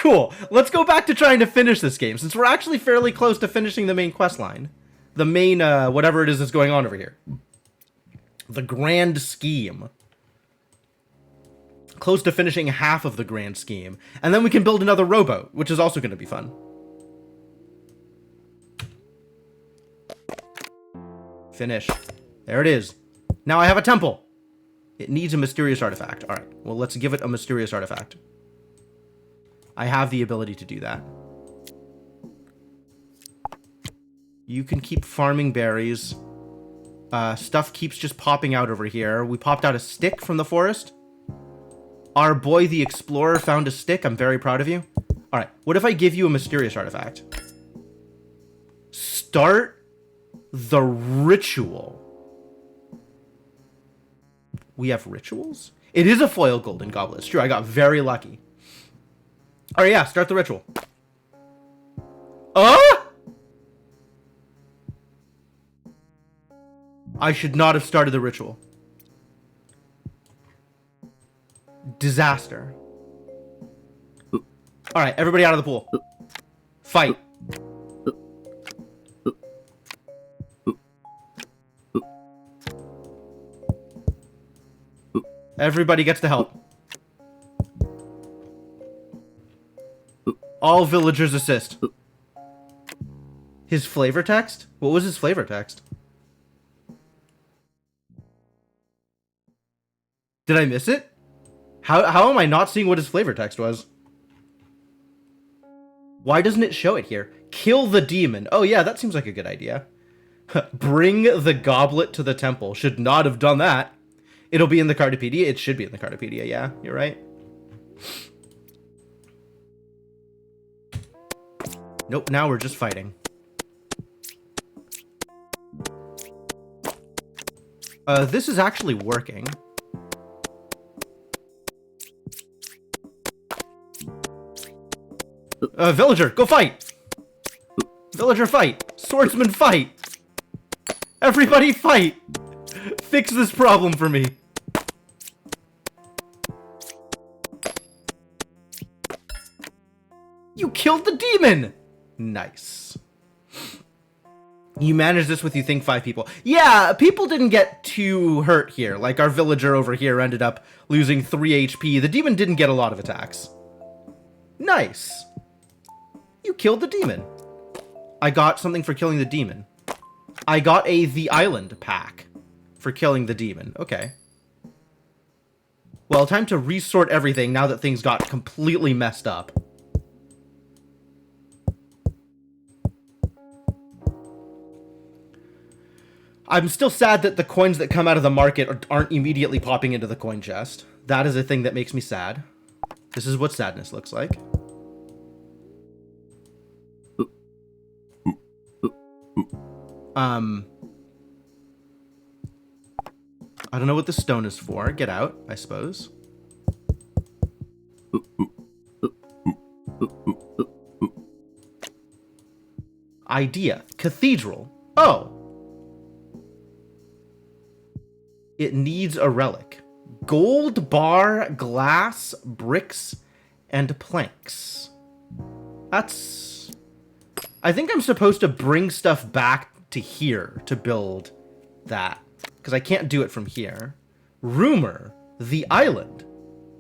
Cool. Let's go back to trying to finish this game, since we're actually fairly close to finishing the main quest line. The main, whatever it is that's going on over here. The grand scheme. Close to finishing half of the grand scheme. And then we can build another rowboat, which is also going to be fun. Finish. There it is. Now I have a temple. It needs a mysterious artifact. Alright, well, let's give it a mysterious artifact. I have the ability to do that. You can keep farming berries. Stuff keeps just popping out over here. We popped out a stick from the forest. Our boy, the explorer, found a stick. I'm very proud of you. Alright, what if I give you a mysterious artifact? Start the ritual. We have rituals? It is a foil golden goblet. It's true, I got very lucky. Alright, yeah, start the ritual. I should not have started the ritual. Disaster. Alright, everybody out of the pool. Fight. Everybody gets to help. All villagers assist. His flavor text? What was his flavor text? Did I miss it? How am I not seeing what his flavor text was? Why doesn't it show it here? Kill the demon. Oh yeah, that seems like a good idea. Bring the goblet to the temple. Should not have done that. It'll be in the Cardopedia. It should be in the Cardopedia, yeah. You're right. Nope, now we're just fighting. This is actually working. Villager, go fight! Villager, fight! Swordsman, fight! Everybody fight! Fix this problem for me. You killed the demon! Nice. You managed this with, you think, 5 people. Yeah, people didn't get too hurt here. Like, our villager over here ended up losing 3 HP. The demon didn't get a lot of attacks. Nice. You killed the demon. I got something for killing the demon. I got a The Island pack for killing the demon. Okay. Well, time to resort everything now that things got completely messed up. I'm still sad that the coins that come out of the market aren't immediately popping into the coin chest. That is a thing that makes me sad. This is what sadness looks like. I don't know what the stone is for. Get out, I suppose. Idea. Cathedral. Oh. It needs a relic. Gold bar, glass, bricks, and planks. That's... I think I'm supposed to bring stuff back to here to build that. Because I can't do it from here. Rumor. The island.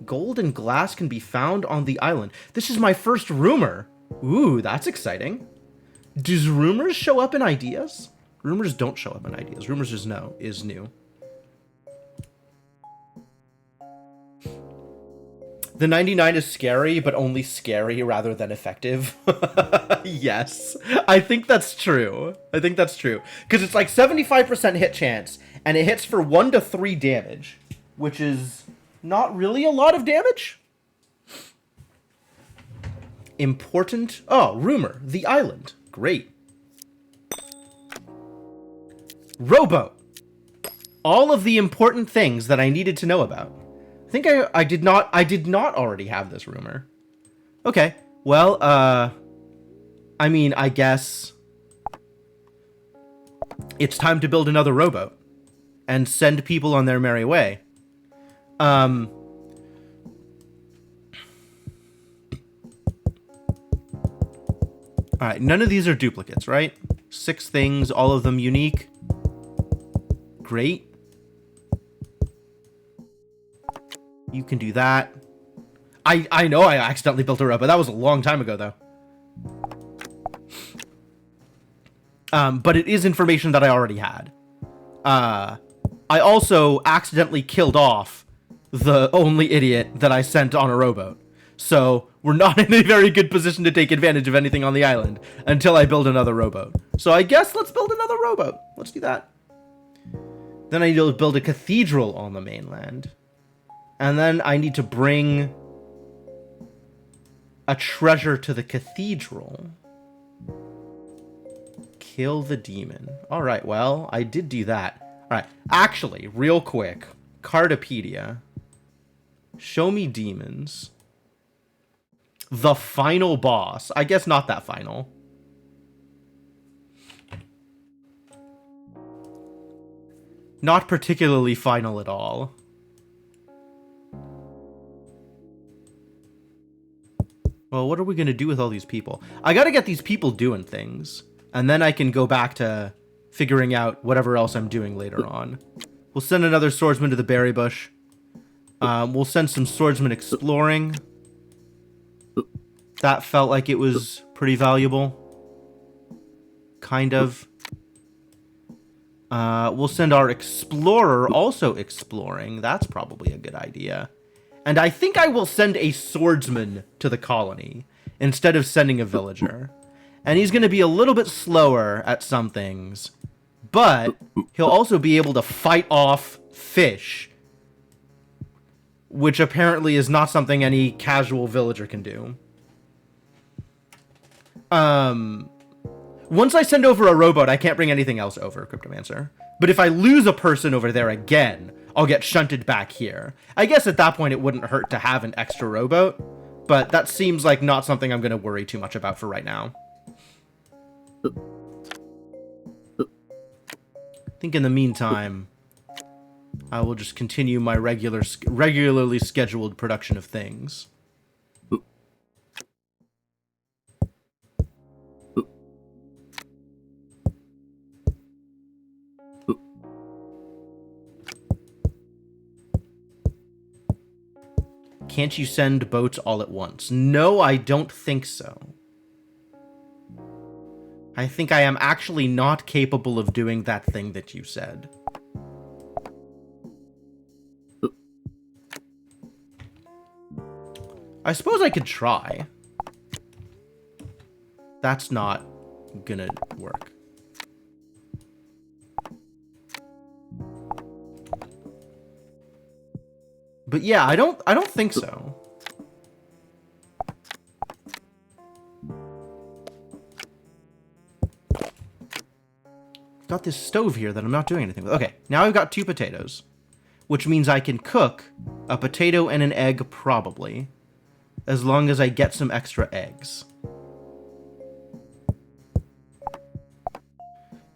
Gold and glass can be found on the island. This is my first rumor. Ooh, that's exciting. Does rumors show up in ideas? Rumors don't show up in ideas. Rumors is new. The 99 is scary, but only scary rather than effective. Yes, I think that's true. Because it's like 75% hit chance, and it hits for 1 to 3 damage, which is not really a lot of damage. Important. Oh, rumor. The island. Great. Rowboat. All of the important things that I needed to know about. I think I did not already have this rumor. Okay. Well, I mean, I guess it's time to build another rowboat and send people on their merry way. All right, none of these are duplicates, right? 6 things, all of them unique. Great. You can do that. I know I accidentally built a robot. That was a long time ago, though. But it is information that I already had. I also accidentally killed off the only idiot that I sent on a rowboat. So we're not in a very good position to take advantage of anything on the island until I build another rowboat. So I guess let's build another rowboat. Let's do that. Then I need to build a cathedral on the mainland. And then I need to bring a treasure to the cathedral. Kill the demon. Alright, well, I did do that. Alright, actually, real quick. Cardopedia. Show me demons. The final boss. I guess not that final. Not particularly final at all. Well, what are we going to do with all these people? I got to get these people doing things. And then I can go back to figuring out whatever else I'm doing later on. We'll send another swordsman to the berry bush. We'll send some swordsmen exploring. That felt like it was pretty valuable. Kind of. We'll send our explorer also exploring. That's probably a good idea. And I think I will send a swordsman to the colony instead of sending a villager. And he's going to be a little bit slower at some things, but he'll also be able to fight off fish, which apparently is not something any casual villager can do. Once I send over a rowboat, I can't bring anything else over, Cryptomancer. But if I lose a person over there again, I'll get shunted back here. I guess at that point it wouldn't hurt to have an extra rowboat, but that seems like not something I'm going to worry too much about for right now. I think in the meantime, I will just continue my regularly scheduled production of things. Can't you send boats all at once? No, I don't think so. I think I am actually not capable of doing that thing that you said. I suppose I could try. That's not gonna work. But yeah, I don't think so. Got this stove here that I'm not doing anything with. Okay, now I've got 2 potatoes, which means I can cook a potato and an egg probably, as long as I get some extra eggs.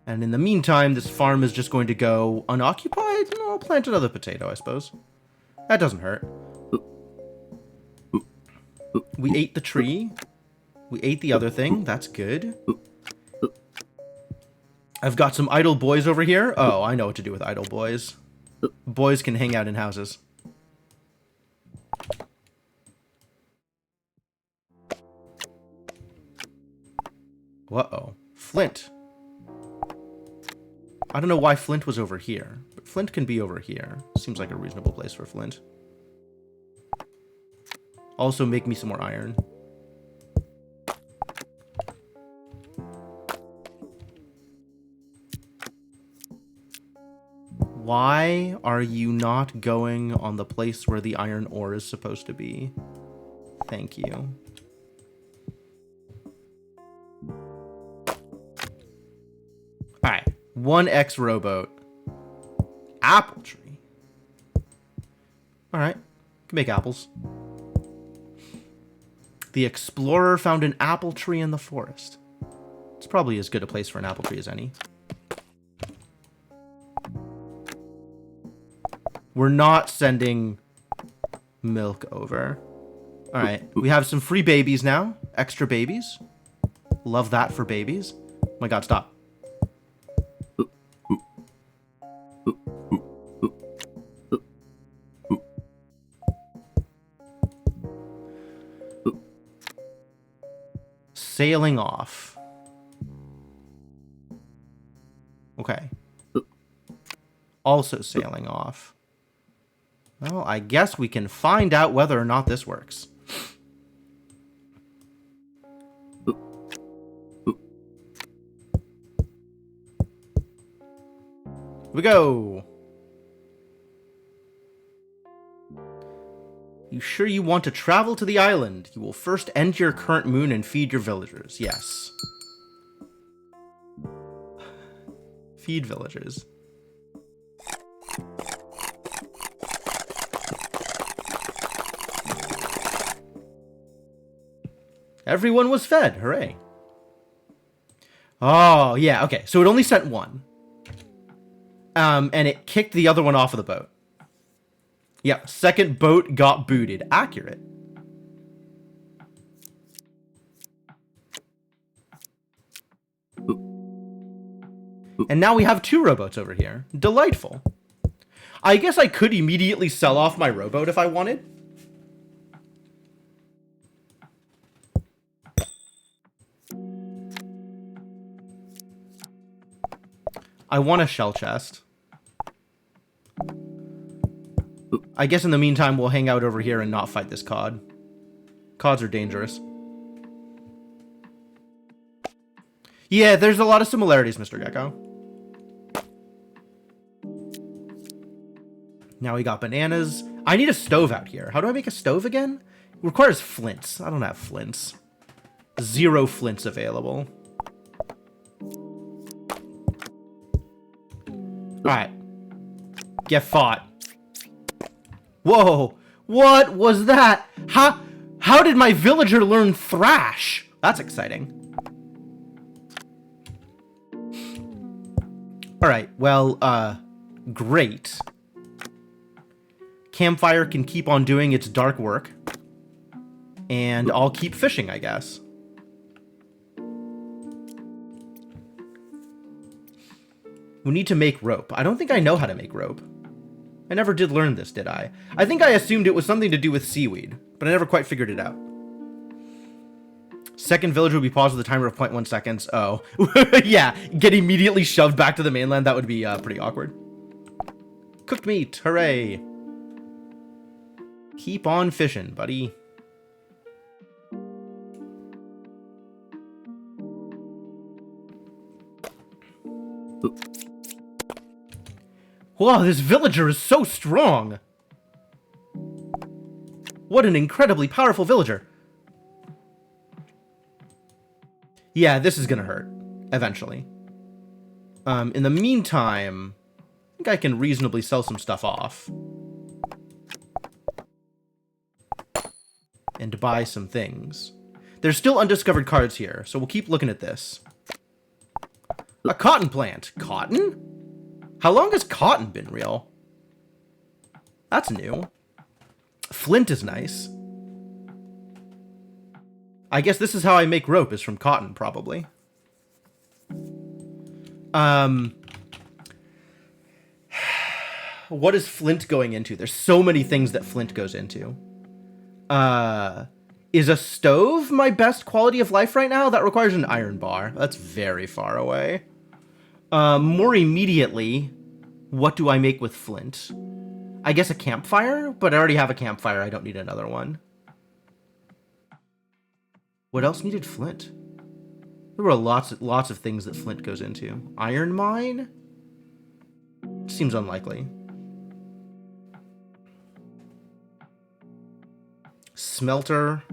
And in the meantime, this farm is just going to go unoccupied. No, I'll plant another potato, I suppose. That doesn't hurt. We ate the tree. We ate the other thing. That's good. I've got some idle boys over here. Oh, I know what to do with idle boys. Boys can hang out in houses. Uh-oh. Flint. I don't know why Flint was over here, but Flint can be over here. Seems like a reasonable place for Flint. Also, make me some more iron. Why are you not going on the place where the iron ore is supposed to be? Thank you. Alright. 1x rowboat. Apple tree. Alright. Can make apples. The explorer found an apple tree in the forest. It's probably as good a place for an apple tree as any. We're not sending milk over. Alright. We have some free babies now. Extra babies. Love that for babies. Oh my god, stop. Sailing off. Okay. Also sailing off. Well, I guess we can find out whether or not this works. Here we go. You sure you want to travel to the island? You will first enter your current moon and feed your villagers. Yes. Feed villagers. Everyone was fed. Hooray. Oh, yeah. Okay. So it only sent one. And it kicked the other one off of the boat. Yeah. Second boat got booted. Accurate. And now we have 2 rowboats over here. Delightful. I guess I could immediately sell off my rowboat if I wanted. I want a shell chest. I guess in the meantime, we'll hang out over here and not fight this cod. Cods are dangerous. Yeah, there's a lot of similarities, Mr. Gecko. Now we got bananas. I need a stove out here. How do I make a stove again? It requires flints. I don't have flints. 0 flints available. Alright. Get fought. Whoa! What was that? How did my villager learn thrash? That's exciting. Alright, well, great. Campfire can keep on doing its dark work. And I'll keep fishing, I guess. We need to make rope. I don't think I know how to make rope. I never did learn this, did I? I think I assumed it was something to do with seaweed, but I never quite figured it out. Second village will be paused with a timer of 0.1 seconds. Oh. Yeah, get immediately shoved back to the mainland. That would be pretty awkward. Cooked meat. Hooray. Keep on fishing, buddy. Wow, this villager is so strong! What an incredibly powerful villager. Yeah, this is gonna hurt. Eventually. In the meantime, I think I can reasonably sell some stuff off. And buy some things. There's still undiscovered cards here, so we'll keep looking at this. A cotton plant. Cotton? How long has cotton been real? That's new. Flint is nice. I guess this is how I make rope, is from cotton, probably. What is flint going into? There's so many things that flint goes into. Is a stove my best quality of life right now? That requires an iron bar. That's very far away. More immediately, what do I make with flint? I guess a campfire, but I already have a campfire. I don't need another one. What else needed flint? There were lots of things that flint goes into. Iron mine? Seems unlikely. Smelter.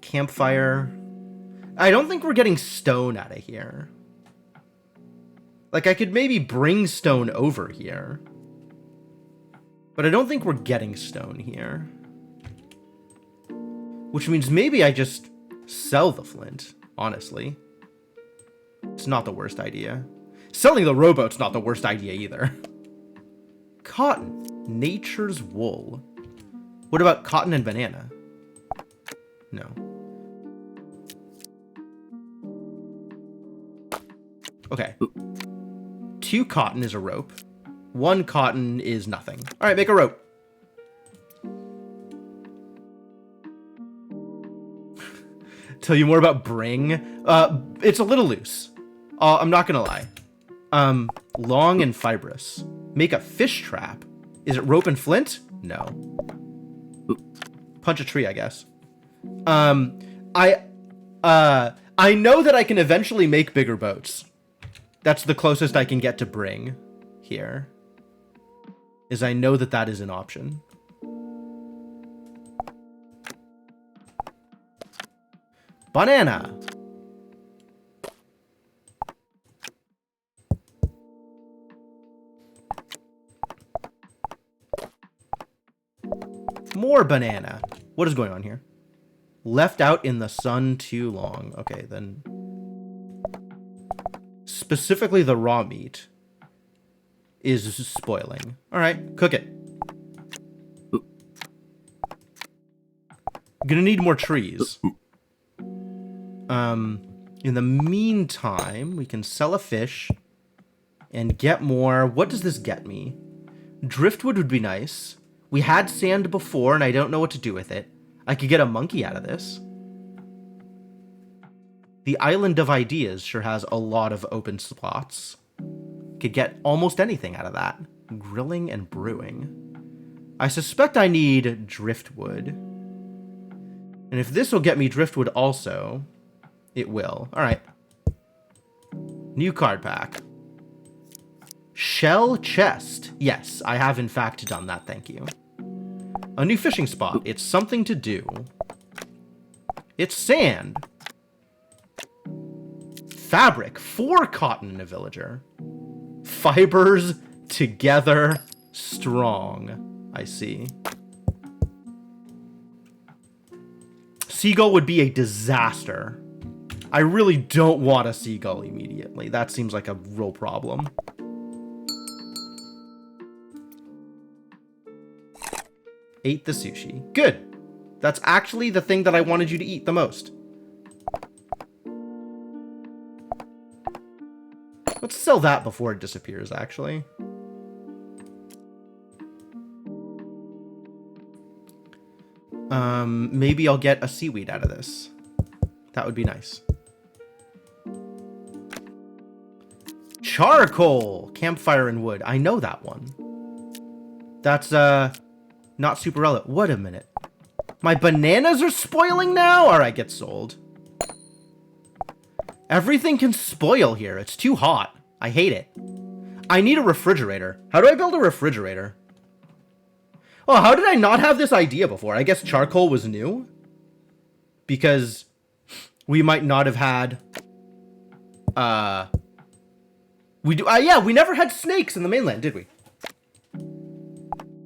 Campfire. I don't think we're getting stone out of here. Like, I could maybe bring stone over here. But I don't think we're getting stone here. Which means maybe I just sell the flint, honestly. It's not the worst idea. Selling the rowboat's not the worst idea either. Cotton. Nature's wool. What about cotton and banana? No. Okay. 2 cotton is a rope. 1 cotton is nothing. All right, make a rope. Tell you more about bring. It's a little loose. I'm not gonna lie. Long and fibrous. Make a fish trap. Is it rope and flint? No. Punch a tree, I guess. I know that I can eventually make bigger boats. That's the closest I can get to bring here. Is I know that that is an option. Banana. More banana. What is going on here? Left out in the sun too long. Okay, then. Specifically the raw meat is spoiling. All right, cook it. Gonna need more trees. In the meantime, we can sell a fish and get more. What does this get me? Driftwood would be nice. We had sand before, and I don't know what to do with it. I could get a monkey out of this. The Island of Ideas sure has a lot of open slots. Could get almost anything out of that. Grilling and brewing. I suspect I need driftwood. And if this will get me driftwood also, it will. All right. New card pack. Shell chest. Yes, I have in fact done that, thank you. A new fishing spot. It's something to do. It's sand. Fabric. 4 cotton in a villager. Fibers together strong. I see. Seagull would be a disaster. I really don't want a seagull immediately. That seems like a real problem. Ate the sushi. Good. That's actually the thing that I wanted you to eat the most. Let's sell that before it disappears, actually. Maybe I'll get a seaweed out of this. That would be nice. Charcoal! Campfire and wood. I know that one. That's, not super relevant. Wait a minute. My bananas are spoiling now? Alright, get sold. Everything can spoil here. It's too hot. I hate it. I need a refrigerator. How do I build a refrigerator? Oh, how did I not have this idea before? I guess charcoal was new? Because we might not have had... yeah, we never had snakes in the mainland, did we?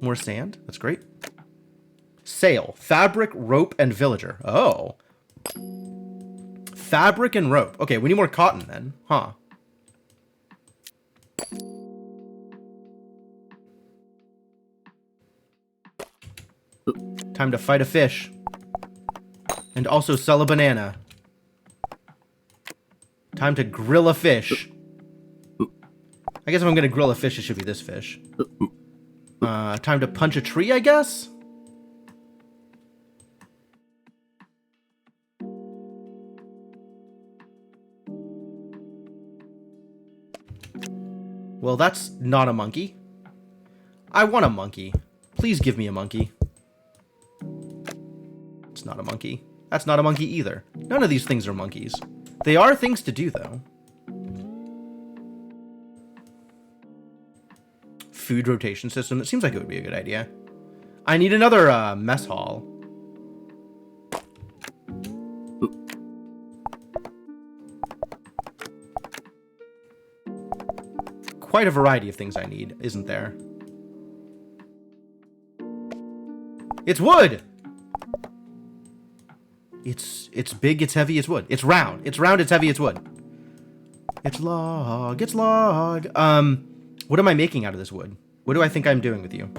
More sand. That's great. Sail. Fabric, rope, and villager. Oh. Fabric and rope. Okay, we need more cotton then. Huh. Time to fight a fish. And also sell a banana. Time to grill a fish. I guess if I'm gonna grill a fish, it should be this fish. Time to punch a tree, I guess? Well, that's not a monkey. I want a monkey. Please give me a monkey. It's not a monkey. That's not a monkey either. None of these things are monkeys. They are things to do, though. Food rotation system. It seems like it would be a good idea. I need another mess hall. Quite a variety of things I need, isn't there? It's wood! It's big, it's heavy, it's wood. It's round. It's round, it's heavy, it's wood. It's log, it's log. What am I making out of this wood? What do I think I'm doing with you?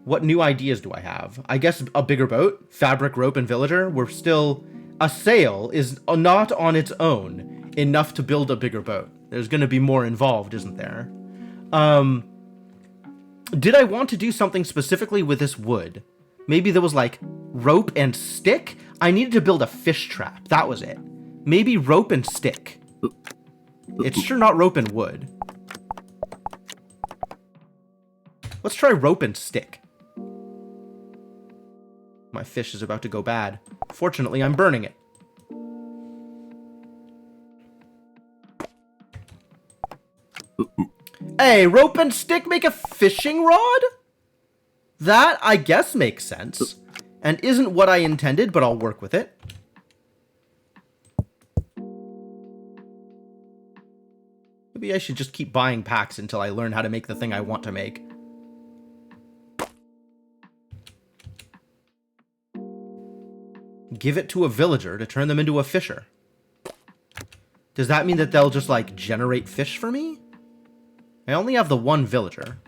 What new ideas do I have? I guess a bigger boat, fabric, rope, and villager. We're still... A sail is not on its own enough to build a bigger boat. There's going to be more involved, isn't there? Did I want to do something specifically with this wood? Maybe there was like rope and stick? I needed to build a fish trap. That was it. Maybe rope and stick. It's sure not rope and wood. Let's try rope and stick. My fish is about to go bad. Fortunately, I'm burning it. Hey, rope and stick make a fishing rod? That, I guess, makes sense. And isn't what I intended, but I'll work with it. Maybe I should just keep buying packs until I learn how to make the thing I want to make. Give it to a villager to turn them into a fisher. Does that mean that they'll just, like, generate fish for me? I only have the one villager.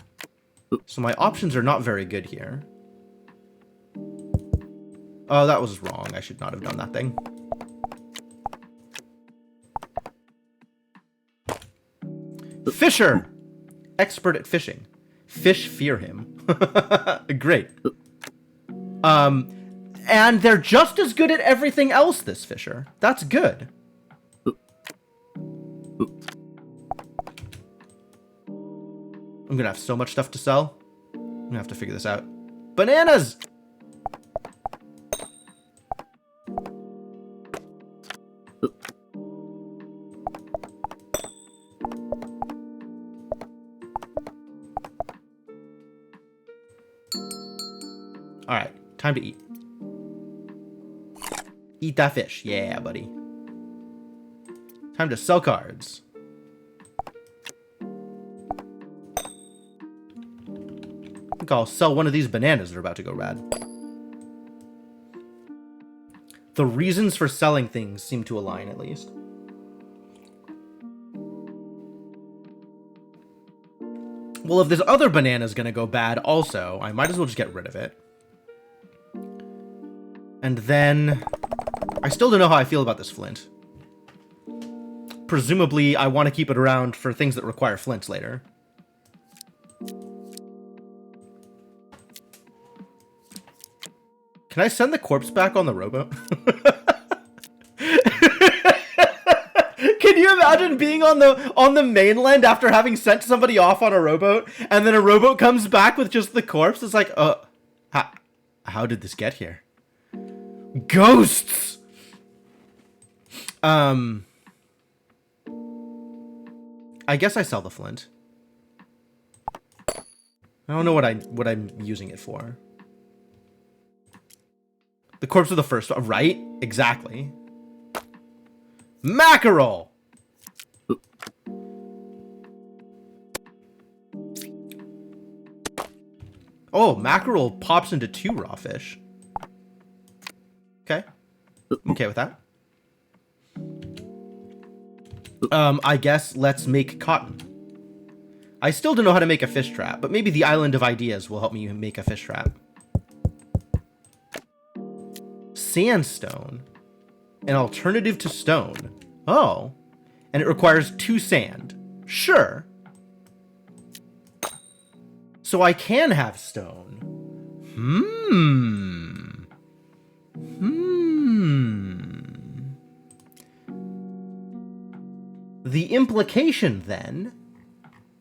So my options are not very good here. Oh, that was wrong. I should not have done that thing. Fisher! Expert at fishing. Fish fear him. Great. And they're just as good at everything else, this fisher. That's good. I'm gonna have so much stuff to sell. I'm gonna have to figure this out. Bananas! Alright, time to eat. Eat that fish. Yeah, buddy. Time to sell cards. I think I'll sell one of these bananas that are about to go bad. The reasons for selling things seem to align, at least. Well, if this other banana's gonna go bad also, I might as well just get rid of it. And then... I still don't know how I feel about this flint. Presumably, I want to keep it around for things that require flints later. Can I send the corpse back on the rowboat? Can you imagine being on the mainland after having sent somebody off on a rowboat, and then a rowboat comes back with just the corpse? It's like, how did this get here? Ghosts! I guess I sell the flint. I don't know what I'm using it for. The corpse of the first one, right? Exactly. Mackerel! Oh, mackerel pops into 2 raw fish. Okay. I'm okay with that. I guess let's make cotton. I still don't know how to make a fish trap, but maybe the Island of Ideas will help me make a fish trap. Sandstone. An alternative to stone. Oh. And it requires 2 sand. Sure. So I can have stone. The implication, then,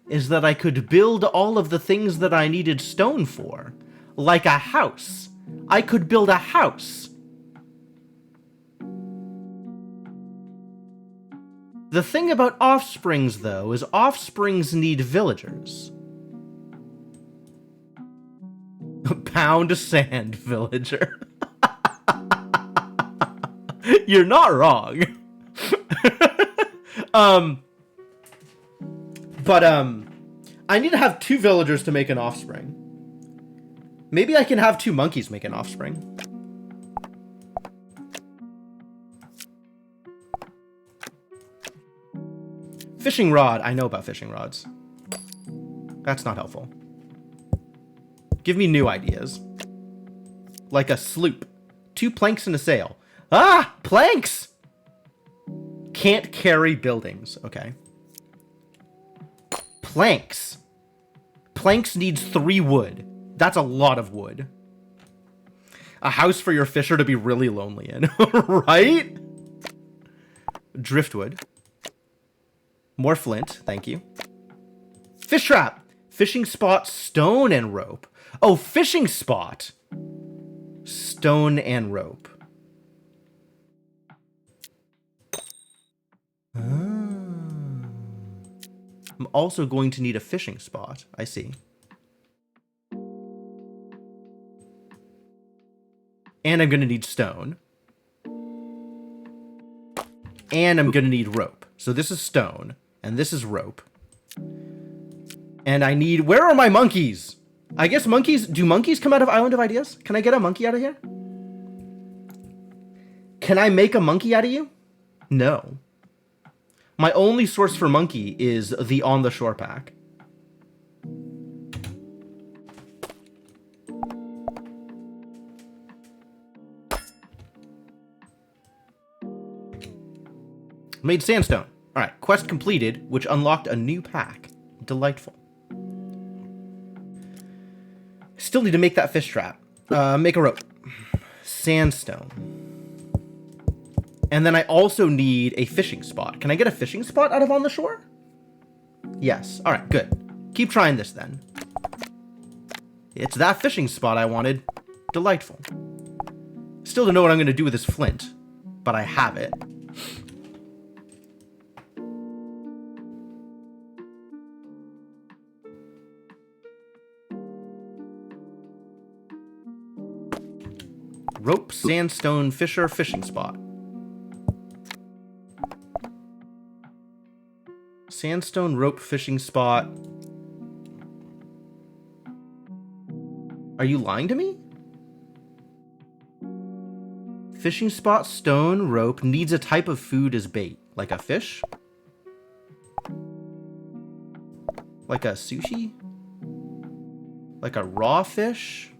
is that I could build all of the things that I needed stone for. Like a house. I could build a house. The thing about offsprings, though, is offsprings need villagers. Pound sand, villager. You're not wrong. I need to have 2 villagers to make an offspring. Maybe I can have 2 monkeys make an offspring. Fishing rod. I know about fishing rods. That's not helpful. Give me new ideas. Like a sloop. 2 planks and a sail. Ah! Planks! Can't carry buildings. Okay. Planks. Planks needs 3 wood. That's a lot of wood. A house for your fisher to be really lonely in. Right? Driftwood. More flint. Thank you. Fish trap. Fishing spot, stone and rope. Oh, fishing spot. Stone and rope. I'm also going to need a fishing spot. I see. And I'm going to need stone. And I'm going to need rope. So this is stone. And this is rope. And I need... Where are my monkeys? I guess monkeys... Do monkeys come out of Island of Ideas? Can I get a monkey out of here? Can I make a monkey out of you? No. My only source for monkey is the On the Shore pack. Made sandstone. Alright, quest completed, which unlocked a new pack. Delightful. Still need to make that fish trap. Make a rope. Sandstone. And then I also need a fishing spot. Can I get a fishing spot out of On the Shore? Yes. Alright, good. Keep trying this then. It's that fishing spot I wanted. Delightful. Still don't know what I'm going to do with this flint, but I have it. Rope, sandstone, fisher, fishing spot. Sandstone, rope, fishing spot. Are you lying to me? Fishing spot, stone, rope, needs a type of food as bait. Like a fish? Like a sushi? Like a raw fish?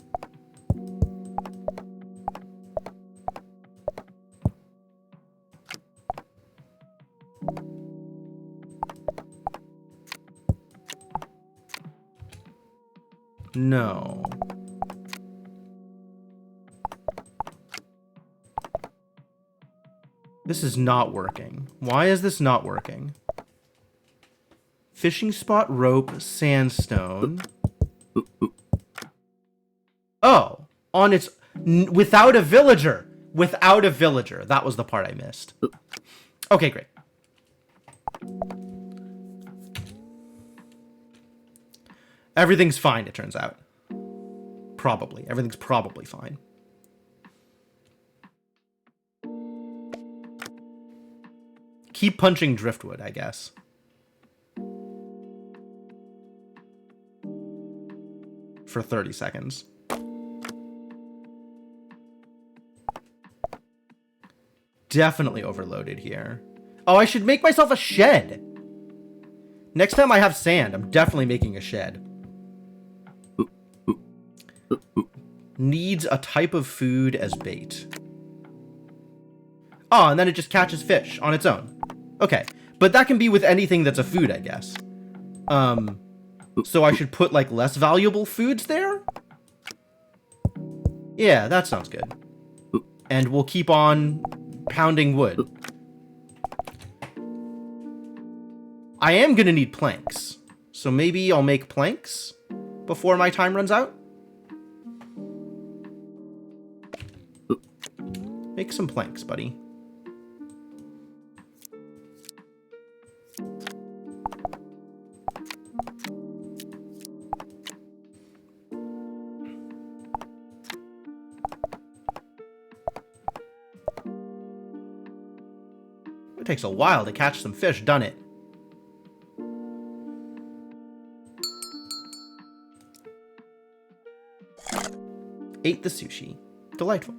No. This is not working. Why is this not working? Fishing spot, rope, sandstone. Oh, on its... Without a villager. Without a villager. That was the part I missed. Okay, great. Everything's fine, it turns out. Probably. Everything's probably fine. Keep punching driftwood, I guess. For 30 seconds. Definitely overloaded here. Oh, I should make myself a shed. Next time I have sand, I'm definitely making a shed. Needs a type of food as bait. Oh, and then it just catches fish on its own. Okay, but that can be with anything that's a food, I guess. So I should put, like, less valuable foods there? Yeah, that sounds good. And we'll keep on pounding wood. I am gonna need planks. So maybe I'll make planks before my time runs out? Make some planks, buddy. It takes a while to catch some fish, doesn't it? Ate the sushi. Delightful.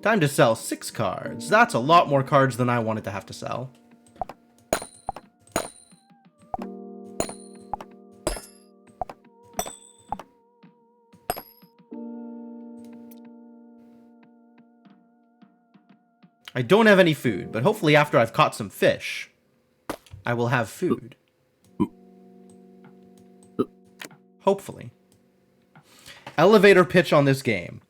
Time to sell 6 cards. That's a lot more cards than I wanted to have to sell. I don't have any food, but hopefully after I've caught some fish, I will have food. Hopefully. Elevator pitch on this game.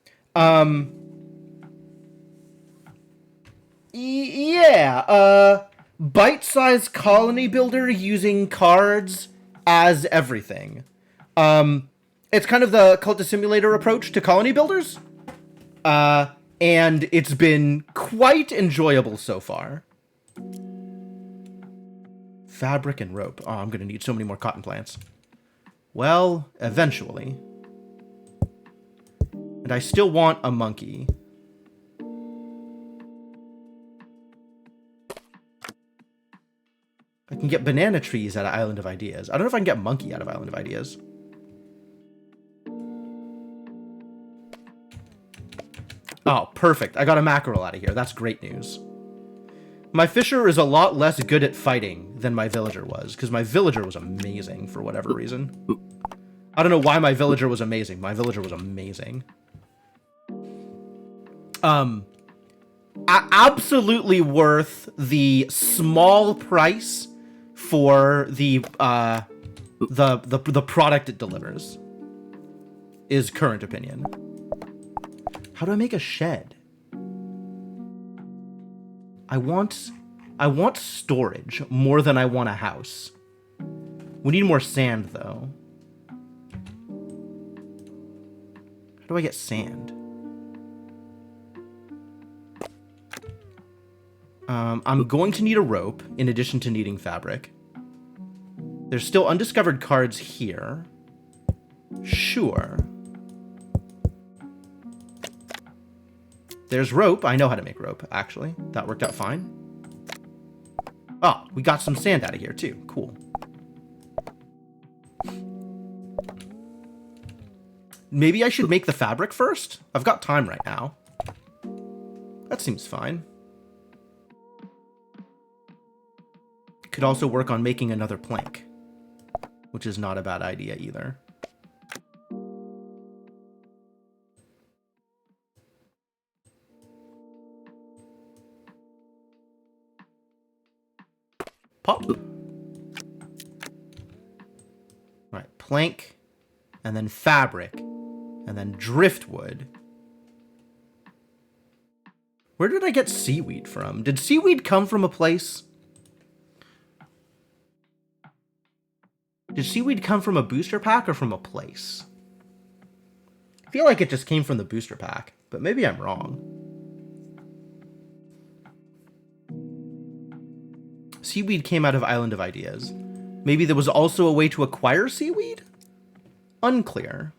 Yeah, bite-sized colony builder using cards as everything. It's kind of the Cultist Simulator approach to colony builders. And it's been quite enjoyable so far. Fabric and rope. Oh, I'm gonna need so many more cotton plants. Well, eventually. And I still want a monkey. I can get banana trees out of Island of Ideas. I don't know if I can get monkey out of Island of Ideas. Oh, perfect. I got a mackerel out of here. That's great news. My fisher is a lot less good at fighting than my villager was, because my villager was amazing for whatever reason. I don't know why my villager was amazing. My villager was amazing. Absolutely worth the small price for the product it delivers, is current opinion. How do I make a shed? I want storage more than I want a house. We need more sand, though. How do I get sand? I'm going to need a rope, in addition to needing fabric. There's still undiscovered cards here. Sure. There's rope. I know how to make rope, actually. That worked out fine. Oh, we got some sand out of here, too. Cool. Maybe I should make the fabric first? I've got time right now. That seems fine. Could also work on making another plank, which is not a bad idea either. Pop. Alright, plank, and then fabric, and then driftwood. Where did I get seaweed from? Did seaweed come from a place? Did seaweed come from a booster pack or from a place? I feel like it just came from the booster pack, but maybe I'm wrong. Seaweed came out of Island of Ideas. Maybe there was also a way to acquire seaweed? Unclear.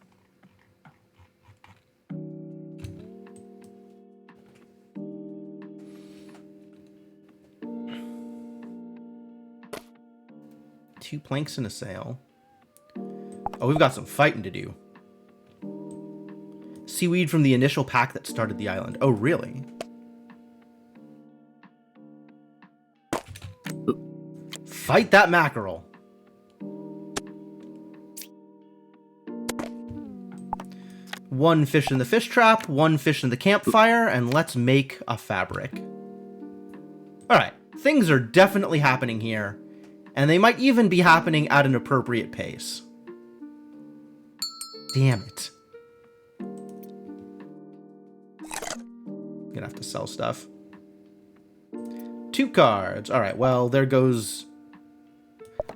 Two planks and a sail. Oh, we've got some fighting to do. Seaweed from the initial pack that started the island. Oh, really? Fight that mackerel. One fish in the fish trap, one fish in the campfire, and let's make a fabric. Alright, things are definitely happening here. And they might even be happening at an appropriate pace. Damn it. Gonna have to sell stuff. 2 cards. Alright, well, there goes...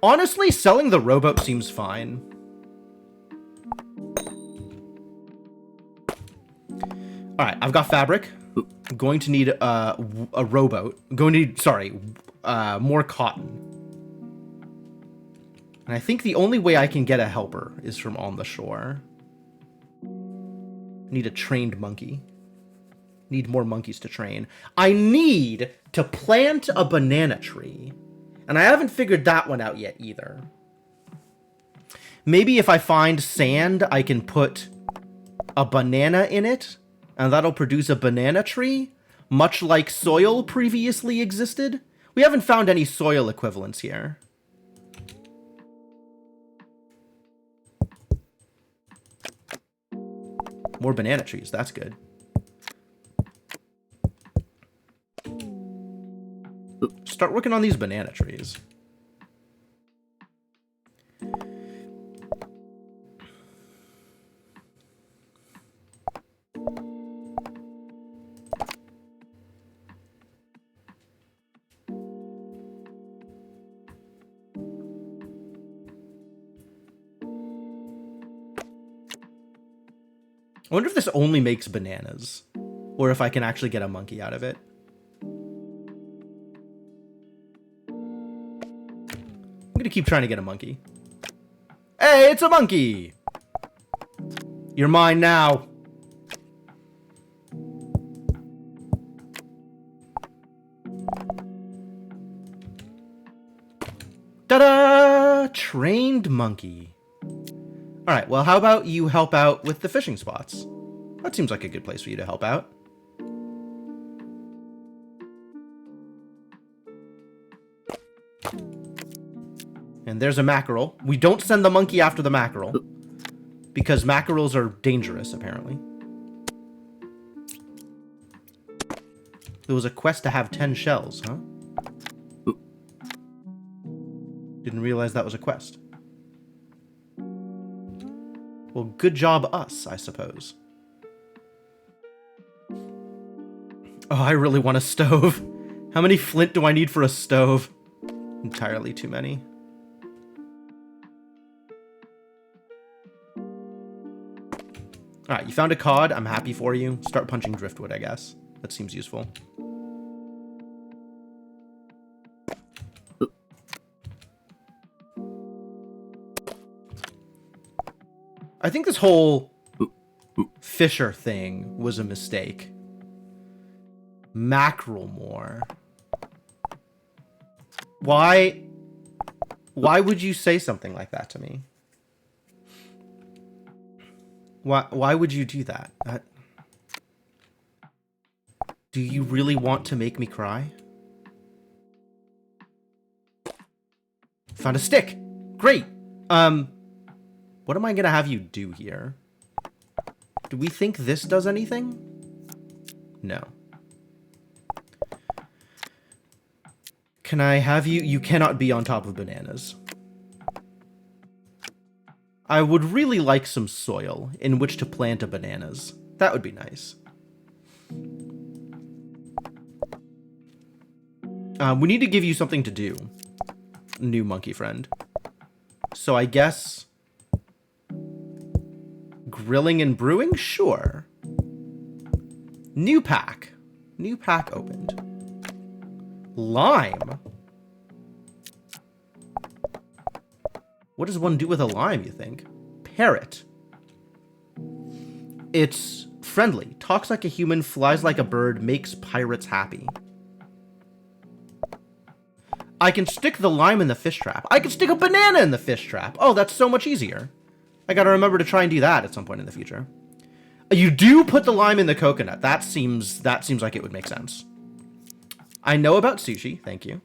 Honestly, selling the rowboat seems fine. Alright, I've got fabric. I'm going to need a rowboat. I'm going to need, sorry, more cotton. And I think the only way I can get a helper is from on the shore. Need a trained monkey. Need more monkeys to train. I need to plant a banana tree. And I haven't figured that one out yet either. Maybe if I find sand, I can put a banana in it. And that'll produce a banana tree. Much like soil previously existed. We haven't found any soil equivalents here. More banana trees, that's good. start working on these banana trees. I wonder if this only makes bananas, or if I can actually get a monkey out of it. I'm gonna keep trying to get a monkey. Hey, it's a monkey! You're mine now. Ta-da! Trained monkey. Alright, well, how about you help out with the fishing spots? That seems like a good place for you to help out. And there's a mackerel. We don't send the monkey after the mackerel, because mackerels are dangerous, apparently. There was a quest to have 10 shells, huh? Didn't realize that was a quest. Well, good job us, I suppose. Oh, I really want a stove. How many flint do I need for a stove? Entirely too many. Alright, you found a cod. I'm happy for you. Start punching driftwood, I guess. That seems useful. I think this whole fisher thing was a mistake. Mackerel more. Why would you say something like that to me? Why would you do that? Do you really want to make me cry? Found a stick. Great. What am I gonna have you do here? Do we think this does anything? No. Can I have you? You cannot be on top of bananas. I would really like some soil in which to plant a bananas. That would be nice. We need to give you something to do, new monkey friend. So I guess grilling and brewing? Sure. New pack. New pack opened. Lime. What does one do with a lime, you think? Parrot. It's friendly. Talks like a human, flies like a bird, makes pirates happy. I can stick the lime in the fish trap. I can stick a banana in the fish trap. Oh, that's so much easier. I gotta remember to try and do that at some point in the future. You do put the lime in the coconut. That seems like it would make sense. I know about sushi. Thank you.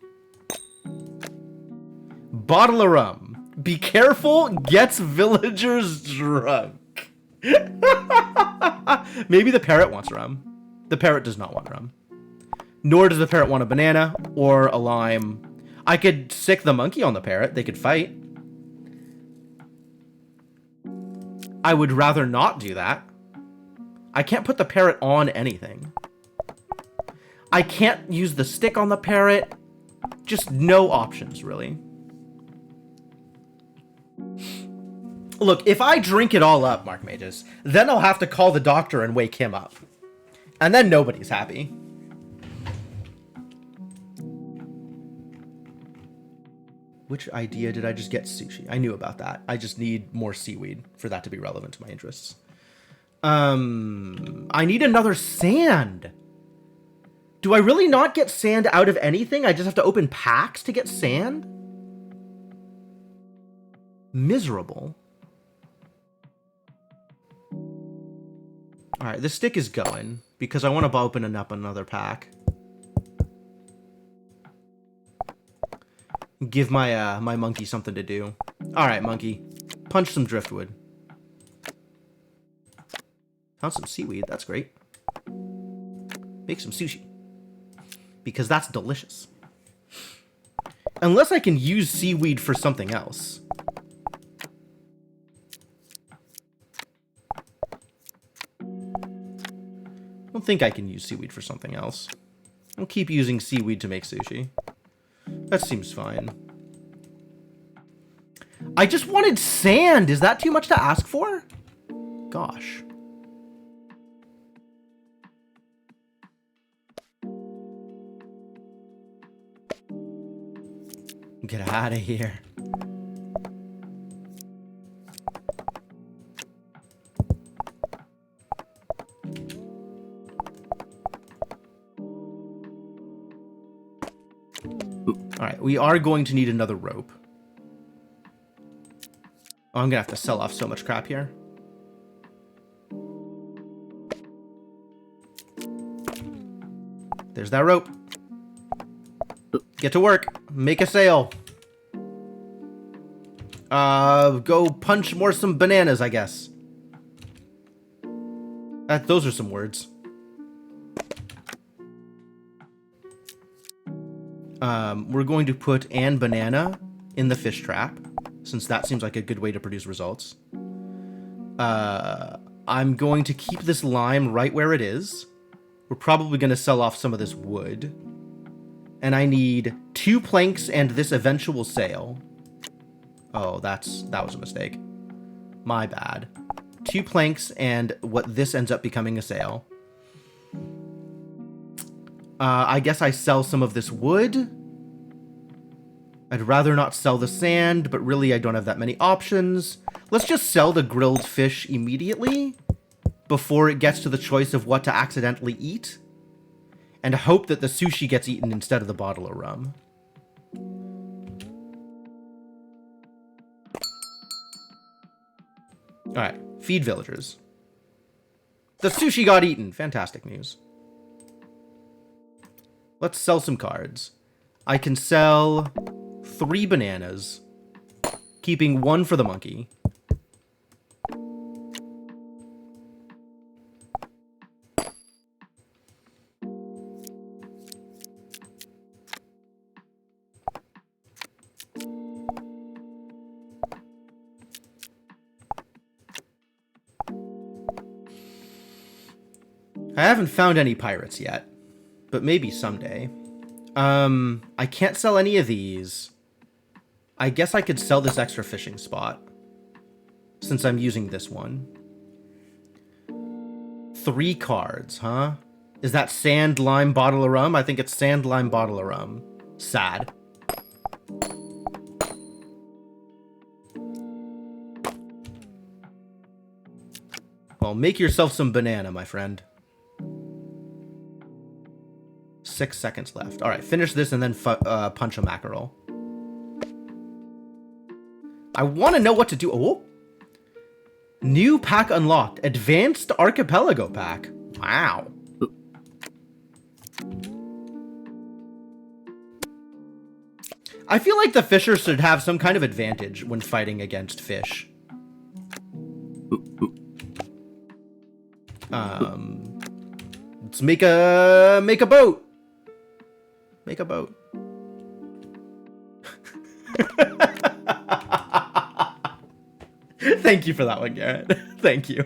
Bottle of rum. Be careful, gets villagers drunk. Maybe the parrot wants rum. The parrot does not want rum. Nor does the parrot want a banana or a lime. I could sick the monkey on the parrot. They could fight. I would rather not do that. I can't put the parrot on anything. I can't use the stick on the parrot. Just no options, really. Look, if I drink it all up, Mark Mages, then I'll have to call the doctor and wake him up. And then nobody's happy. Which idea did I just get? Sushi. I knew about that. I just need more seaweed for that to be relevant to my interests. I need another sand. Do I really not get sand out of anything? I just have to open packs to get sand? Miserable. Alright, this stick is going because I want to open up another pack. Give my my monkey something to do. Alright, monkey. Punch some driftwood. Found some seaweed. That's great. Make some sushi. Because that's delicious. Unless I can use seaweed for something else. I don't think I can use seaweed for something else. I'll keep using seaweed to make sushi. That seems fine. I just wanted sand. Is that too much to ask for? Gosh. Get out of here. Alright, we are going to need another rope. Oh, I'm gonna have to sell off so much crap here. There's that rope. Get to work. Make a sale. Go punch some bananas, I guess. Those are some words. We're going to put an banana in the fish trap, since that seems like a good way to produce results. I'm going to keep this lime right where it is. We're probably going to sell off some of this wood. And I need 2 planks and this eventual sail. Oh, that was a mistake. My bad. 2 planks and what this ends up becoming a sail. I guess I sell some of this wood. I'd rather not sell the sand, but really I don't have that many options. Let's just sell the grilled fish immediately before it gets to the choice of what to accidentally eat. And hope that the sushi gets eaten instead of the bottle of rum. Alright, feed villagers. The sushi got eaten. Fantastic news. Let's sell some cards. I can sell 3 bananas, keeping 1 for the monkey. I haven't found any pirates yet, but maybe someday. I can't sell any of these. I guess I could sell this extra fishing spot, since I'm using this one. 3 cards, huh? Is that sand, lime, bottle of rum? I think it's sand, lime, bottle of rum. Sad. Well, make yourself some banana, my friend. 6 seconds left. All right, finish this and then punch a mackerel. I want to know what to do. Oh, new pack unlocked. Advanced Archipelago pack. Wow. I feel like the fishers should have some kind of advantage when fighting against fish. Let's make a boat. Make a boat. Thank you for that one, Garrett. Thank you.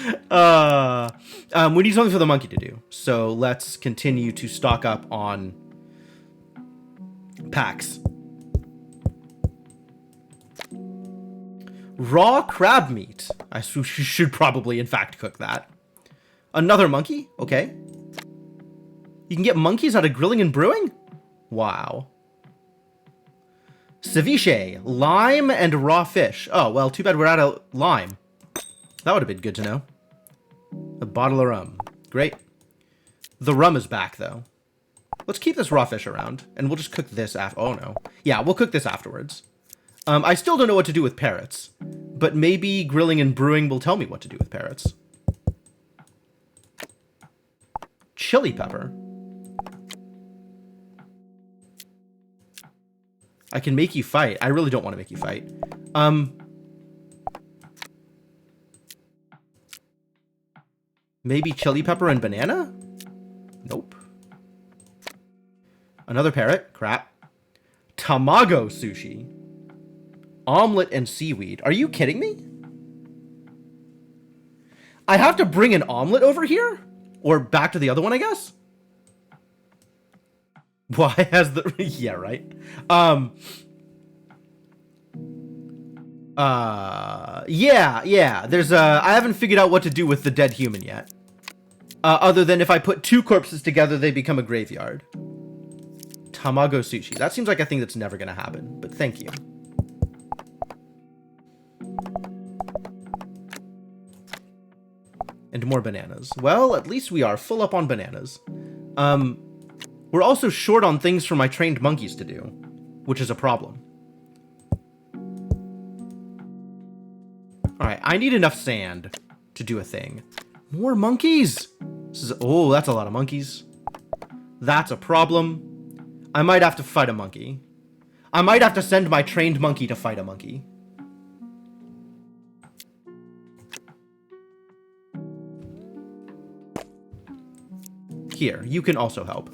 We need something for the monkey to do. So let's continue to stock up on packs. Raw crab meat. I should probably, in fact, cook that. Another monkey? Okay. You can get monkeys out of grilling and brewing? Wow. Ceviche, lime, and raw fish. Oh, well, too bad we're out of lime. That would have been good to know. A bottle of rum. Great. The rum is back, though. Let's keep this raw fish around, and we'll just cook this after. Oh, no. Yeah, we'll cook this afterwards. I still don't know what to do with parrots, but maybe grilling and brewing will tell me what to do with parrots. Chili pepper. I can make you fight. I really don't want to make you fight. Maybe chili pepper and banana? Nope. Another parrot. Crap. Tamago sushi. Omelet and seaweed. Are you kidding me? I have to bring an omelet over here? Or back to the other one, I guess? Why has the... yeah, right? Yeah. There's I haven't figured out what to do with the dead human yet. Other than if I put two corpses together, they become a graveyard. Tamago sushi. That seems like a thing that's never gonna happen, but thank you. And more bananas. Well, at least we are full up on bananas. We're also short on things for my trained monkeys to do, which is a problem. Alright, I need enough sand to do a thing. More monkeys! Oh, that's a lot of monkeys. That's a problem. I might have to fight a monkey. I might have to send my trained monkey to fight a monkey. Here, you can also help.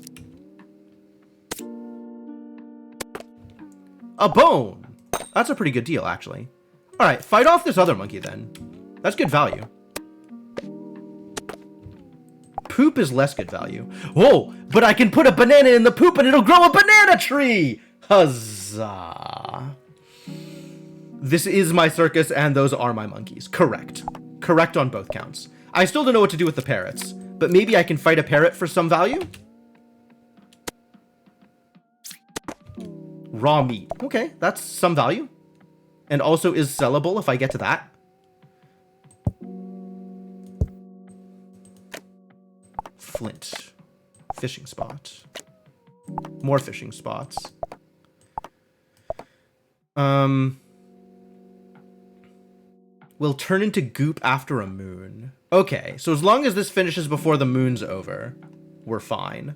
A bone! That's a pretty good deal, actually. Alright, fight off this other monkey, then. That's good value. Poop is less good value. Whoa! But I can put a banana in the poop and it'll grow a banana tree! Huzzah! This is my circus and those are my monkeys. Correct. Correct on both counts. I still don't know what to do with the parrots, but maybe I can fight a parrot for some value? Raw meat. Okay, that's some value. And also is sellable if I get to that. Flint. Fishing spot. More fishing spots. Will turn into goop after a moon. Okay, so as long as this finishes before the moon's over, we're fine.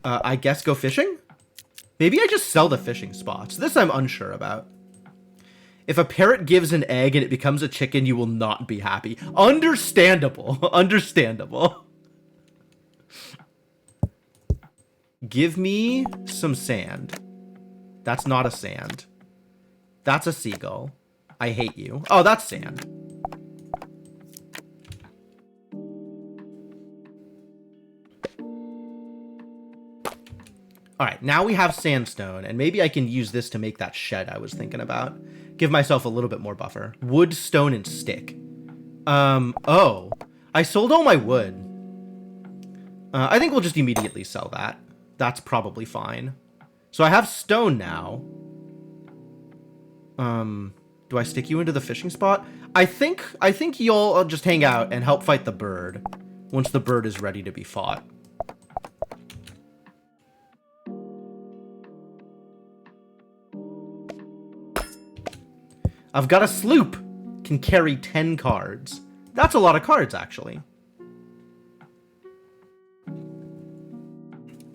I guess go fishing? Maybe I just sell the fishing spots. This I'm unsure about. If a parrot gives an egg and it becomes a chicken, you will not be happy. Understandable. Understandable. Give me some sand. That's not a sand. That's a seagull. I hate you. Oh, that's sand. Alright, now we have sandstone, and maybe I can use this to make that shed I was thinking about. Give myself a little bit more buffer. Wood, stone, and stick. Oh. I sold all my wood. I think we'll just immediately sell that. That's probably fine. So I have stone now. Do I stick you into the fishing spot? I think you'll just hang out and help fight the bird once the bird is ready to be fought. I've got a sloop. Can carry 10 cards. That's a lot of cards, actually.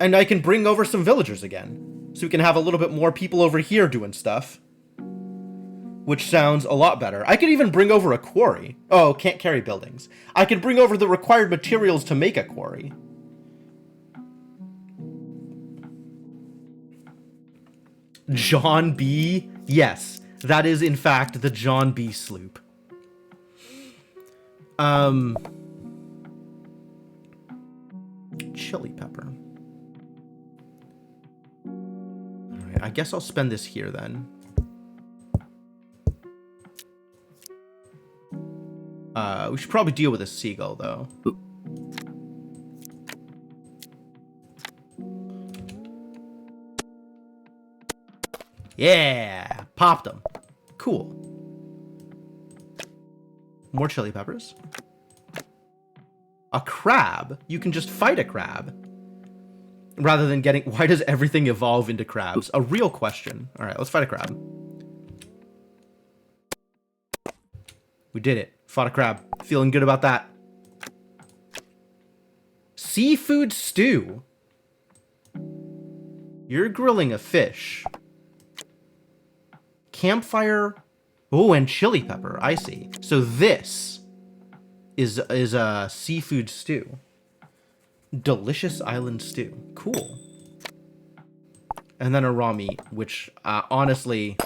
And I can bring over some villagers again. So we can have a little bit more people over here doing stuff. Which sounds a lot better. I could even bring over a quarry. Oh, can't carry buildings. I could bring over the required materials to make a quarry. John B. Yes. That is, in fact, the John B. sloop. Chili pepper. Alright, I guess I'll spend this here, then. We should probably deal with a seagull, though. Yeah! Popped them. Cool. More chili peppers. A crab? You can just fight a crab. Rather than getting... Why does everything evolve into crabs? A real question. Alright, let's fight a crab. We did it. Fought a crab. Feeling good about that. Seafood stew. You're grilling a fish. Campfire. Oh, and chili pepper. I see. So this is a seafood stew. Delicious island stew. Cool. And then a raw meat, which, honestly,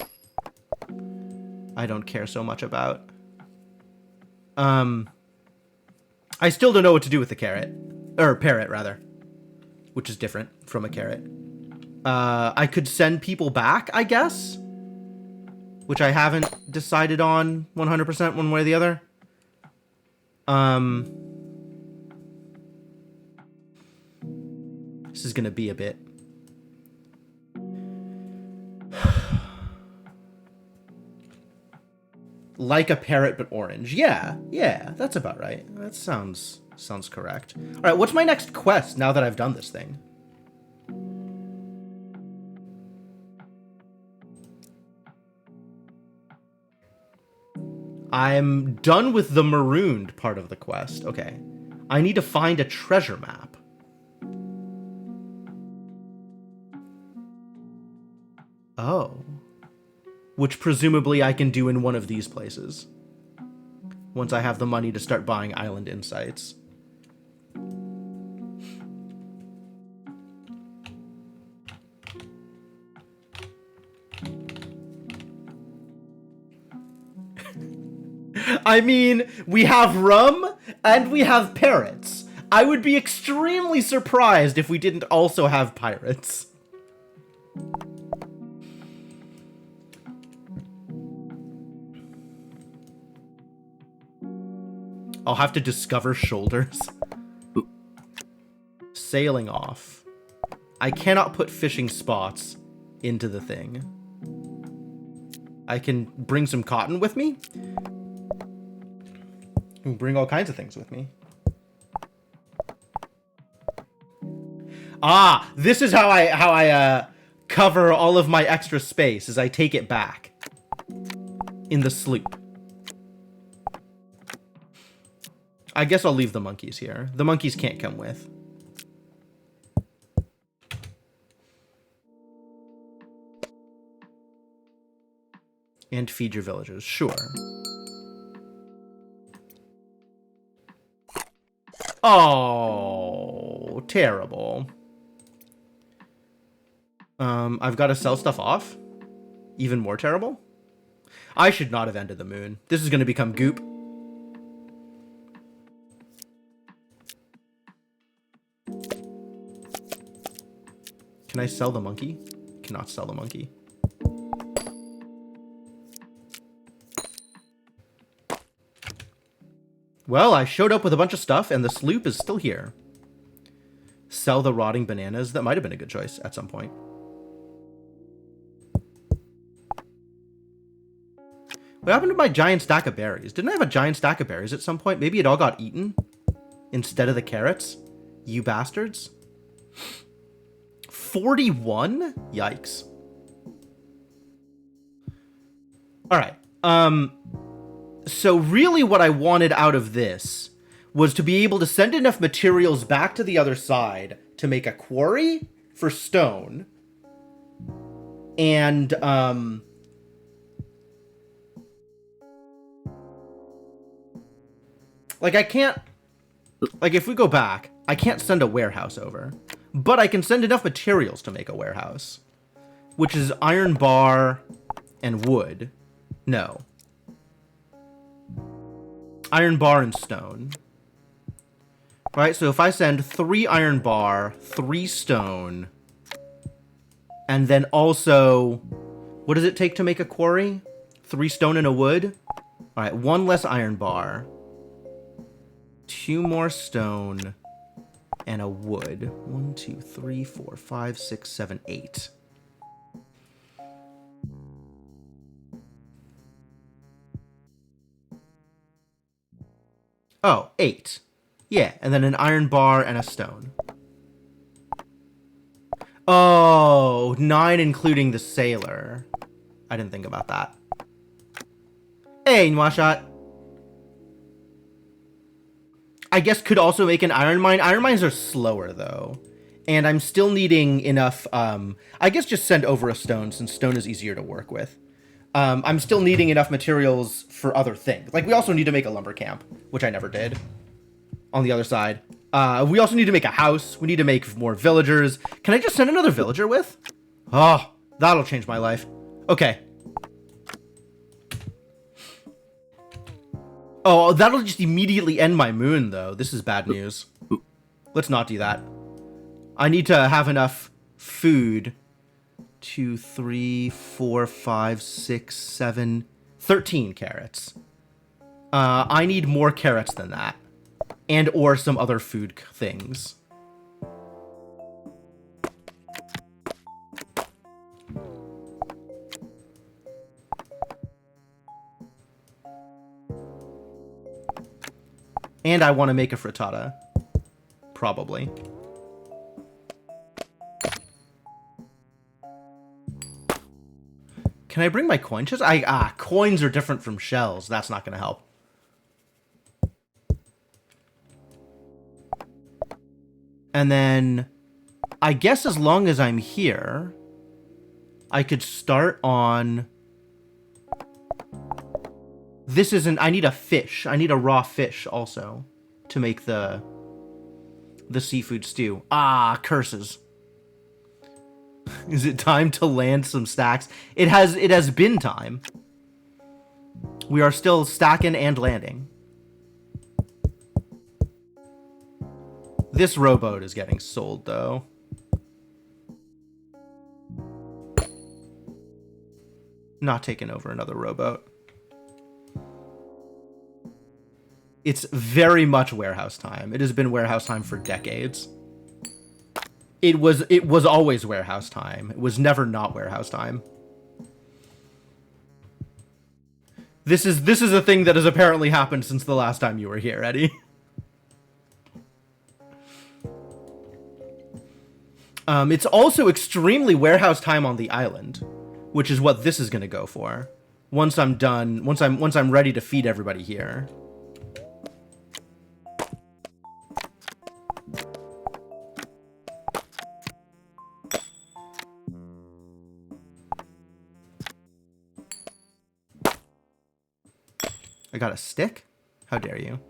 I don't care so much about. I still don't know what to do with the carrot. Or parrot, rather. Which is different from a carrot. I could send people back, I guess. Which I haven't decided on 100% one way or the other. This is gonna be a bit... Like a parrot, but orange. Yeah, that's about right. That sounds correct. All right, what's my next quest now that I've done this thing? I'm done with the marooned part of the quest. Okay. I need to find a treasure map. Oh. Which presumably I can do in one of these places. Once I have the money to start buying island insights. I mean, we have rum and we have parrots. I would be extremely surprised if we didn't also have pirates. I'll have to discover shoulders. Sailing off. I cannot put fishing spots into the thing. I can bring some cotton with me. I can bring all kinds of things with me. Ah, this is how I cover all of my extra space, is I take it back in the sloop. I guess I'll leave the monkeys here. The monkeys can't come with. And feed your villagers, sure. Oh, terrible. I've got to sell stuff off? Even more terrible? I should not have ended the moon. This is going to become goop. Can I sell the monkey? Cannot sell the monkey. Well, I showed up with a bunch of stuff, and the sloop is still here. Sell the rotting bananas. That might have been a good choice at some point. What happened to my giant stack of berries? Didn't I have a giant stack of berries at some point? Maybe it all got eaten instead of the carrots? You bastards. 41? Yikes. Alright. So really what I wanted out of this was to be able to send enough materials back to the other side to make a quarry for stone. And, like, I can't... Like, if we go back, I can't send a warehouse over. But I can send enough materials to make a warehouse. Which is iron bar and wood. No. Iron bar and stone. Right, so if I send 3 iron bar, 3 stone, and then also... What does it take to make a quarry? 3 stone and a wood? Alright, 1 less iron bar. 2 more stone. And a wood. 1, 2, 3, 4, 5, 6, 7, 8. Oh, 8. Yeah, and then an iron bar and a stone. Oh, 9 including the sailor. I didn't think about that. Hey, Nwashot. I guess could also make an iron mine. Iron mines are slower, though. And I'm still needing enough... I guess just send over a stone, since stone is easier to work with. I'm still needing enough materials for other things. Like, we also need to make a lumber camp, which I never did. On the other side. We also need to make a house. We need to make more villagers. Can I just send another villager with? Oh, that'll change my life. Okay. Oh, that'll just immediately end my moon, though. This is bad news. Let's not do that. I need to have enough food. 2, 3, 4, 5, 6, 7, 13 carrots. I need more carrots than that. And or some other food things. And I want to make a frittata. Probably. Can I bring my coin chest? Coins are different from shells. That's not going to help. And then, I guess as long as I'm here, I could start on... This isn't... I need a fish. I need a raw fish also to make the seafood stew. Ah, curses. Is it time to land some stacks? It has been time. We are still stacking and landing. This rowboat is getting sold, though. Not taking over another rowboat. It's very much warehouse time. It has been warehouse time for decades. It was always warehouse time. It was never not warehouse time. This is a thing that has apparently happened since the last time you were here, Eddie. It's also extremely warehouse time on the island, which is what this is going to go for. Once I'm done, once I'm ready to feed everybody here. I got a stick? How dare you?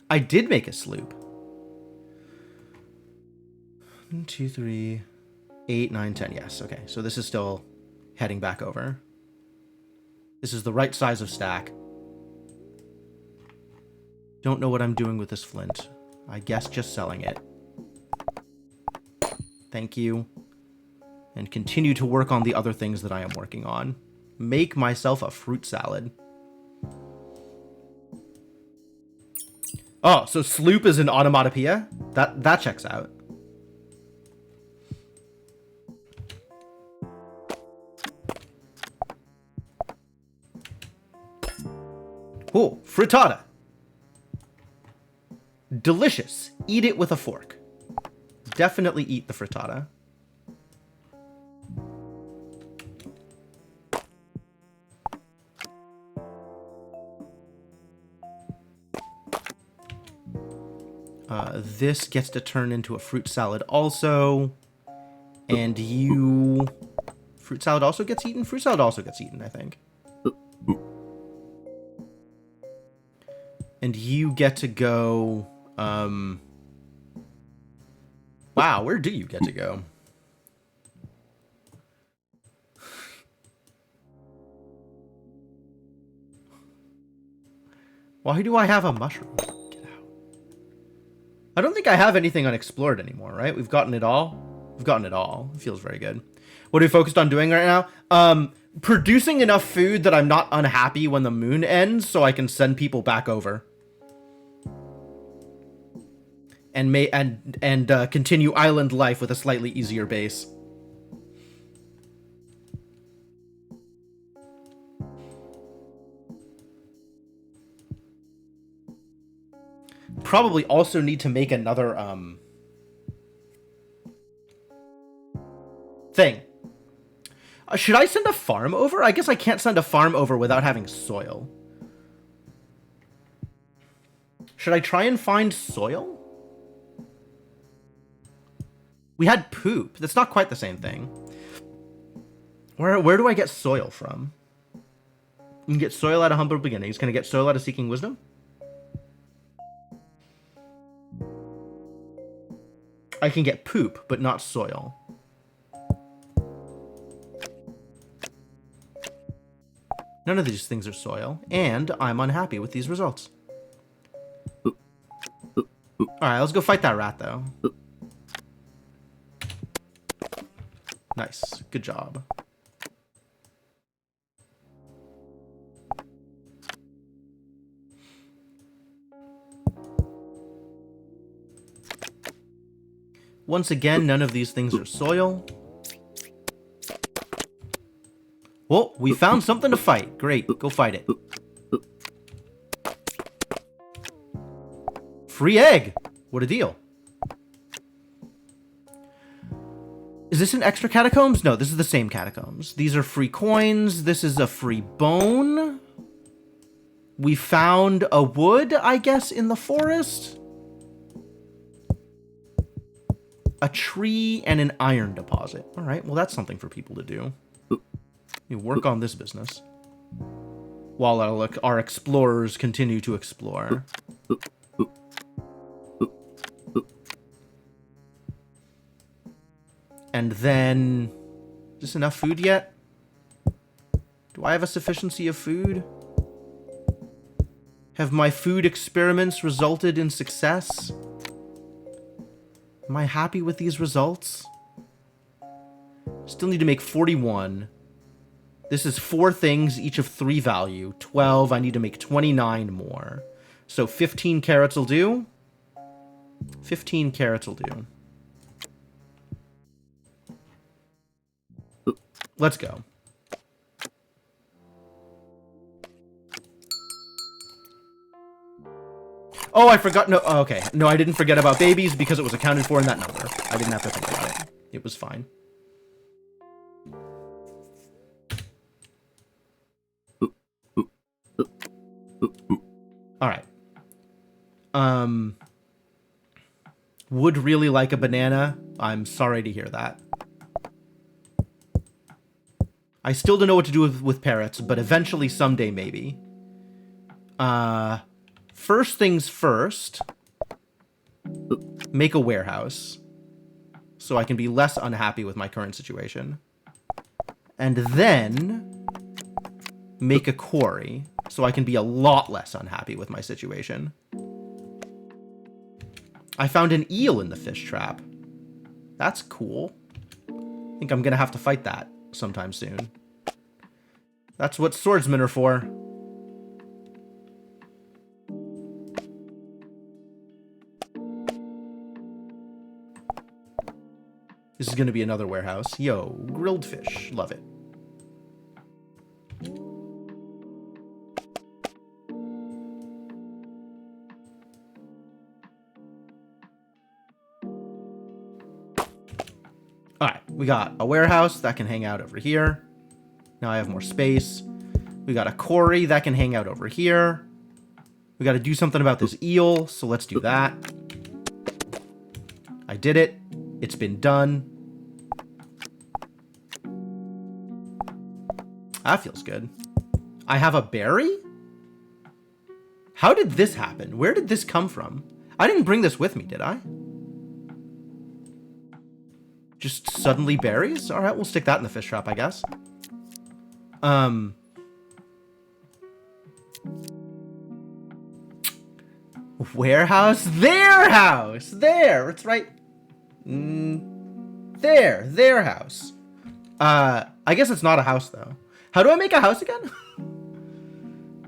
I did make a sloop. 1, 2, 3, 8, 9, 10. Yes, okay. So this is still heading back over. This is the right size of stack. Don't know what I'm doing with this flint. I guess just selling it. Thank you. And continue to work on the other things that I am working on. Make myself a fruit salad. Oh, so sloop is an onomatopoeia? That checks out. Oh, frittata. Delicious. Eat it with a fork. Definitely eat the frittata. This gets to turn into a fruit salad also. And you... Fruit salad also gets eaten? Fruit salad also gets eaten, I think. And you get to go... Wow, where do you get to go? Why do I have a mushroom? Get out. I don't think I have anything unexplored anymore, right? We've gotten it all. We've gotten it all. It feels very good. What are we focused on doing right now? Producing enough food that I'm not unhappy when the moon ends so I can send people back over. And continue island life with a slightly easier base. Probably also need to make another thing. Should I send a farm over? I guess I can't send a farm over without having soil. Should I try and find soil? We had poop. That's not quite the same thing. Where do I get soil from? You can get soil out of humble beginnings. Can I get soil out of seeking wisdom? I can get poop, but not soil. None of these things are soil, and I'm unhappy with these results. Alright, let's go fight that rat, though. Nice. Good job. Once again, none of these things are soil. Well, we found something to fight. Great, go fight it. Free egg! What a deal. Is this an extra catacombs? No, this is the same catacombs. These are free coins. This is a free bone. We found a wood, I guess, in the forest. A tree and an iron deposit. All right, well, that's something for people to do. You work on this business while our explorers continue to explore. And then, is this enough food yet? Do I have a sufficiency of food? Have my food experiments resulted in success? Am I happy with these results? Still need to make 41. This is 4 things, each of 3 value. 12, I need to make 29 more. So 15 carrots will do. 15 carrots will do. Let's go. Oh, I forgot. No, oh, okay. No, I didn't forget about babies because it was accounted for in that number. I didn't have to think about it. It was fine. All right. Would really like a banana. I'm sorry to hear that. I still don't know what to do with parrots, but eventually someday maybe. First things first. Make a warehouse. So I can be less unhappy with my current situation. And then make a quarry. So I can be a lot less unhappy with my situation. I found an eel in the fish trap. That's cool. I think I'm gonna have to fight that sometime soon. That's what swordsmen are for. This is gonna be another warehouse. Yo, grilled fish. Love it. Alright, we got a warehouse that can hang out over here. Now I have more space. We got a quarry that can hang out over here. We got to do something about this eel, so let's do that. I did it. It's been done. That feels good. I have a berry? How did this happen? Where did this come from? I didn't bring this with me, did I? Just suddenly berries? Alright, we'll stick that in the fish trap, I guess. Warehouse? Their house! There! It's right... there! Their house. I guess it's not a house, though. How do I make a house again?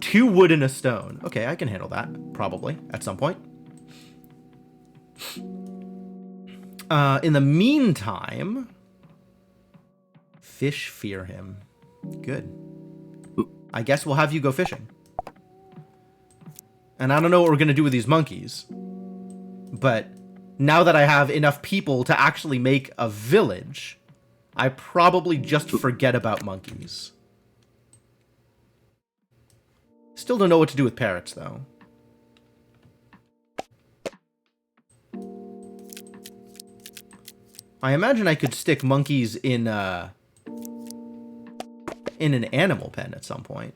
2 wood and a stone. Okay, I can handle that. Probably. At some point. In the meantime... Fish fear him. Good. I guess we'll have you go fishing. And I don't know what we're going to do with these monkeys. But now that I have enough people to actually make a village, I probably just forget about monkeys. Still don't know what to do with parrots, though. I imagine I could stick monkeys in an animal pen at some point.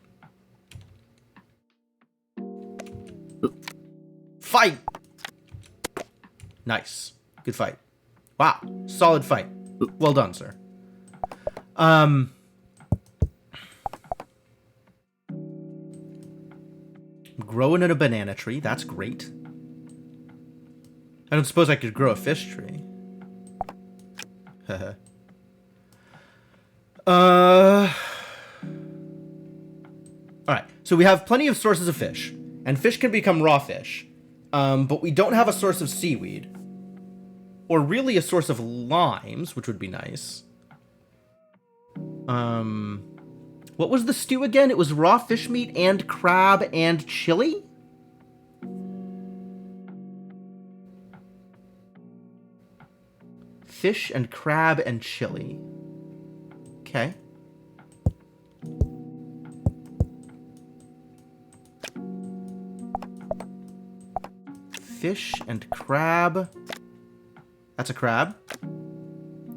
Fight! Nice. Good fight. Wow. Solid fight. Well done, sir. Growing in a banana tree. That's great. I don't suppose I could grow a fish tree. Alright, so we have plenty of sources of fish. And fish can become raw fish. But we don't have a source of seaweed. Or really a source of limes, which would be nice. What was the stew again? It was raw fish meat and crab and chili? Fish and crab and chili. Okay. Fish and crab. That's a crab.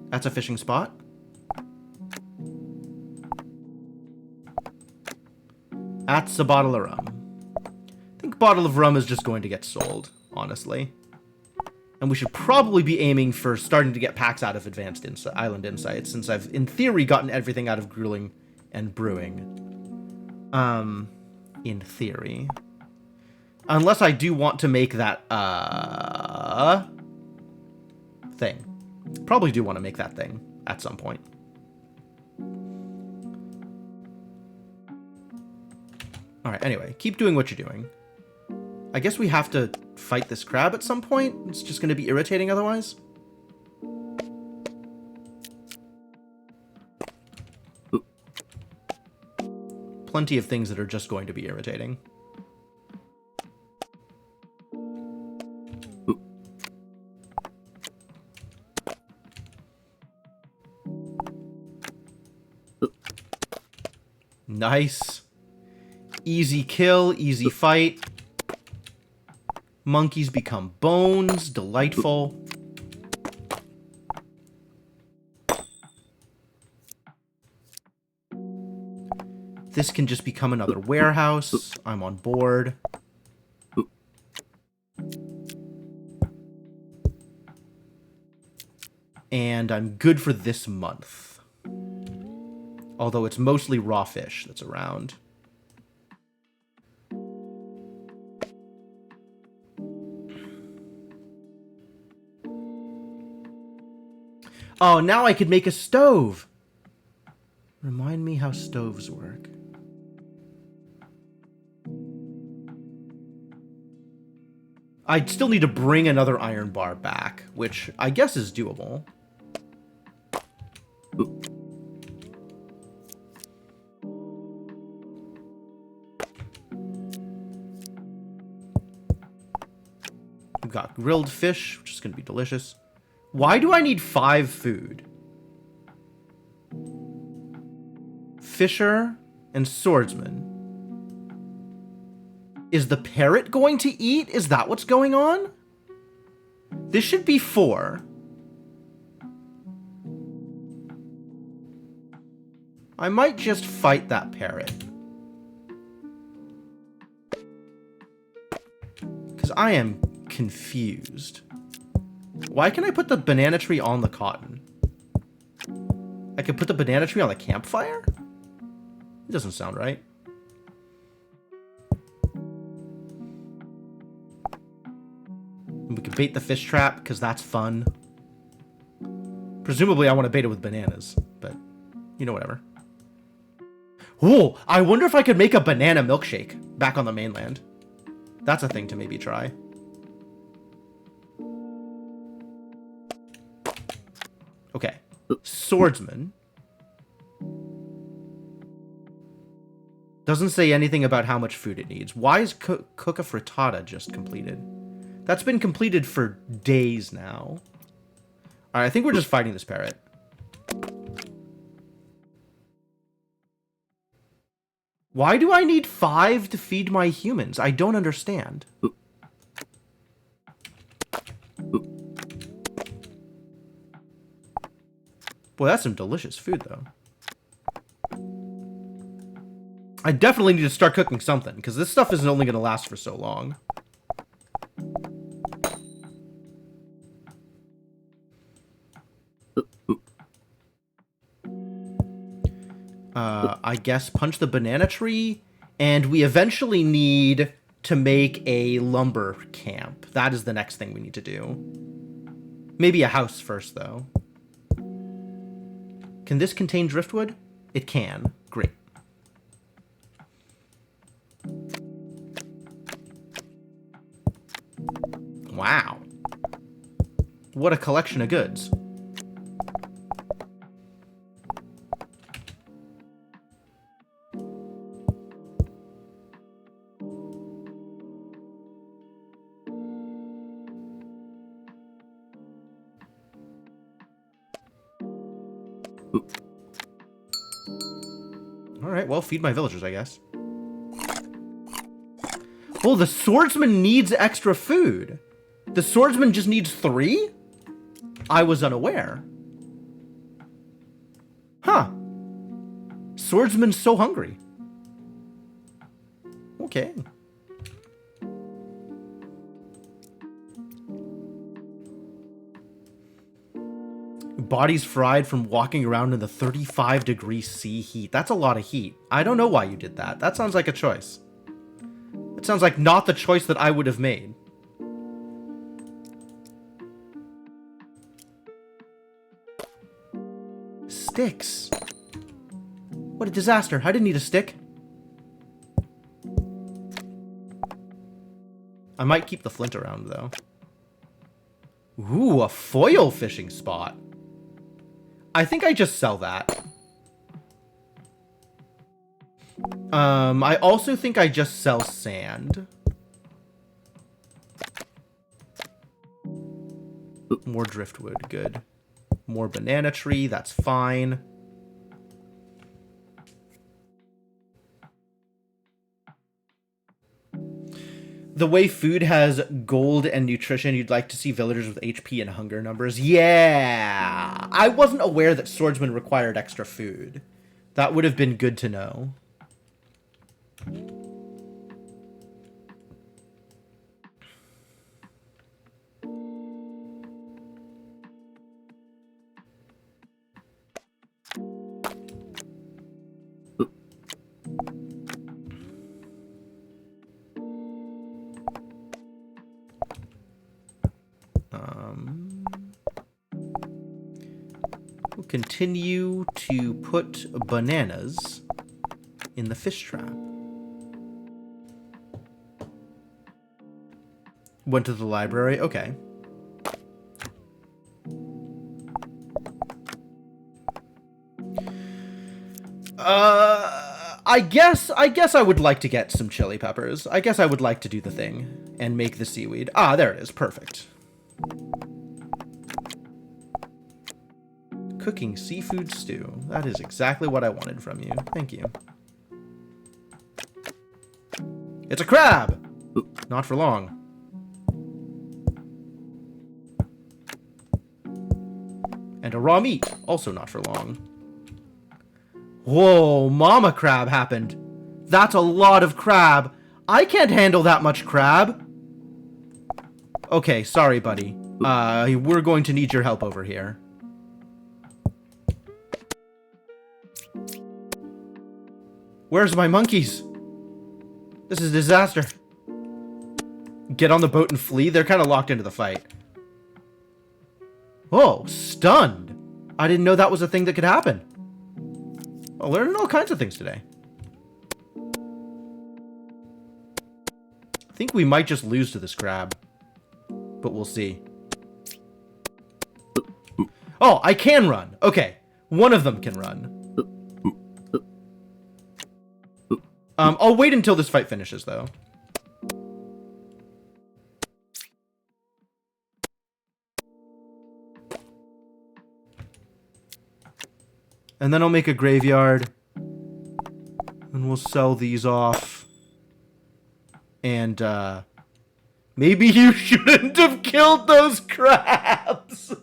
That's a fishing spot. That's a bottle of rum. I think bottle of rum is just going to get sold, honestly. And we should probably be aiming for starting to get packs out of Advanced Island Insights, since I've, in theory, gotten everything out of Grueling and Brewing. In theory. Unless I do want to make that, thing. Probably do want to make that thing at some point. Alright, anyway, keep doing what you're doing. I guess we have to fight this crab at some point. It's just going to be irritating otherwise. Plenty of things that are just going to be irritating. Nice. Easy kill, easy fight. Monkeys become bones. Delightful. This can just become another warehouse. I'm on board. And I'm good for this month. Although it's mostly raw fish that's around. Oh, now I could make a stove. Remind me how stoves work. I still need to bring another iron bar back, which I guess is doable. We've got grilled fish, which is going to be delicious. Why do I need 5 food? Fisher and swordsman. Is the parrot going to eat? Is that what's going on? This should be 4. I might just fight that parrot. Because I am confused. Why can I put the banana tree on the cotton? I could put the banana tree on the campfire? It doesn't sound right. We could bait the fish trap, because that's fun. Presumably I want to bait it with bananas, but, you know, whatever. Oh, I wonder if I could make a banana milkshake back on the mainland. That's a thing to maybe try. Okay. Swordsman. Doesn't say anything about how much food it needs. Why is cook a frittata just completed? That's been completed for days now. Alright, I think we're just fighting this parrot. Why do I need 5 to feed my humans? I don't understand. Boy, that's some delicious food, though. I definitely need to start cooking something, because this stuff isn't only going to last for so long. I guess punch the banana tree, and we eventually need to make a lumber camp. That is the next thing we need to do. Maybe a house first, though. Can this contain driftwood? It can. Great. Wow. What a collection of goods. Alright, well, feed my villagers, I guess. Well, the swordsman needs extra food. The swordsman just needs 3? I was unaware. Huh. Swordsman's so hungry. Okay. Body's fried from walking around in the 35-degree C heat. That's a lot of heat. I don't know why you did that. That sounds like a choice. It sounds like not the choice that I would have made. Sticks. What a disaster. I didn't need a stick. I might keep the flint around, though. Ooh, a foil fishing spot. I think I just sell that. I also think I just sell sand. More driftwood, good. More banana tree, that's fine. The way food has gold and nutrition, you'd like to see villagers with HP and hunger numbers. Yeah! I wasn't aware that swordsmen required extra food. That would have been good to know. We'll continue to put bananas in the fish trap. Went to the library. Okay. I guess I would like to get some chili peppers. I guess I would like to do the thing and make the seaweed. Ah, there it is. Perfect. Cooking seafood stew. That is exactly what I wanted from you. Thank you. It's a crab! Not for long. And a raw meat. Also not for long. Whoa, mama crab happened. That's a lot of crab. I can't handle that much crab. Okay, sorry, buddy. We're going to need your help over here. Where's my monkeys? This is a disaster. Get on the boat and flee? They're kind of locked into the fight. Oh, stunned. I didn't know that was a thing that could happen. I'm learning all kinds of things today. I think we might just lose to this crab. But we'll see. Oh, I can run. Okay. One of them can run. I'll wait until this fight finishes, though. And then I'll make a graveyard. And we'll sell these off. And, maybe you shouldn't have killed those crabs!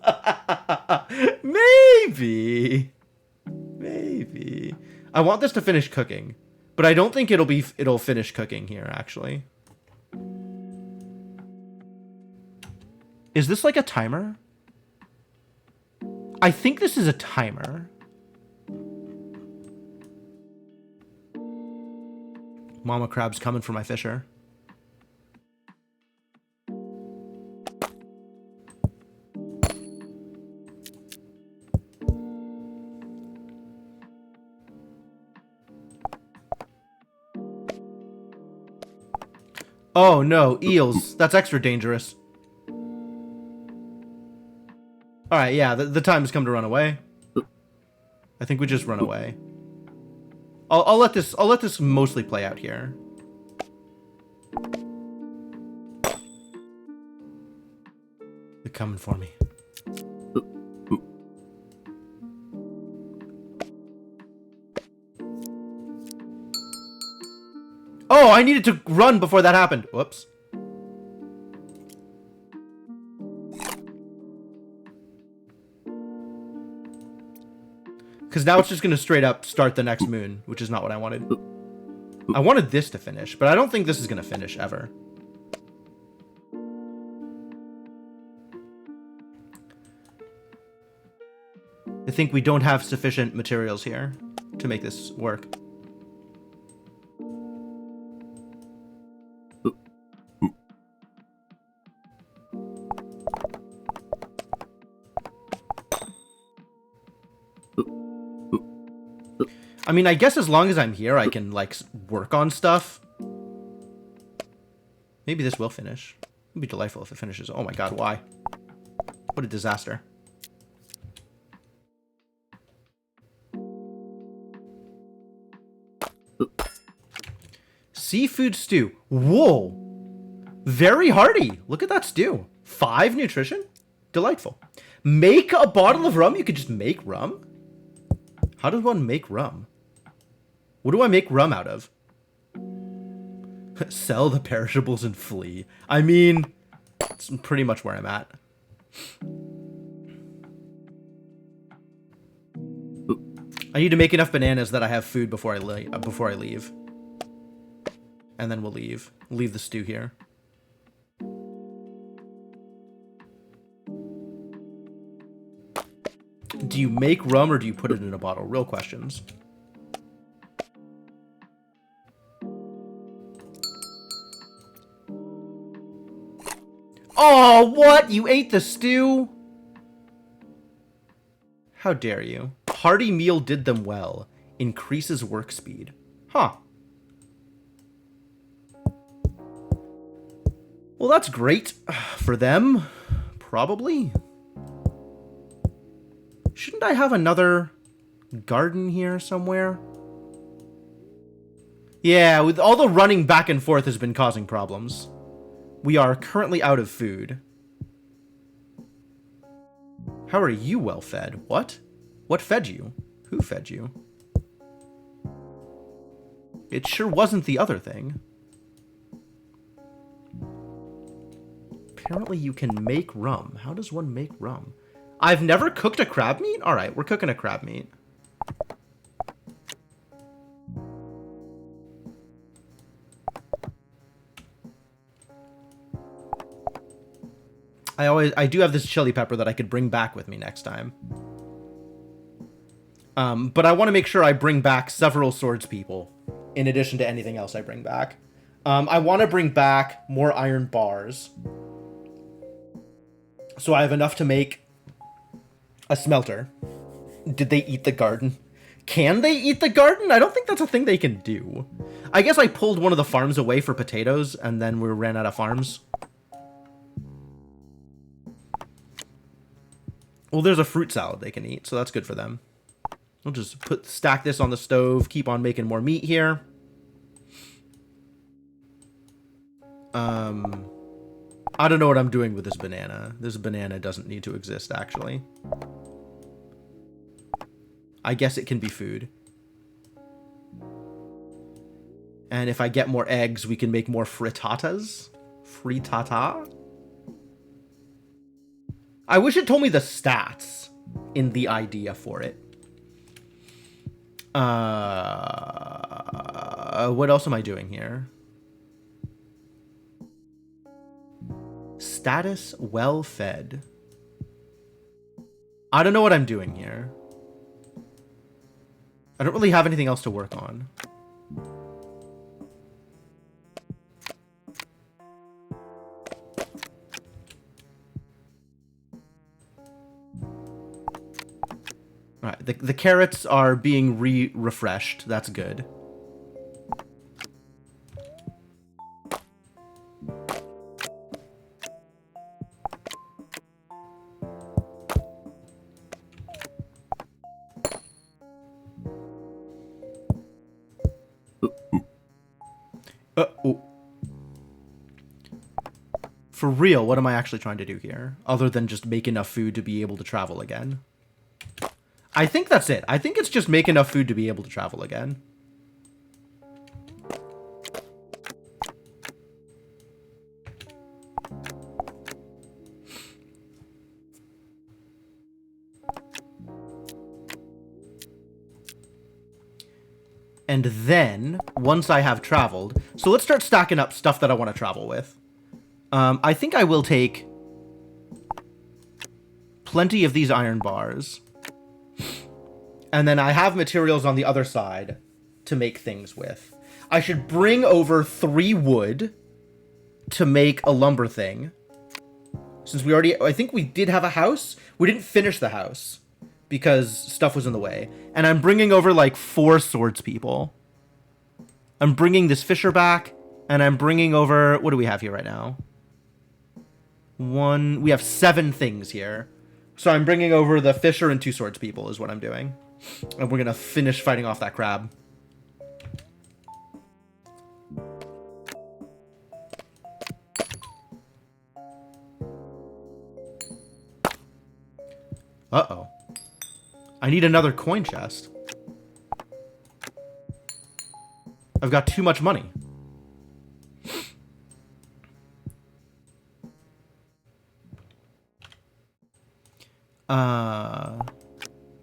Maybe. Maybe. I want this to finish cooking. But I don't think it'll finish cooking here, actually. Is this like a timer? I think this is a timer. Mama crab's coming for my fisher. Oh no, eels. That's extra dangerous. Alright, yeah, the time has come to run away. I think we just run away. I'll let this mostly play out here. They're coming for me. Oh, I needed to run before that happened. Whoops. Because now it's just going to straight up start the next moon, which is not what I wanted. I wanted this to finish, but I don't think this is going to finish ever. I think we don't have sufficient materials here to make this work. I mean, I guess as long as I'm here, I can, like, work on stuff. Maybe this will finish. It'd be delightful if it finishes. Oh my god, why? What a disaster. Seafood stew. Whoa! Very hearty. Look at that stew. 5 nutrition? Delightful. Make a bottle of rum? You could just make rum? How does one make rum? What do I make rum out of? Sell the perishables and flee. I mean, it's pretty much where I'm at. I need to make enough bananas that I have food before I leave. And then we'll leave. Leave the stew here. Do you make rum or do you put it in a bottle? Real questions. Oh, what? You ate the stew? How dare you? Hearty meal did them well. Increases work speed. Huh. Well, that's great for them. Probably. Shouldn't I have another garden here somewhere? Yeah, with all the running back and forth has been causing problems. We are currently out of food. How are you well fed? What? What fed you? Who fed you? It sure wasn't the other thing. Apparently you can make rum. How does one make rum? I've never cooked a crab meat? Alright, we're cooking a crab meat. I do have this chili pepper that I could bring back with me next time. But I want to make sure I bring back several swords people in addition to anything else I bring back. I want to bring back more iron bars. So I have enough to make a smelter. Did they eat the garden? Can they eat the garden? I don't think that's a thing they can do. I guess I pulled one of the farms away for potatoes and then we ran out of farms. Well, there's a fruit salad they can eat, so that's good for them. We'll just stack this on the stove, keep on making more meat here. I don't know what I'm doing with this banana. This banana doesn't need to exist, actually. I guess it can be food. And if I get more eggs, we can make more frittatas. Frittata? I wish it told me the stats in the idea for it. What else am I doing here? Status well fed. I don't know what I'm doing here. I don't really have anything else to work on. All right, the carrots are being refreshed. That's good. Oh. For real, what am I actually trying to do here? Other than just make enough food to be able to travel again. I think that's it. I think it's just make enough food to be able to travel again. And then, once I have traveled... So let's start stacking up stuff that I want to travel with. I think I will take plenty of these iron bars. And then I have materials on the other side to make things with. I should bring over 3 wood to make a lumber thing. Since we already... I think we did have a house. We didn't finish the house because stuff was in the way. And I'm bringing over like 4 swords people. I'm bringing this fisher back. And I'm bringing over... What do we have here right now? We have 7 things here. So I'm bringing over the fisher and 2 swords people is what I'm doing. And we're going to finish fighting off that crab. Uh-oh. I need another coin chest. I've got too much money.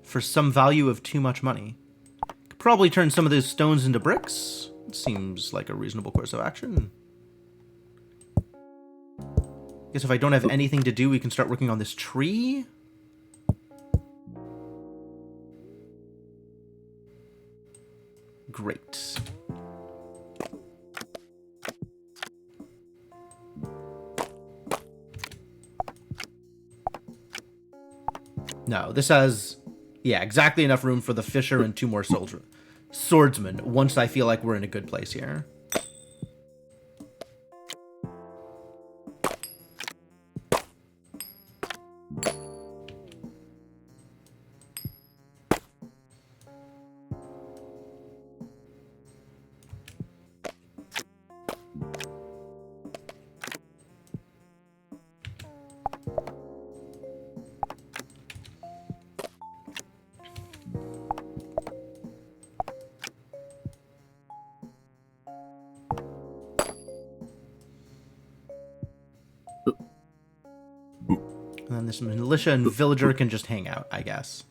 For some value of too much money. Could probably turn some of those stones into bricks. Seems like a reasonable course of action. Guess if I don't have anything to do, we can start working on this tree. Great. No, this has, yeah, exactly enough room for the fisher and 2 more swordsmen once I feel like we're in a good place here. And then this militia and villager can just hang out, I guess.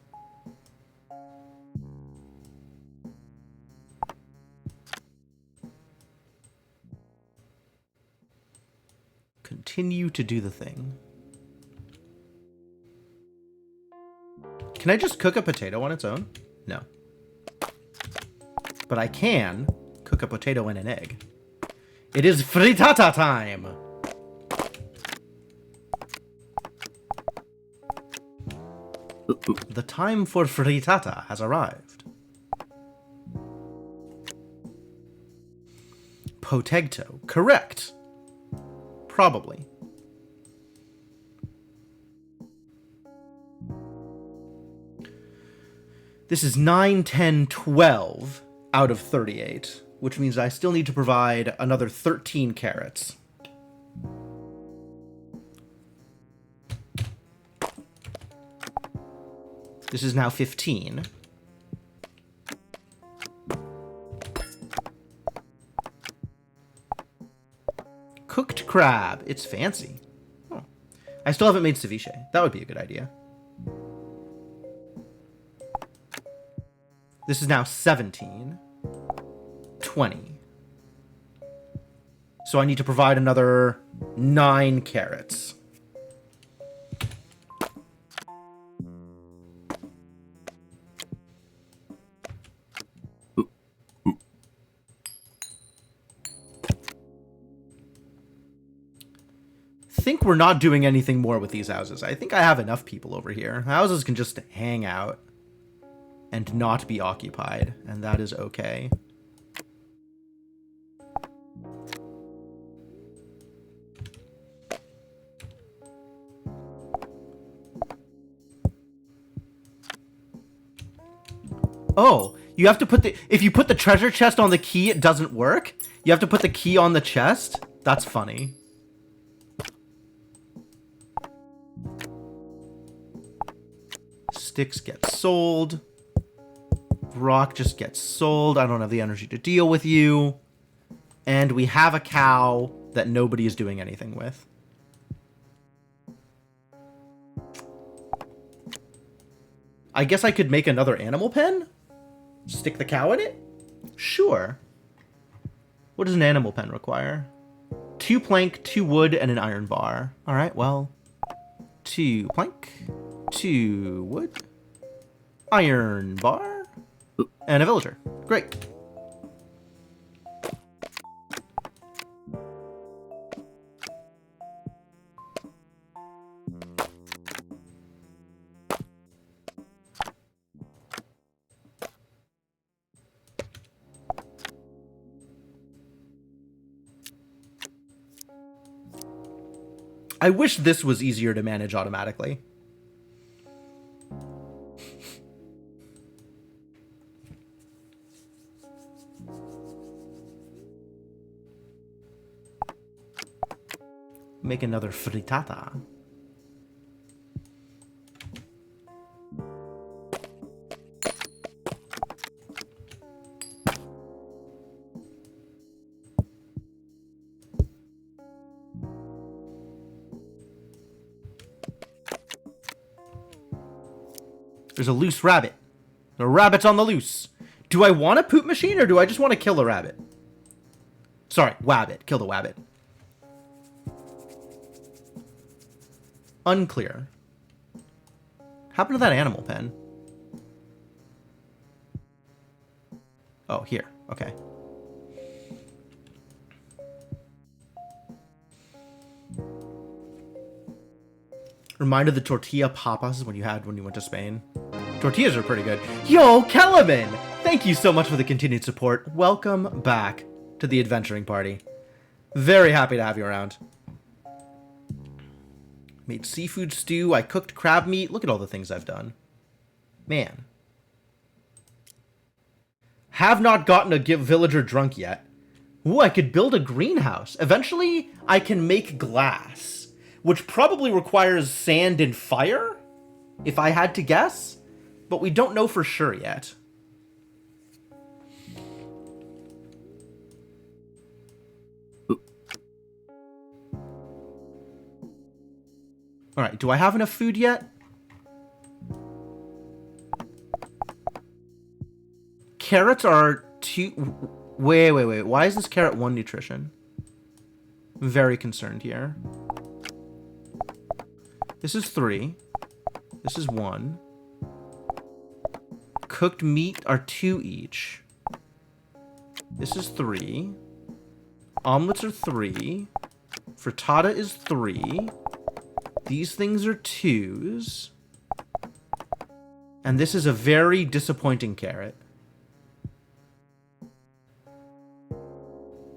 Continue to do the thing. Can I just cook a potato on its own? No. But I can cook a potato and an egg. It is frittata time! The time for frittata has arrived. Potato. Correct. Probably. This is 9, 10, 12 out of 38, which means I still need to provide another 13 carrots. This is now 15. Cooked crab. It's fancy. Oh. I still haven't made ceviche. That would be a good idea. This is now 17. 20. So I need to provide another 9 carrots. I think we're not doing anything more with these houses. I think I have enough people over here. Houses can just hang out. and not be occupied, and that is okay. Oh, you have to put the... If you put the treasure chest on the key, it doesn't work? You have to put the key on the chest? That's funny. Sticks get sold. Rock just gets sold. I don't have the energy to deal with you. And we have a cow that nobody is doing anything with. I guess I could make another animal pen? Stick the cow in it? Sure. What does an animal pen require? 2 plank, 2 wood, and an iron bar. Alright, well... 2 plank, 2 wood, iron bar, and a villager. Great. I wish this was easier to manage automatically. Make another frittata. There's a loose rabbit. The rabbit's on the loose. Do I want a poop machine or do I just want to kill a rabbit? Sorry, wabbit. Kill the wabbit. Unclear. Happened to that animal pen? Oh, here. Okay. Reminded the tortilla papas when you went to Spain. Tortillas are pretty good. Yo, Kellerman! Thank you so much for the continued support. Welcome back to the adventuring party. Very happy to have you around. Made seafood stew. I cooked crab meat. Look at all the things I've done. Man. Have not gotten a villager drunk yet. Ooh, I could build a greenhouse. Eventually, I can make glass, which probably requires sand and fire, if I had to guess. But we don't know for sure yet. Alright, do I have enough food yet? Carrots are 2... Wait. Why is this carrot 1 nutrition? Very concerned here. This is 3. This is 1. Cooked meat are 2 each. This is 3. Omelets are 3. Frittata is 3. These things are 2s. And this is a very disappointing carrot.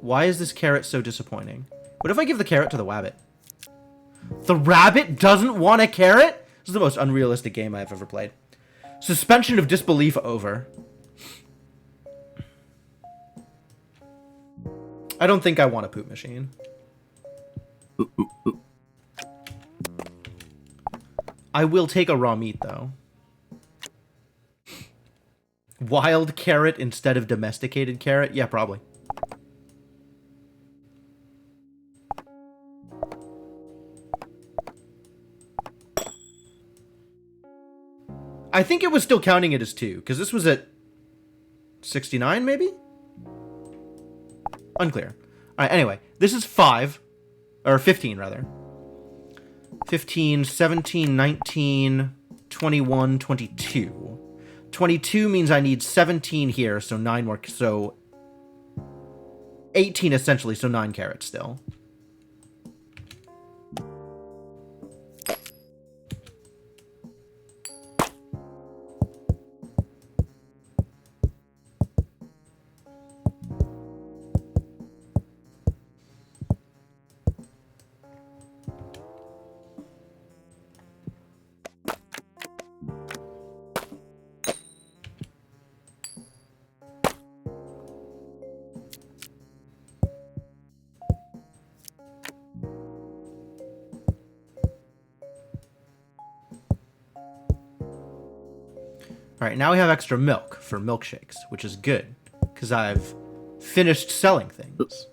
Why is this carrot so disappointing? What if I give the carrot to the wabbit? The rabbit doesn't want a carrot? This is the most unrealistic game I've ever played. Suspension of disbelief over. I don't think I want a poop machine. I will take a raw meat, though. Wild carrot instead of domesticated carrot? Yeah, probably. I think it was still counting it as 2, because this was at 69, maybe? Unclear. Alright, anyway. This is 5. Or 15, rather. 15, 17, 19, 21, 22. 22 means I need 17 here, so 9 more... So... 18, essentially, so 9 carrots still. All right, now we have extra milk for milkshakes, which is good because I've finished selling things.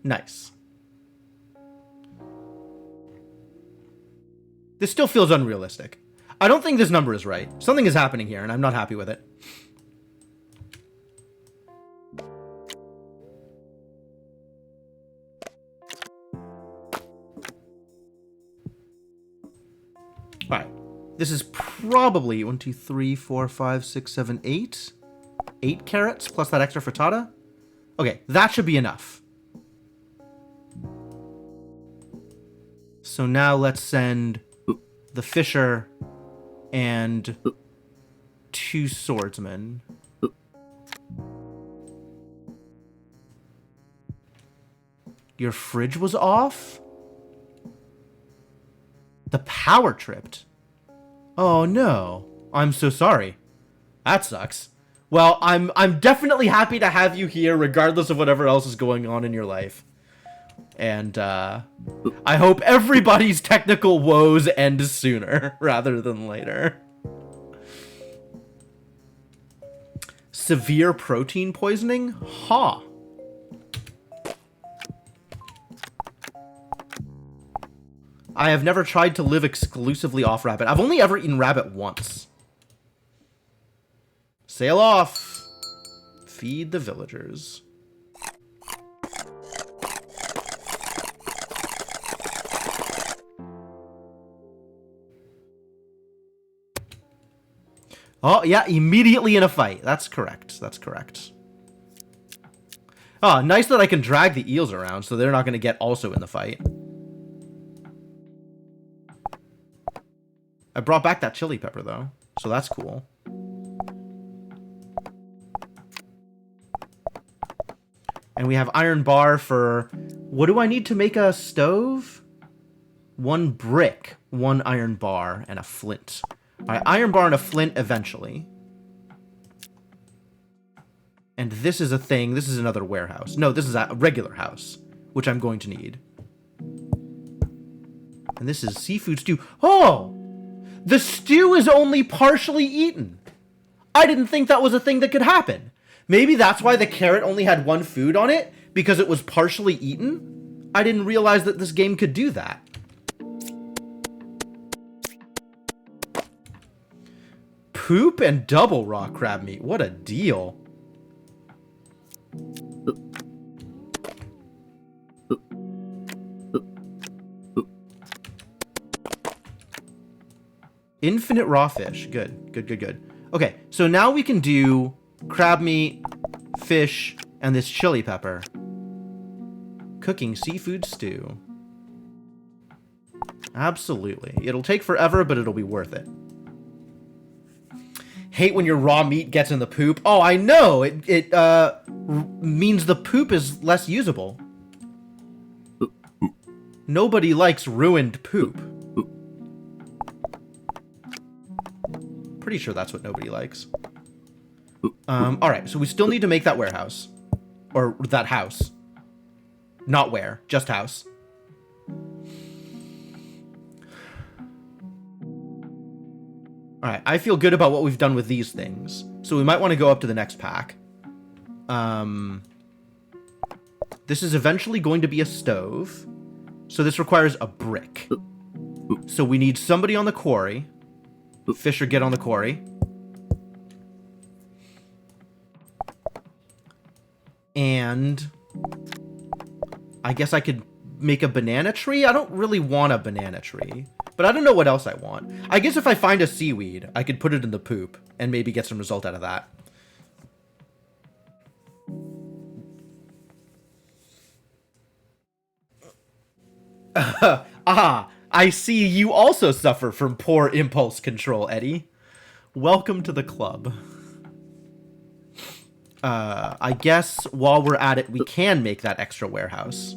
Nice. This still feels unrealistic. I don't think this number is right. Something is happening here, and I'm not happy with it. Alright. This is probably 1, 2, 3, 4, 5, 6, 7, 8. 8 carrots plus that extra frittata. Okay, that should be enough. So now let's send the fisher and 2 swordsmen. Your fridge was off? The power tripped. Oh no. I'm so sorry. That sucks. Well, I'm definitely happy to have you here regardless of whatever else is going on in your life. And I hope everybody's technical woes end sooner rather than later. Severe protein poisoning? Huh. I have never tried to live exclusively off rabbit. I've only ever eaten rabbit once. Sail off. Feed the villagers. Oh, yeah, immediately in a fight. That's correct. That's correct. Oh, nice that I can drag the eels around so they're not going to get also in the fight. I brought back that chili pepper, though, so that's cool. And we have iron bar for... What do I need to make a stove? 1 brick, 1 iron bar, and a flint. Alright, iron bar and a flint eventually. And this is a thing. This is another warehouse. No, this is a regular house, which I'm going to need. And this is seafood stew. Oh! The stew is only partially eaten. I didn't think that was a thing that could happen. Maybe that's why the carrot only had 1 food on it, because it was partially eaten? I didn't realize that this game could do that. Poop and double raw crab meat. What a deal. Infinite raw fish. Good, good, good, good. Okay, so now we can do crab meat, fish, and this chili pepper. Cooking seafood stew. Absolutely. It'll take forever, but it'll be worth it. Hate when your raw meat gets in the poop. Oh, I know! It means the poop is less usable. Nobody likes ruined poop. Pretty sure that's what nobody likes. Alright, so we still need to make that warehouse. Or that house. Not where, just house. Alright, I feel good about what we've done with these things. So we might want to go up to the next pack. This is eventually going to be a stove. So this requires a brick. So we need somebody on the quarry. Fisher, get on the quarry. And I guess I could make a banana tree? I don't really want a banana tree. But I don't know what else I want. I guess if I find a seaweed, I could put it in the poop and maybe get some result out of that. I see you also suffer from poor impulse control, Eddie. Welcome to the club. I guess while we're at it, we can make that extra warehouse.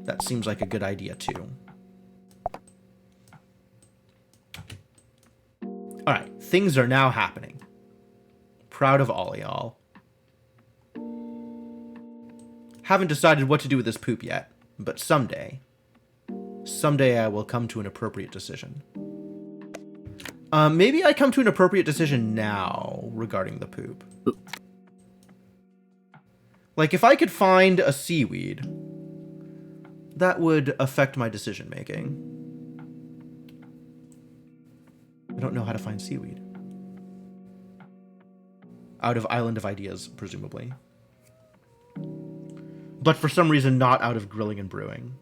That seems like a good idea, too. Alright, things are now happening. Proud of all y'all. Haven't decided what to do with this poop yet, but someday I will come to an appropriate decision. Maybe I come to an appropriate decision now regarding the poop. Like, if I could find a seaweed, that would affect my decision making. I don't know how to find seaweed. Out of Island of Ideas, presumably. But for some reason, not out of Grilling and Brewing.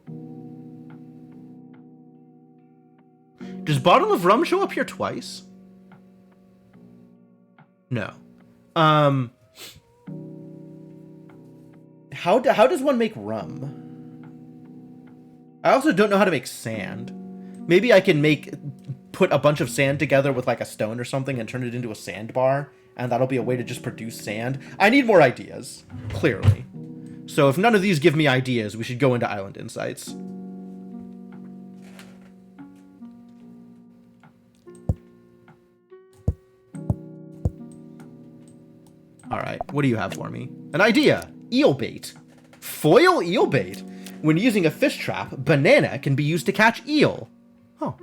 Does Bottle of Rum show up here twice? No. How does one make rum? I also don't know how to make sand. Maybe I can put a bunch of sand together with like a stone or something and turn it into a sandbar, and that'll be a way to just produce sand. I need more ideas, clearly. So if none of these give me ideas, we should go into Island Insights. Alright, what do you have for me? An idea! Eel bait. Foil eel bait. When using a fish trap, banana can be used to catch eel. Oh.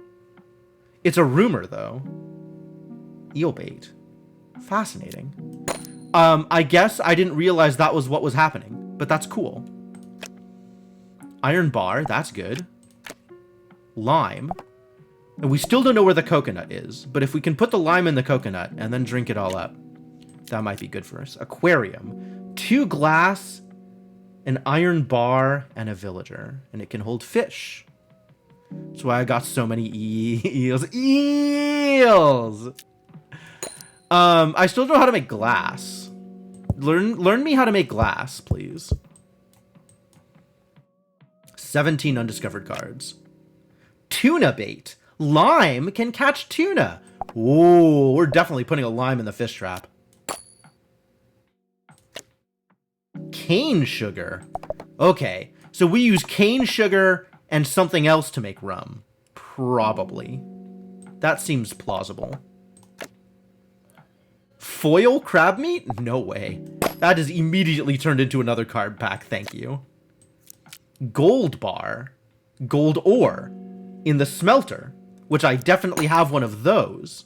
It's a rumor, though. Eel bait. Fascinating. I guess I didn't realize that was what was happening, but that's cool. Iron bar, that's good. Lime. And we still don't know where the coconut is, but if we can put the lime in the coconut and then drink it all up, that might be good for us. Aquarium. 2 glass, an iron bar, and a villager. And it can hold fish. That's why I got so many eels. Eels! I still don't know how to make glass. Learn me how to make glass, please. 17 undiscovered cards. Tuna bait. Lime can catch tuna. Ooh, we're definitely putting a lime in the fish trap. Cane sugar. Okay, so we use cane sugar and something else to make rum. Probably. That seems plausible. Foil crab meat? No way. That is immediately turned into another card pack, thank you. Gold bar. Gold ore. In the smelter, which I definitely have one of those.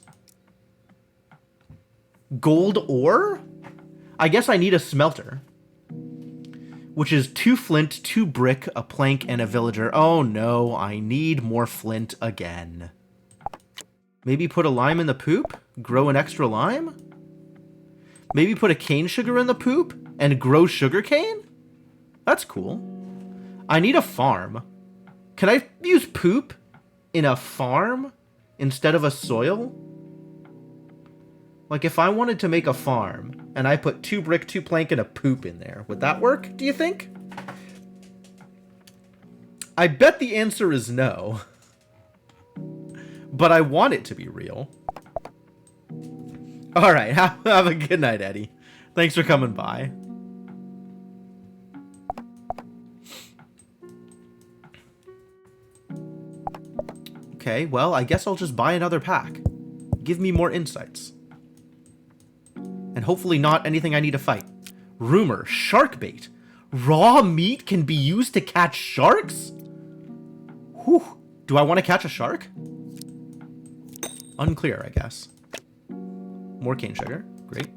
Gold ore? I guess I need a smelter. Which is 2 flint, 2 brick, a plank, and a villager. Oh no, I need more flint again. Maybe put a lime in the poop? Grow an extra lime? Maybe put a cane sugar in the poop and grow sugar cane? That's cool. I need a farm. Can I use poop in a farm instead of a soil? Like, if I wanted to make a farm, and I put 2 brick, 2 plank, and a poop in there, would that work, do you think? I bet the answer is no. But I want it to be real. Alright, have a good night, Eddie. Thanks for coming by. Okay, well, I guess I'll just buy another pack. Give me more insights. And hopefully not anything I need to fight. Rumor, shark bait. Raw meat can be used to catch sharks? Whew. Do I want to catch a shark? Unclear, I guess. More cane sugar. Great.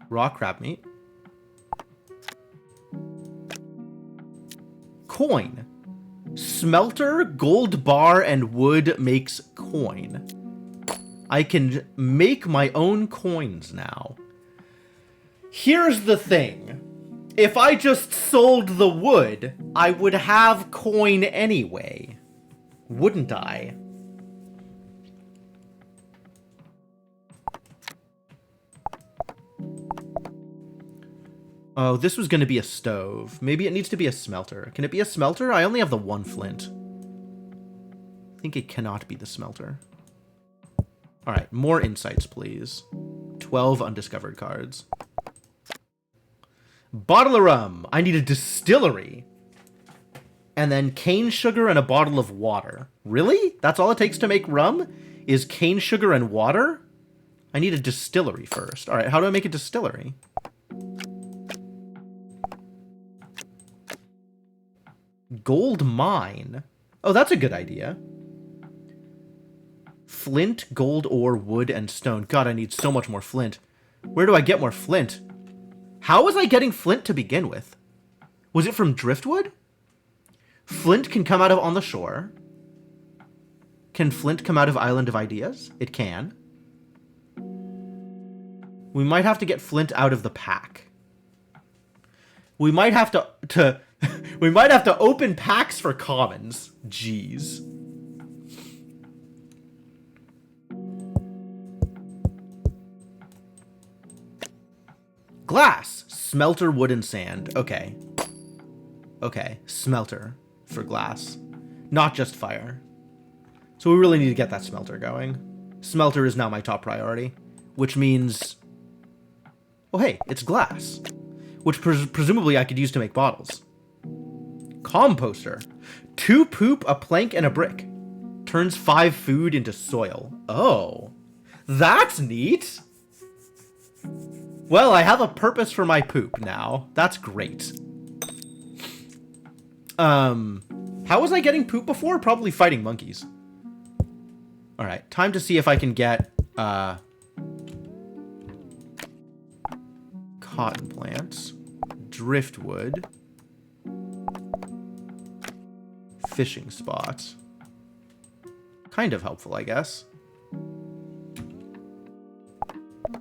Raw crab meat. Coin. Smelter, gold bar, and wood makes coin. I can make my own coins now. Here's the thing. If I just sold the wood, I would have coin anyway. Wouldn't I? Oh, this was going to be a stove. Maybe it needs to be a smelter. Can it be a smelter? I only have the 1 flint. I think it cannot be the smelter. Alright, more insights, please. 12 undiscovered cards. Bottle of rum. I need a distillery. And then cane sugar and a bottle of water. Really? That's all it takes to make rum? Is cane sugar and water? I need a distillery first. Alright, how do I make a distillery? Gold mine. Oh, that's a good idea. Flint, gold ore, wood, and stone. God, I need so much more flint. Where do I get more flint? How was I getting flint to begin with? Was it from driftwood? Flint can come out of on the shore. Can flint come out of Island of Ideas? It can. We might have to get flint out of the pack. We might have to we might have to open packs for commons. Jeez. Glass, smelter, wood, and sand. Okay. Okay, smelter for glass. Not just fire. So we really need to get that smelter going. Smelter is now my top priority, which means... Oh, hey, it's glass, which presumably I could use to make bottles. Composter. 2 poop, a plank, and a brick. Turns 5 food into soil. Oh, that's neat. Well, I have a purpose for my poop now. That's great. How was I getting poop before? Probably fighting monkeys. All right, time to see if I can get cotton plants, driftwood, fishing spots. Kind of helpful, I guess.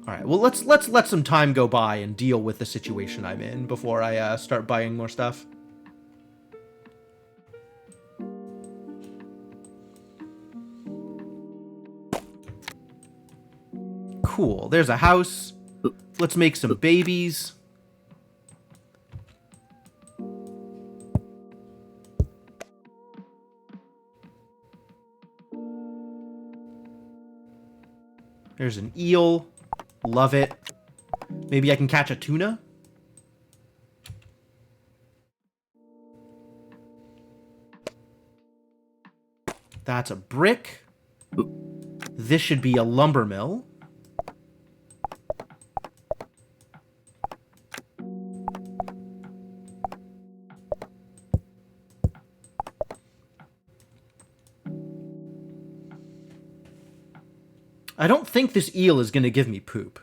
All right, well, let's let some time go by and deal with the situation I'm in before I start buying more stuff. Cool, there's a house. Let's make some babies. There's an eel. Love it. Maybe I can catch a tuna? That's a brick. This should be a lumber mill. I don't think this eel is going to give me poop.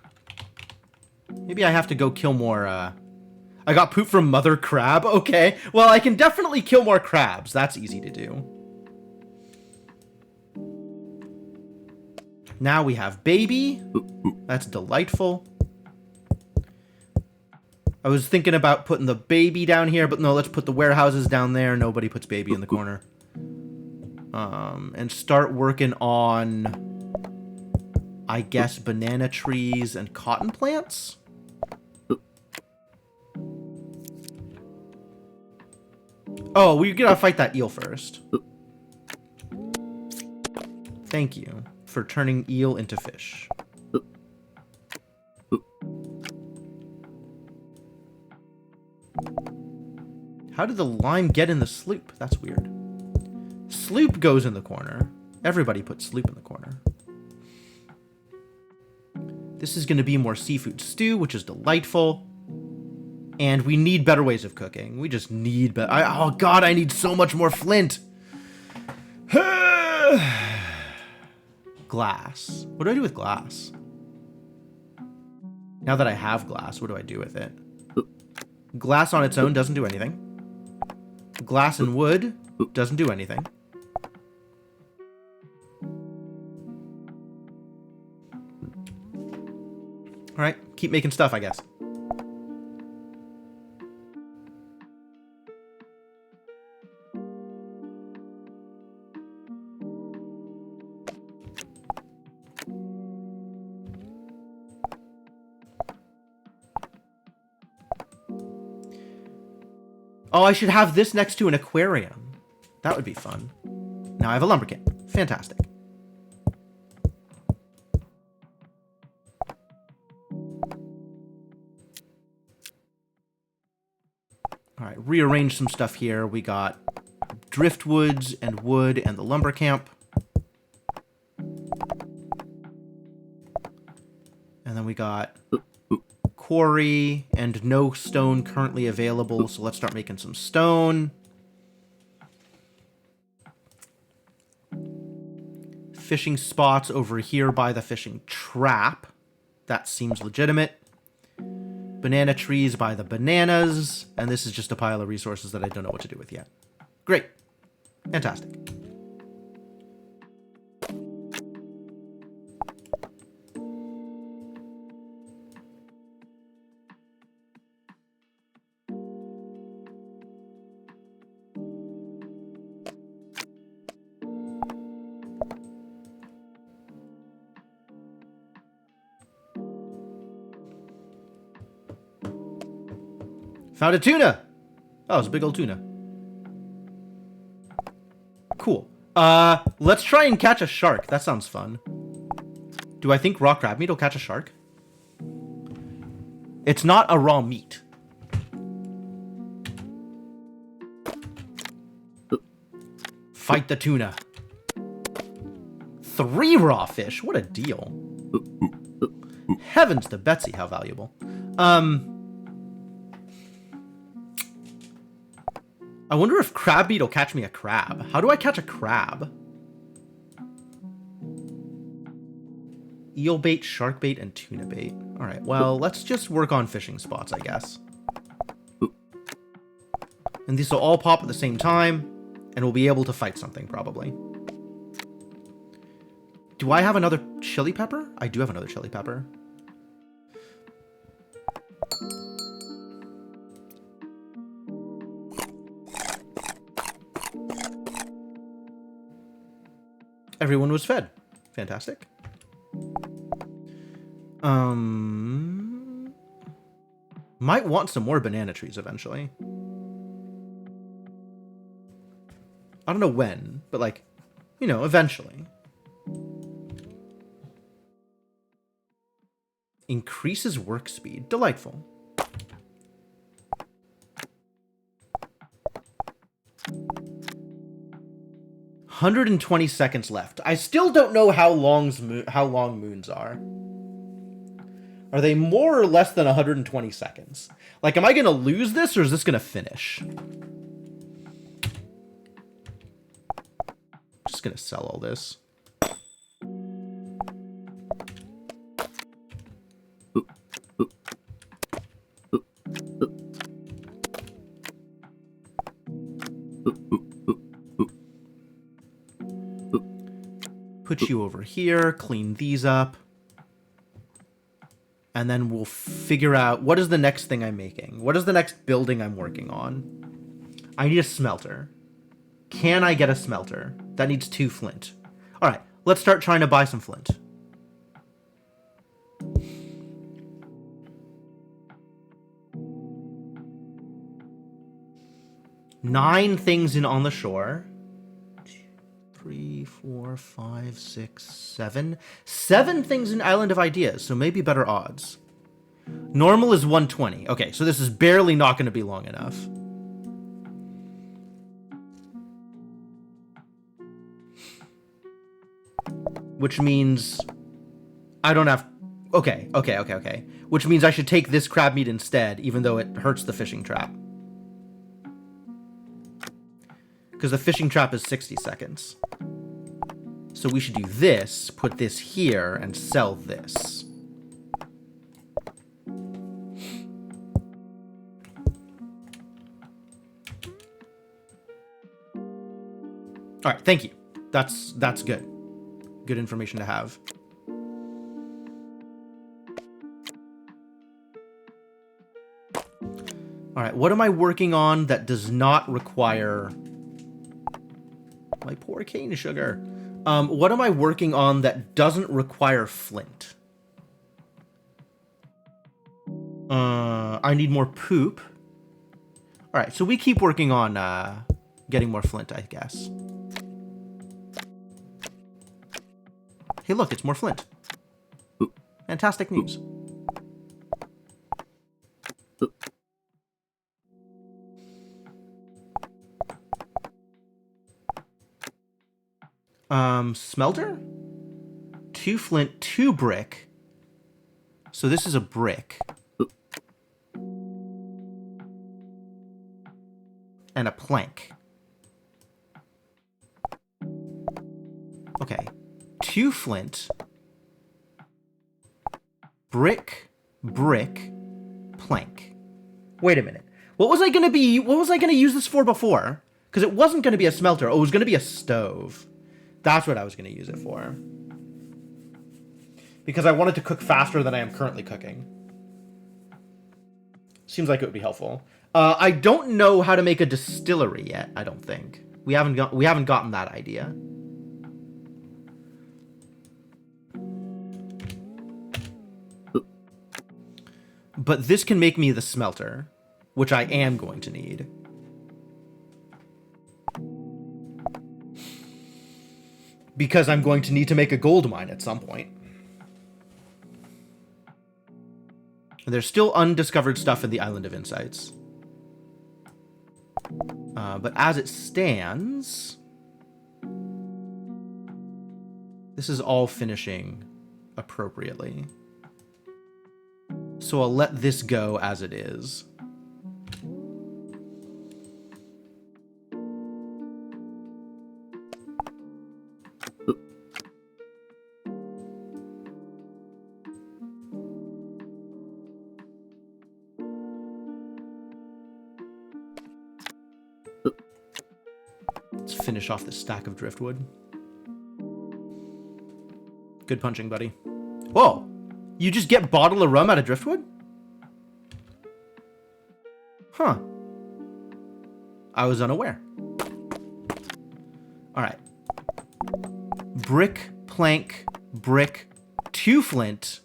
Maybe I have to go kill more, I got poop from Mother Crab? Okay. Well, I can definitely kill more crabs. That's easy to do. Now we have baby. That's delightful. I was thinking about putting the baby down here, but no, let's put the warehouses down there. Nobody puts baby in the corner. And start working on... I guess banana trees and cotton plants? Oh, we gotta fight that eel first. Thank you for turning eel into fish. How did the lime get in the sloop? That's weird. Sloop goes in the corner. Everybody puts sloop in the corner. This is going to be more seafood stew, which is delightful. And we need better ways of cooking. We just need better... Oh, God, I need so much more flint. Glass. What do I do with glass? Now that I have glass, what do I do with it? Glass on its own doesn't do anything. Glass and wood doesn't do anything. Alright, keep making stuff, I guess. Oh, I should have this next to an aquarium. That would be fun. Now I have a lumber kit. Fantastic. All right, rearrange some stuff here. We got driftwoods and wood and the lumber camp. And then we got quarry and no stone currently available, so let's start making some stone. Fishing spots over here by the fishing trap. That seems legitimate. Banana trees by the bananas. And this is just a pile of resources that I don't know what to do with yet. Great. Fantastic. Found a tuna! Oh, it's a big old tuna. Cool. Let's try and catch a shark. That sounds fun. Do I think raw crab meat will catch a shark? It's not a raw meat. Fight the tuna. 3 raw fish. What a deal. Heavens to Betsy, how valuable. I wonder if crab meat will catch me a crab. How do I catch a crab? Eel bait, shark bait, and tuna bait. All right, well, let's just work on fishing spots, I guess. And these will all pop at the same time, and we'll be able to fight something, probably. Do I have another chili pepper? I do have another chili pepper. Everyone was fed. Fantastic. Might want some more banana trees eventually. I don't know when, but like, you know, eventually. Increases work speed. Delightful. $120 seconds left. I still don't know how long moons are. Are they more or less than 120 seconds? Like, am I going to lose this, or is this going to finish? Just going to sell all this. Put you over here, clean these up. And then we'll figure out what is the next thing I'm making. What is the next building I'm working on? I need a smelter. Can I get a smelter? That needs 2 flint. All right, let's start trying to buy some flint. Nine things in on the shore. 3, 4, 5, 6, 7. 7 things in Island of Ideas, so maybe better odds. Normal is 120. Okay, so this is barely not going to be long enough. Which means I don't have... Okay. Which means I should take this crab meat instead, even though it hurts the fishing trap. Because the fishing trap is 60 seconds. So we should do this, put this here, and sell this. Alright, thank you. That's good. Good information to have. Alright, what am I working on that does not require... My poor cane sugar. What am I working on that doesn't require flint? I need more poop. Alright, so we keep working on getting more flint, I guess. Hey, look, it's more flint. Fantastic news. Smelter? 2 flint, 2 brick. So this is a brick. And a plank. Okay. 2 flint, brick, plank. Wait a minute. What was I going to use this for before? Because it wasn't going to be a smelter. Oh, it was going to be a stove. That's what I was going to use it for. Because I wanted to cook faster than I am currently cooking. Seems like it would be helpful. I don't know how to make a distillery yet, I don't think. We haven't gotten that idea. But this can make me the smelter, which I am going to need. Because I'm going to need to make a gold mine at some point. There's still undiscovered stuff in the Island of Insights. But as it stands, this is all finishing appropriately. So I'll let this go as it is. Let's finish off this stack of driftwood. Good punching, buddy. Whoa! You just get bottle of rum out of driftwood? Huh. I was unaware. Alright. Brick, plank, 2 flint,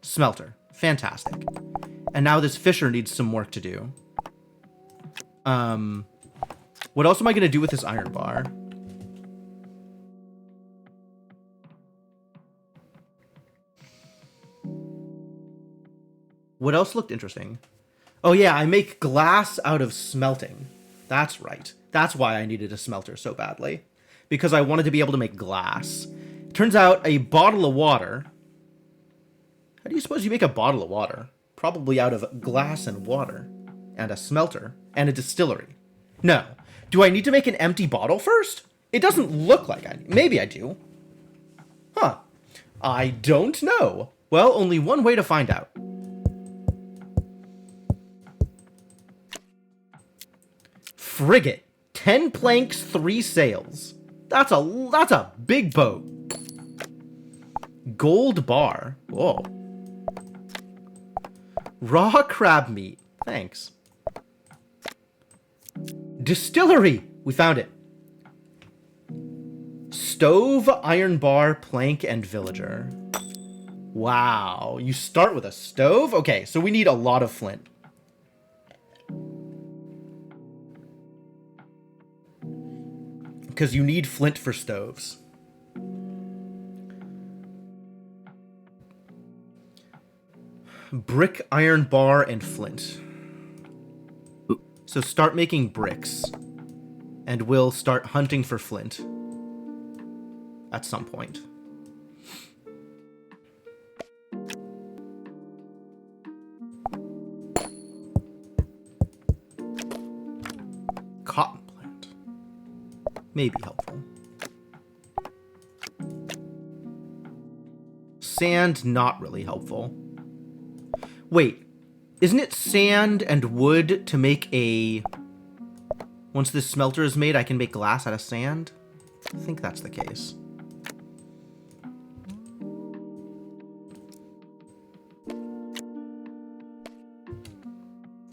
smelter. Fantastic. And now this fisher needs some work to do. What else am I going to do with this iron bar? What else looked interesting? Oh yeah, I make glass out of smelting. That's right. That's why I needed a smelter so badly. Because I wanted to be able to make glass. Turns out a bottle of water... How do you suppose you make a bottle of water? Probably out of glass and water. And a smelter. And a distillery. No. Do I need to make an empty bottle first? It doesn't look like I... Maybe I do. Huh. I don't know. Well, only one way to find out. Frigate. 10 planks, 3 sails. That's a big boat. Gold bar. Whoa. Raw crab meat. Thanks. Distillery. We found it. Stove, iron bar, plank, and villager. Wow. You start with a stove? Okay, so we need a lot of flint. Because you need flint for stoves. Brick, iron bar, and flint. So start making bricks. And we'll start hunting for flint. At some point. Cotton plant. Maybe helpful. Sand, not really helpful. Wait, isn't it sand and wood to make a... Once this smelter is made, I can make glass out of sand? I think that's the case.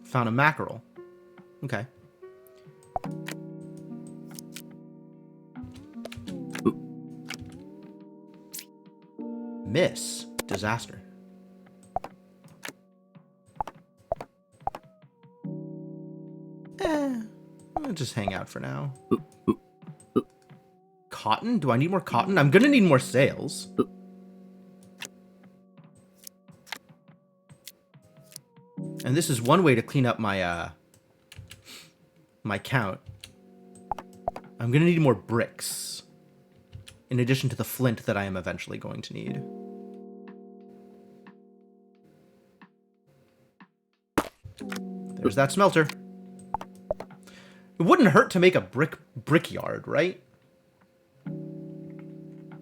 Found a mackerel. Okay. Miss. Disaster. I'll just hang out for now. Cotton? Do I need more cotton? I'm gonna need more sails. And this is one way to clean up my, my count. I'm gonna need more bricks. In addition to the flint that I am eventually going to need. There's that smelter. It wouldn't hurt to make a brick yard, right?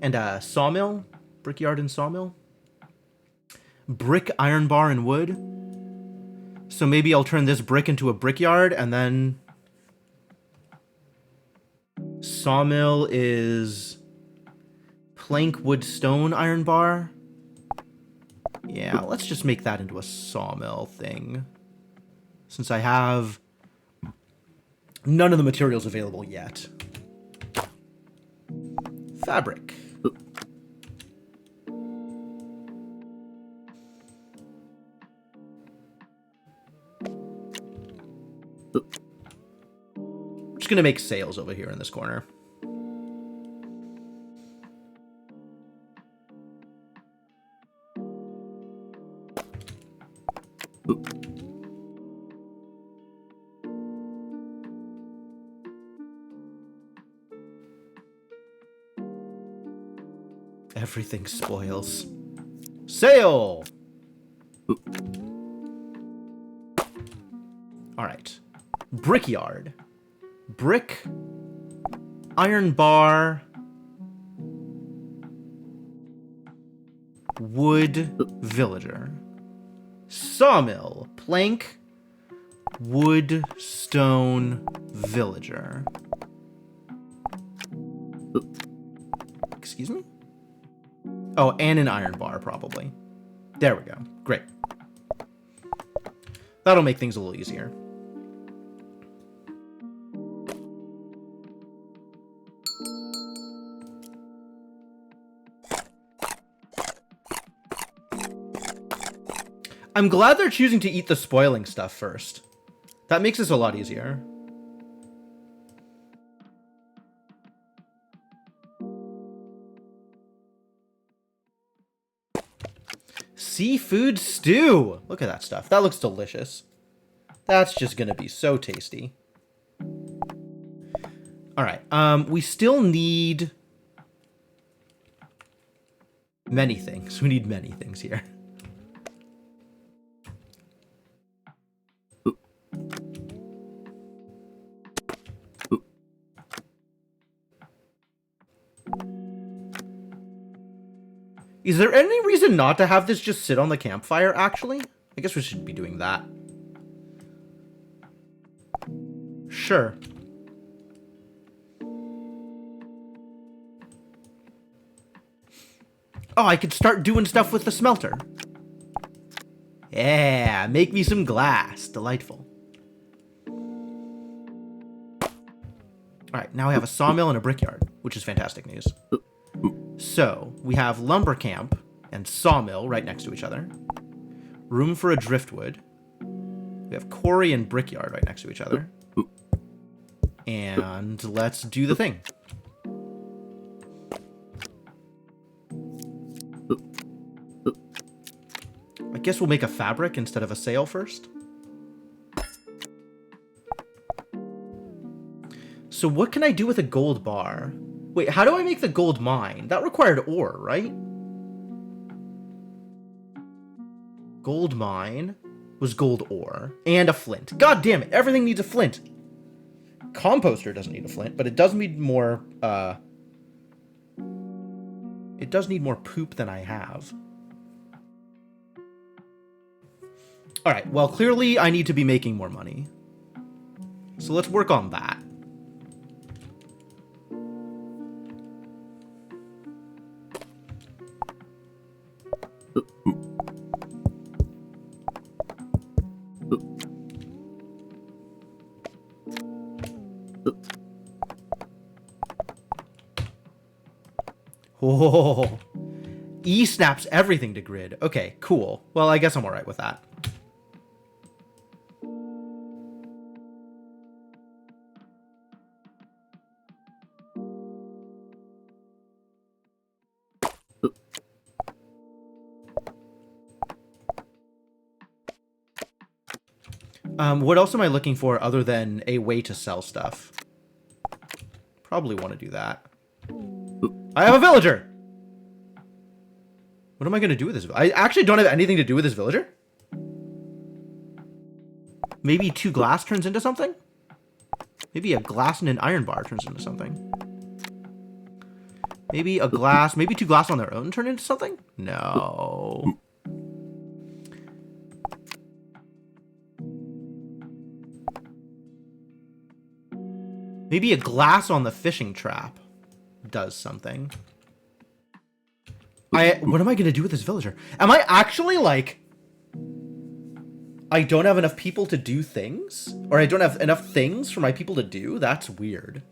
and a sawmill. Brickyard and sawmill. Brick, iron bar, and wood. So maybe I'll turn this brick into a brickyard, and then sawmill is plank, wood, stone, iron bar. Yeah, let's just make that into a sawmill thing. Since I have none of the materials available yet. Fabric. I'm just gonna make sails over here in this corner. Everything spoils. Sail! Alright. Brickyard. Brick. Iron bar. Wood. Villager. Sawmill. Plank. Wood. Stone. Villager. Excuse me? Oh, and an iron bar, probably. There we go. Great. That'll make things a little easier. I'm glad they're choosing to eat the spoiling stuff first. That makes this a lot easier. Seafood stew. Look at that stuff. That looks delicious. That's just gonna be so tasty. All right. We still need many things. We need many things here. Is there any reason not to have this just sit on the campfire, actually? I guess we should be doing that. Sure. Oh, I could start doing stuff with the smelter. Yeah, make me some glass. Delightful. Alright, now we have a sawmill and a brickyard, which is fantastic news. So, we have lumber camp and sawmill right next to each other. Room for a driftwood. We have quarry and brickyard right next to each other. And let's do the thing. I guess we'll make a fabric instead of a sail first. So what can I do with a gold bar? Wait, how do I make the gold mine? That required ore, right? Gold mine was gold ore and a flint. God damn it, everything needs a flint. Composter doesn't need a flint, but it does need more, it does need more poop than I have. Alright, well, clearly I need to be making more money. So let's work on that. Oh, E snaps everything to grid. Okay, cool. Well, I guess I'm alright with that. What else am I looking for other than a way to sell stuff? Probably want to do that. I have a villager! What am I going to do with this? I actually don't have anything to do with this villager. Maybe 2 glass turns into something? Maybe a glass and an iron bar turns into something. Maybe a glass, maybe 2 glass on their own turn into something? No. Maybe a glass on the fishing trap does something. What am I going to do with this villager? Am I actually, like... I don't have enough people to do things? Or I don't have enough things for my people to do? That's weird.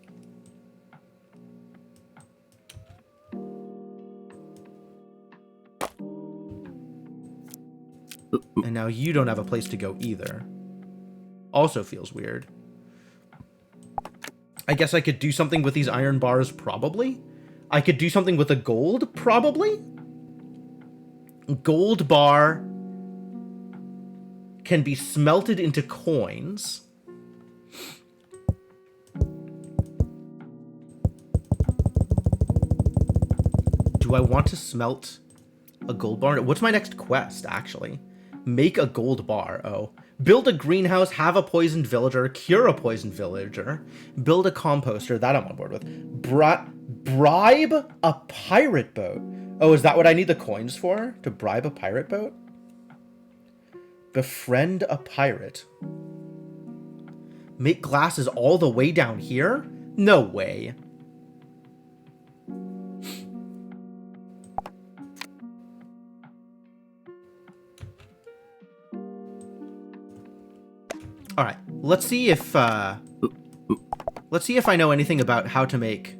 And now you don't have a place to go either. Also feels weird. I guess I could do something with these iron bars, probably. I could do something with a gold, probably. Gold bar can be smelted into coins. Do I want to smelt a gold bar? What's my next quest, actually? Make a gold bar. Oh. Build a greenhouse, have a poisoned villager, cure a poisoned villager, build a composter. That I'm on board with. Bribe a pirate boat. Oh, is that what I need the coins for? To bribe a pirate boat? Befriend a pirate. Make glasses all the way down here? No way. All right, let's see if I know anything about how to make.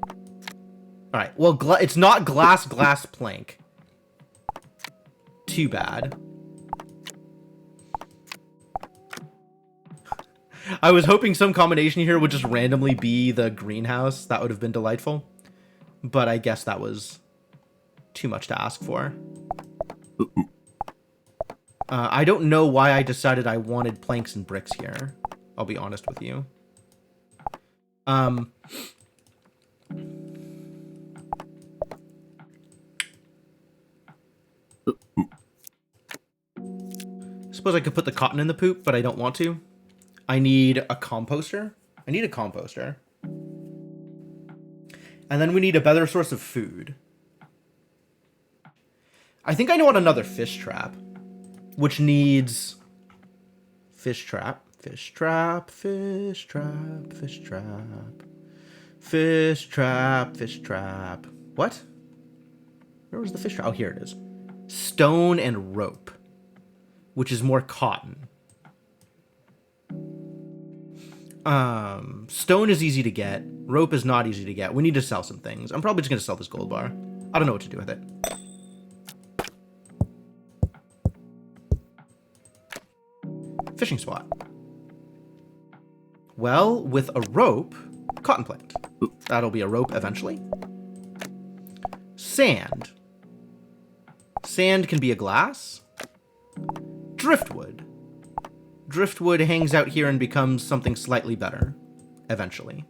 All right, well, it's not glass plank. Too bad. I was hoping some combination here would just randomly be the greenhouse. That would have been delightful. But I guess that was too much to ask for. I don't know why I decided I wanted planks and bricks here. I'll be honest with you. Suppose I could put the cotton in the poop, but I don't want to. I need a composter. And then we need a better source of food. I think I know what another fish trap. Which needs... Fish trap. What? Where was the fish trap? Oh, here it is. Stone and rope. Which is more cotton. Stone is easy to get. Rope is not easy to get. We need to sell some things. I'm probably just going to sell this gold bar. I don't know what to do with it. Fishing spot. Well, with a rope, cotton plant. That'll be a rope eventually. Sand. Sand can be a glass. Driftwood. Driftwood hangs out here and becomes something slightly better. Eventually.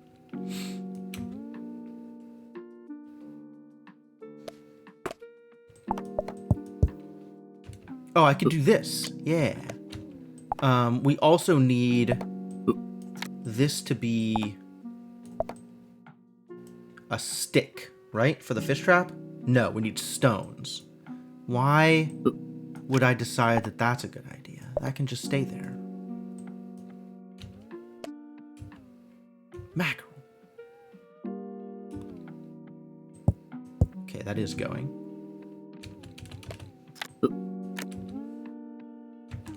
Oh, I could do this. Yeah. We also need this to be a stick, right? For the fish trap? No, we need stones. Why would I decide that that's a good idea? That can just stay there. Mackerel. Okay, that is going.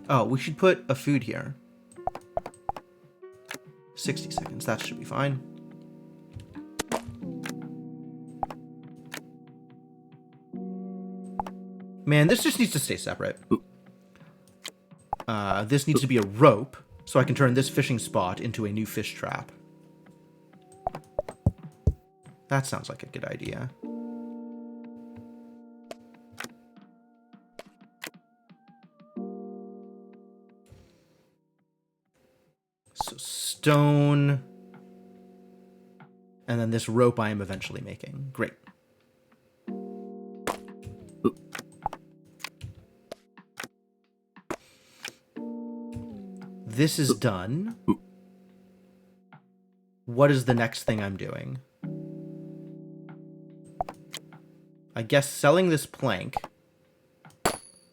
Oh, we should put a food here. 60 seconds, that should be fine. Man, this just needs to stay separate. This needs to be a rope, so I can turn this fishing spot into a new fish trap. That sounds like a good idea. So stone. And then this rope I am eventually making. Great. This is done. What is the next thing I'm doing? I guess selling this plank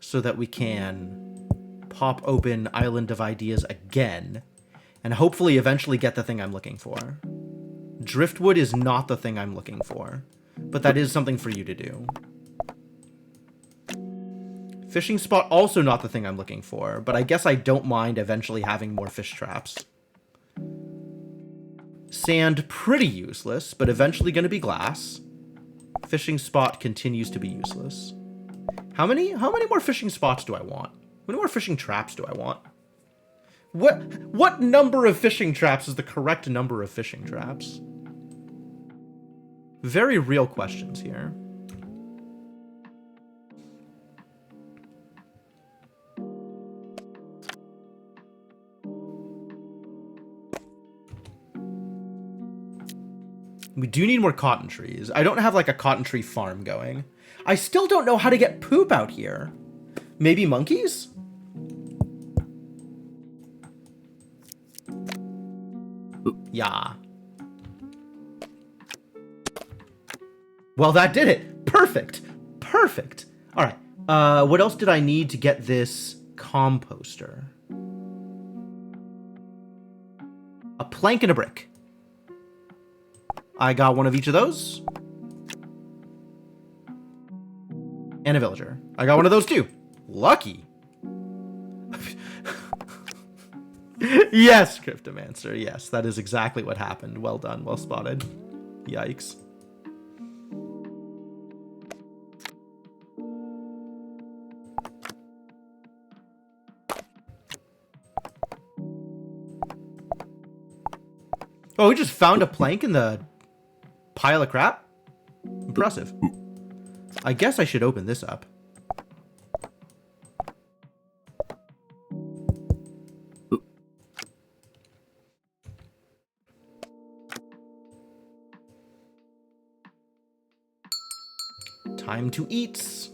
so that we can pop open Island of Ideas again and hopefully eventually get the thing I'm looking for. Driftwood is not the thing I'm looking for, but that is something for you to do. Fishing spot, also not the thing I'm looking for, but I guess I don't mind eventually having more fish traps. Sand, pretty useless, but eventually going to be glass. Fishing spot continues to be useless. How many more fishing spots do I want? How many more fishing traps do I want? What number of fishing traps is the correct number of fishing traps? Very real questions here. We do need more cotton trees. I don't have like a cotton tree farm going. I still don't know how to get poop out here. Maybe monkeys? Yeah. Well, that did it. Perfect. Perfect. All right. What else did I need to get this composter? A plank and a brick. I got one of each of those. And a villager. I got one of those too. Lucky. Yes, Cryptomancer. Yes, that is exactly what happened. Well done. Well spotted. Yikes. Oh, we just found a plank in the pile of crap? Impressive. I guess I should open this up. Time to eat.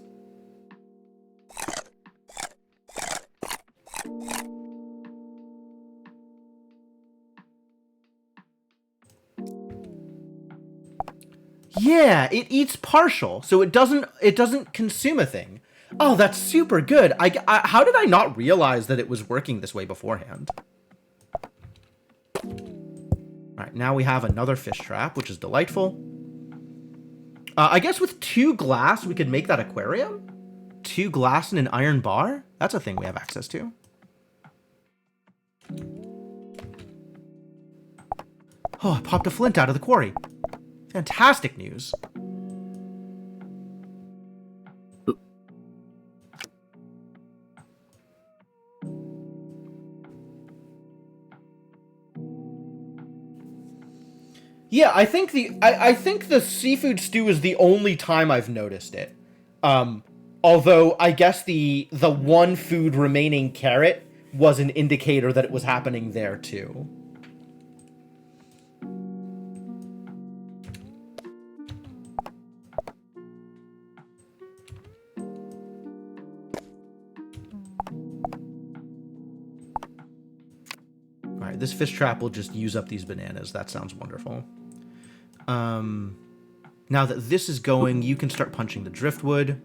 Yeah, it eats partial, so it doesn't consume a thing. Oh, that's super good. How did I not realize that it was working this way beforehand? All right, now we have another fish trap, which is delightful. I guess with 2 glass, we could make that aquarium? 2 glass and an iron bar? That's a thing we have access to. Oh, I popped a flint out of the quarry. Fantastic news. Yeah, I think the seafood stew is the only time I've noticed it. Although I guess the 1 food remaining carrot was an indicator that it was happening there too. Alright, this fish trap will just use up these bananas. That sounds wonderful. Now that this is going, you can start punching the driftwood.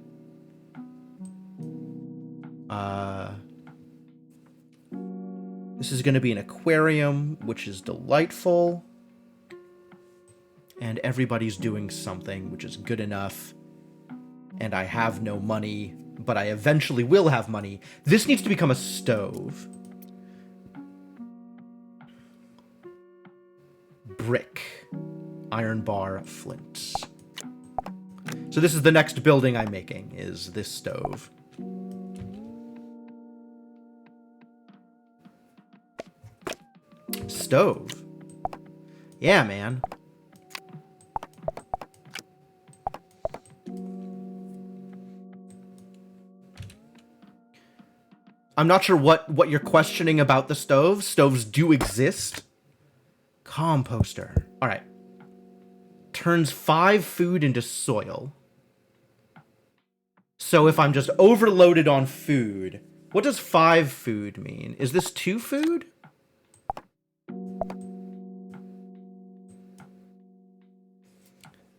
This is going to be an aquarium, which is delightful. And everybody's doing something, which is good enough. And I have no money, but I eventually will have money. This needs to become a stove. Brick. Iron bar, flint. So this is the next building I'm making, is this stove. Stove. Yeah, man. I'm not sure what you're questioning about the stove. Stoves do exist. Composter. All right. Turns 5 food into soil. So if I'm just overloaded on food, what does 5 food mean? Is this 2 food?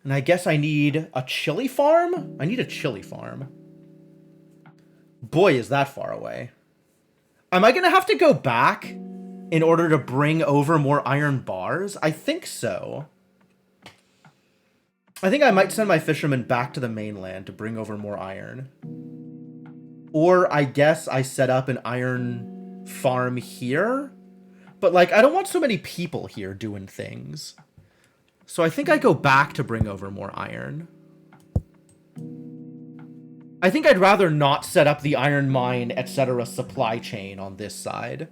And I guess I need a chili farm? I need a chili farm. Boy, is that far away. Am I going to have to go back in order to bring over more iron bars? I think so. I think I might send my fishermen back to the mainland to bring over more iron. Or I guess I set up an iron farm here. But, like, I don't want so many people here doing things. So I think I go back to bring over more iron. I think I'd rather not set up the iron mine, etc. supply chain on this side.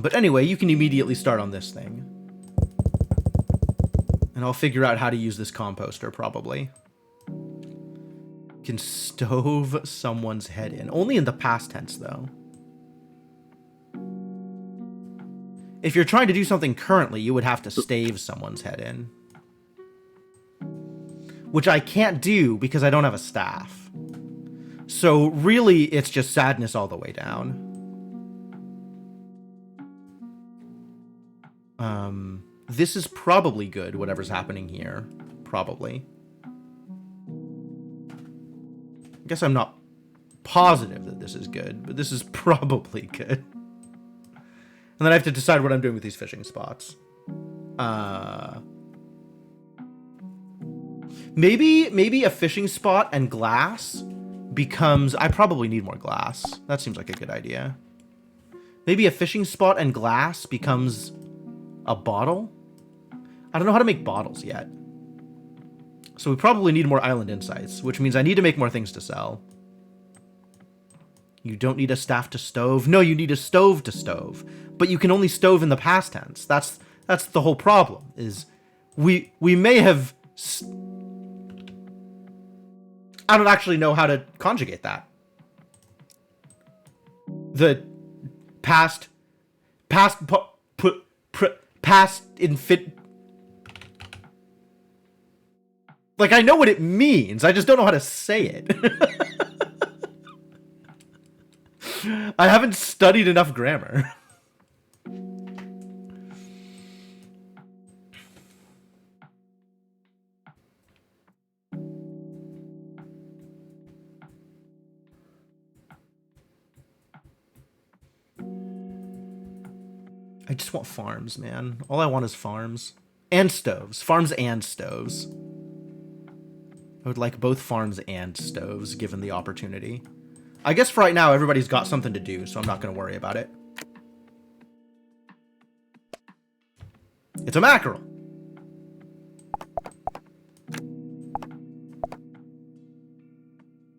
But anyway, you can immediately start on this thing. And I'll figure out how to use this composter, probably. Can stove someone's head in. Only in the past tense, though. If you're trying to do something currently, you would have to stave someone's head in. Which I can't do because I don't have a staff. So really, it's just sadness all the way down. This is probably good, whatever's happening here. Probably. I guess I'm not positive that this is good, but this is probably good. And then I have to decide what I'm doing with these fishing spots. Maybe a fishing spot and glass becomes... I probably need more glass. That seems like a good idea. Maybe a fishing spot and glass becomes a bottle? I don't know how to make bottles yet. So we probably need more island insights, which means I need to make more things to sell. You don't need a staff to stove. No, you need a stove to stove. But you can only stove in the past tense. That's the whole problem, is we may have... I don't actually know how to conjugate that. The past infin... Like, I know what it means. I just don't know how to say it. I haven't studied enough grammar. I just want farms, man. All I want is farms. And stoves. Farms and stoves. I would like both farms and stoves, given the opportunity. I guess for right now, everybody's got something to do, so I'm not going to worry about it. It's a mackerel.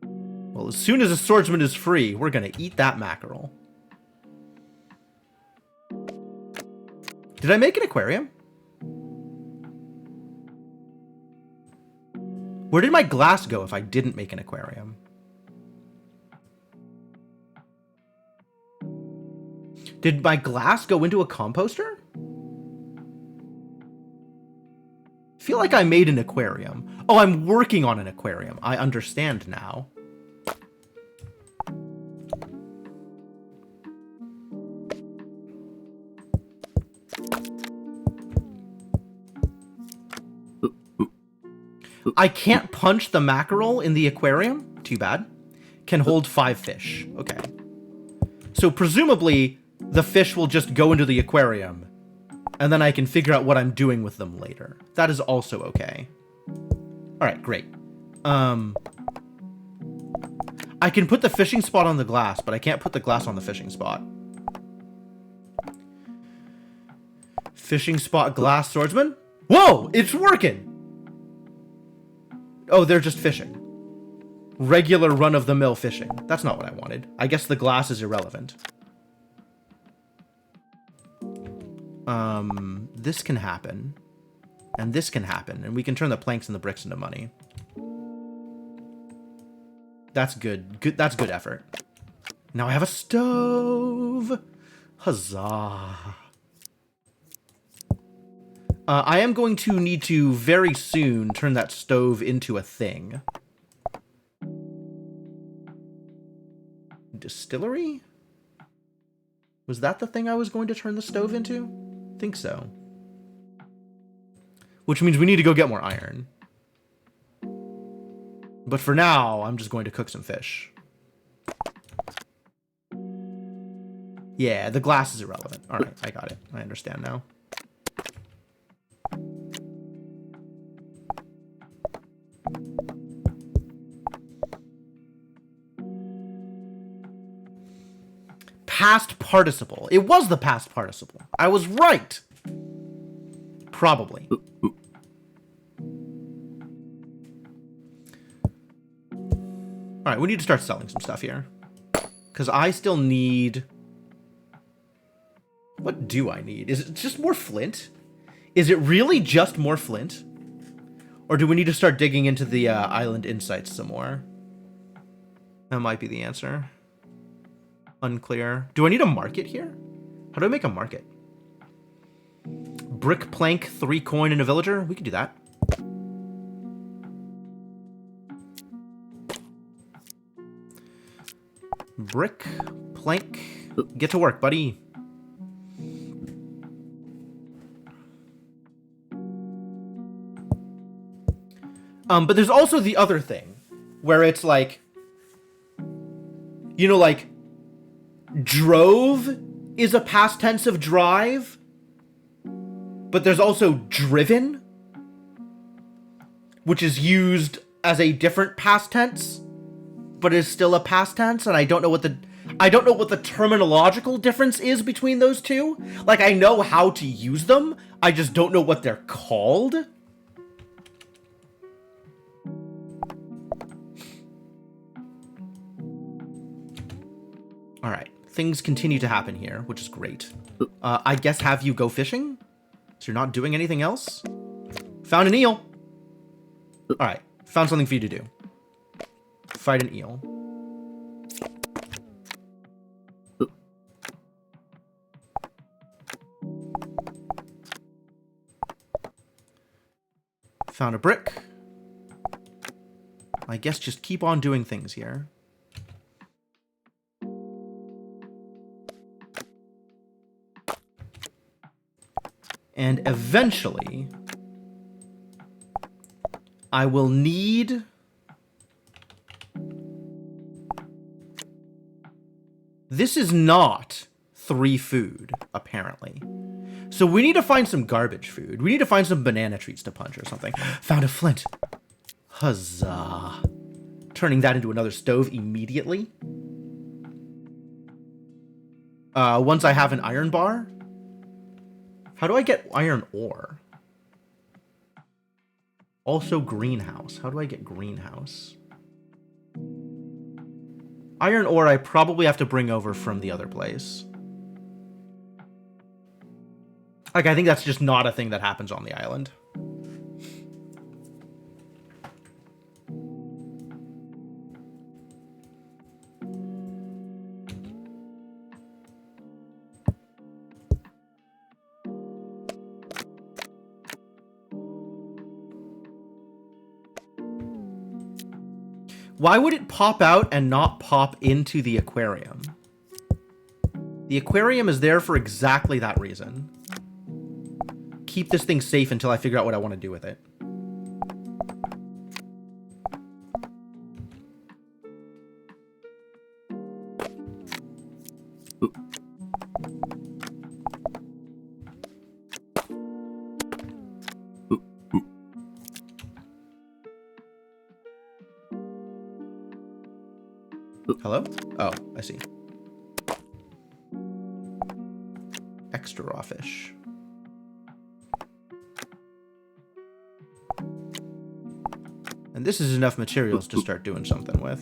Well, as soon as a swordsman is free, we're going to eat that mackerel. Did I make an aquarium? Where did my glass go if I didn't make an aquarium? Did my glass go into a composter? I feel like I made an aquarium. Oh, I'm working on an aquarium. I understand now. I can't punch the mackerel in the aquarium? Too bad. Can hold 5 fish. Okay. So presumably, the fish will just go into the aquarium, and then I can figure out what I'm doing with them later. That is also okay. Alright, great. I can put the fishing spot on the glass, but I can't put the glass on the fishing spot. Fishing spot, glass, swordsman? Whoa! It's working! Oh, they're just fishing. Regular run-of-the-mill fishing. That's not what I wanted. I guess the glass is irrelevant. This can happen. And this can happen. And we can turn the planks and the bricks into money. That's good. That's good effort. Now I have a stove. Huzzah. I am going to need to very soon turn that stove into a thing. Distillery? Was that the thing I was going to turn the stove into? I think so. Which means we need to go get more iron. But for now, I'm just going to cook some fish. Yeah, the glass is irrelevant. All right, I got it. I understand now. Past participle. It was the past participle. I was right. Probably. All right, we need to start selling some stuff here. Because I still need... What do I need? Is it just more flint? Is it really just more flint? Or do we need to start digging into the island insights some more? That might be the answer. Unclear. Do I need a market here? How do I make a market? Brick, plank, 3 coin, and a villager? We can do that. Brick, plank. Get to work, buddy. But there's also the other thing, where it's like, you know, like, drove is a past tense of drive, but there's also driven, which is used as a different past tense, but is still a past tense, and I don't know what the terminological difference is between those two. Like, I know how to use them, I just don't know what they're called. All right, things continue to happen here, which is great. I guess have you go fishing? So you're not doing anything else? Found an eel. All right, found something for you to do. Fight an eel. Found a brick. I guess just keep on doing things here. And eventually, I will need... This is not 3 food, apparently. So we need to find some garbage food. We need to find some banana treats to punch or something. Found a flint. Huzzah. Turning that into another stove immediately. Once I have an iron bar. How do I get iron ore? Also greenhouse. How do I get greenhouse? Iron ore I probably have to bring over from the other place. Like, I think that's just not a thing that happens on the island. Why would it pop out and not pop into the aquarium? The aquarium is there for exactly that reason. Keep this thing safe until I figure out what I want to do with it. Hello? Oh, I see. Extra raw fish. And this is enough materials to start doing something with.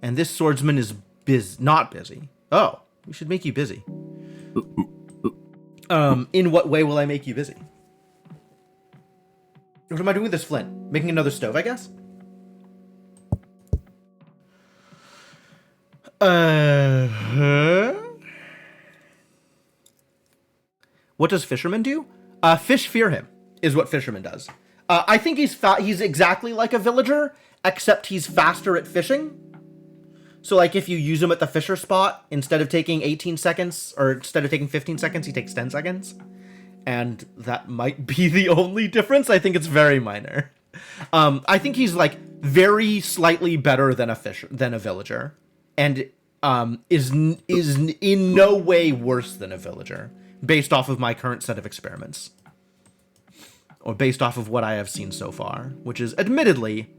And this swordsman is not busy. Oh, we should make you busy. In what way will I make you busy? What am I doing with this flint? Making another stove, I guess? What does fisherman do? Fish fear him, is what fisherman does. I think he's exactly like a villager, except he's faster at fishing. So, like, if you use him at the fisher spot, instead of taking 18 seconds, or instead of taking 15 seconds, he takes 10 seconds. And that might be the only difference. I think it's very minor. I think he's, like, very slightly better than a villager. And is in no way worse than a villager, based off of my current set of experiments. Or based off of what I have seen so far, which is admittedly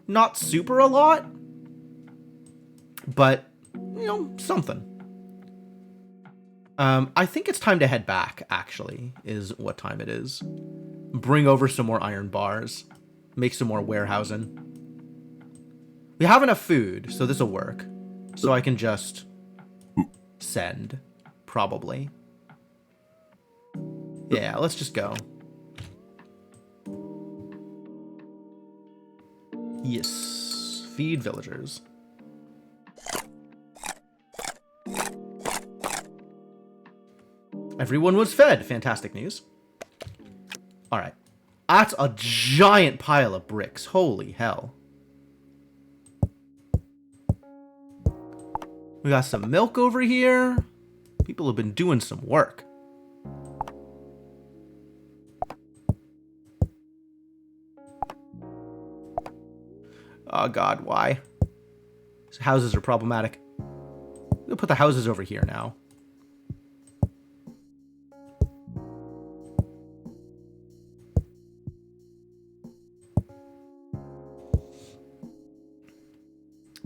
not super a lot, but, you know, something. I think it's time to head back, actually, is what time it is. Bring over some more iron bars. Make some more warehousing. We have enough food, so this'll work. So I can just send, probably. Yeah, let's just go. Yes. Feed villagers. Everyone was fed. Fantastic news. All right. That's a giant pile of bricks. Holy hell. We got some milk over here. People have been doing some work. Oh god, why? These houses are problematic. We'll put the houses over here now.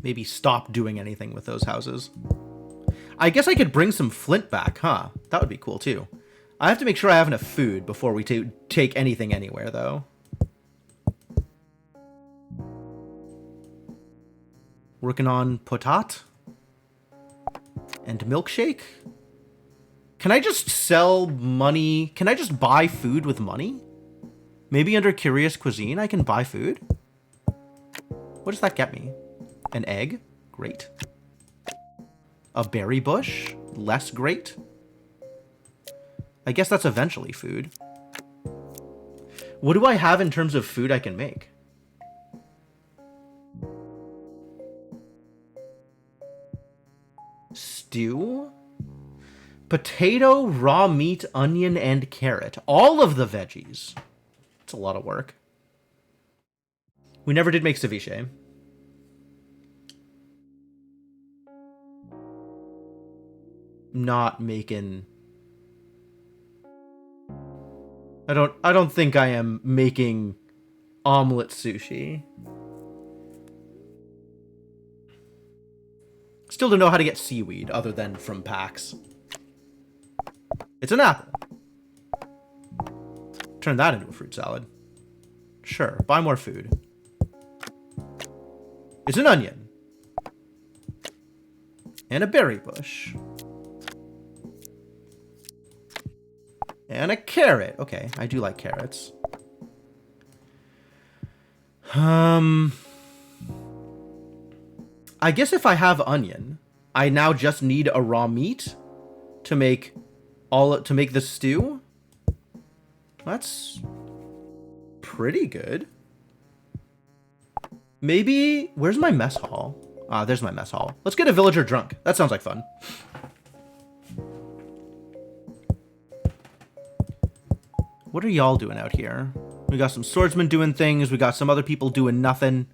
Maybe stop doing anything with those houses. I guess I could bring some flint back, huh? That would be cool, too. I have to make sure I have enough food before we take anything anywhere, though. Working on potat. And milkshake. Can I just sell money? Can I just buy food with money? Maybe under Curious Cuisine I can buy food? What does that get me? An egg? Great. A berry bush? Less great. I guess that's eventually food. What do I have in terms of food I can make? Stew? Potato, raw meat, onion, and carrot. All of the veggies. That's a lot of work. We never did make ceviche. Not making... I don't think I am making omelet sushi. Still don't know how to get seaweed other than from packs. It's an apple. Turn that into a fruit salad. Sure, buy more food. It's an onion. And a berry bush. And a carrot. Okay, I do like carrots. I guess if I have onion, I now just need a raw meat to make the stew. That's pretty good. Maybe where's my mess hall? Ah, there's my mess hall. Let's get a villager drunk. That sounds like fun. What are y'all doing out here? We got some swordsmen doing things. We got some other people doing nothing.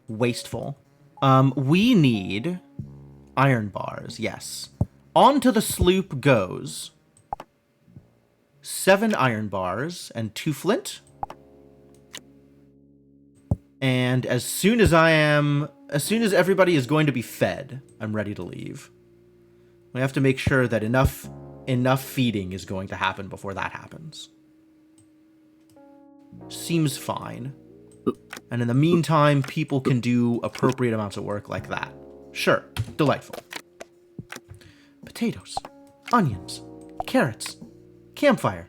Wasteful. We need iron bars. Yes. Onto the sloop goes 7 iron bars and 2 flint. And as soon as everybody is going to be fed, I'm ready to leave. We have to make sure that enough feeding is going to happen before that happens. Seems fine. And in the meantime, people can do appropriate amounts of work like that. Sure, delightful. Potatoes, onions, carrots, campfire.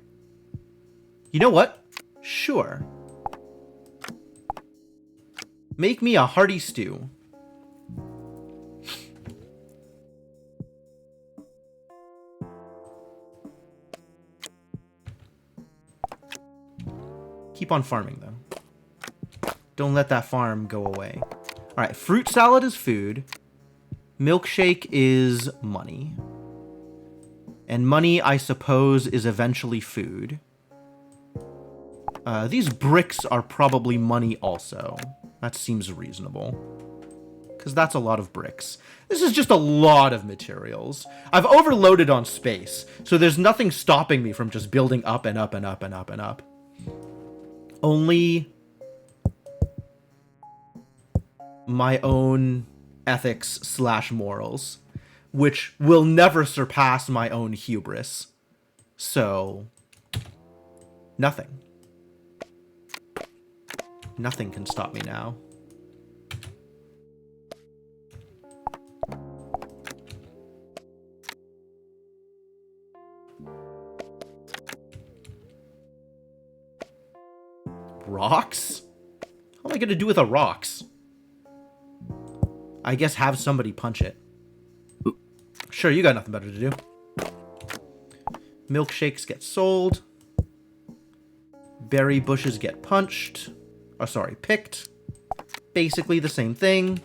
You know what? Sure. Make me a hearty stew. keep on farming, though. Don't let that farm go away. All right, fruit salad is food. Milkshake is money. And money, I suppose, is eventually food. These bricks are probably money also. That seems reasonable. Because that's a lot of bricks. This is just a lot of materials. I've overloaded on space, so there's nothing stopping me from just building up and up and up and up and up. Only my own ethics / morals, which will never surpass my own hubris. So, nothing. Nothing can stop me now. Rocks? What am I going to do with the rocks? I guess have somebody punch it. Sure, you got nothing better to do. Milkshakes get sold. Berry bushes get punched. Oh, sorry, picked. Basically the same thing.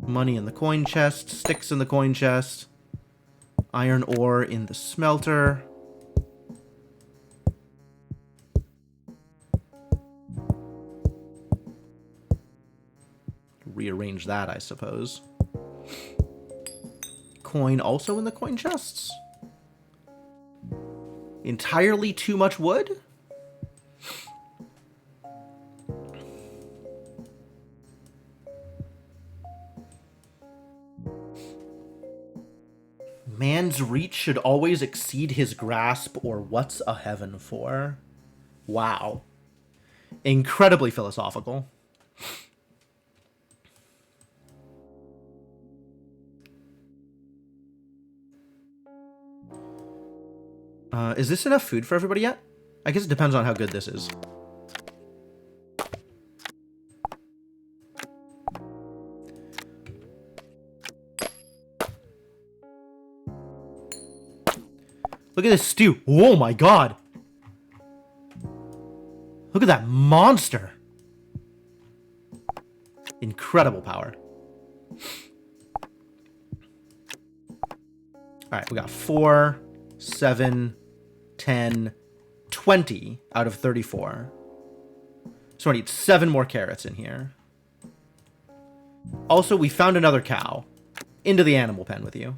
Money in the coin chest. Sticks in the coin chest. Iron ore in the smelter. Rearrange that, I suppose. Coin also in the coin chests? Entirely too much wood? Man's reach should always exceed his grasp, or what's a heaven for? Wow. Incredibly philosophical. Is this enough food for everybody yet? I guess it depends on how good this is. Look at this stew. Oh my god. Look at that monster. Incredible power. Alright, we got 4, 7, 10, 20 out of 34. So I need 7 more carrots in here. Also, we found another cow. Into the animal pen with you.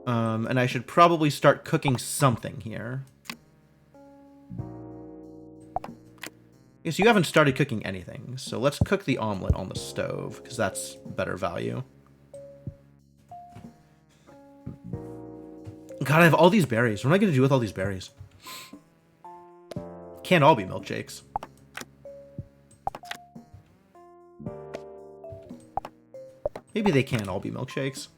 And I should probably start cooking something here. Yes, you haven't started cooking anything, so let's cook the omelet on the stove, because that's better value. God, I have all these berries. What am I going to do with all these berries? Can't all be milkshakes. Maybe they can all be milkshakes.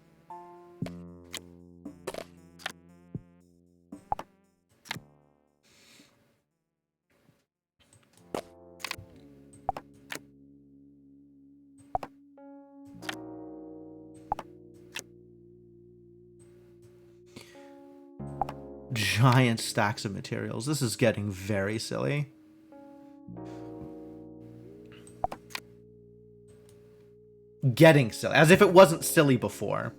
Giant stacks of materials. This is getting very silly. Getting silly. As if it wasn't silly before.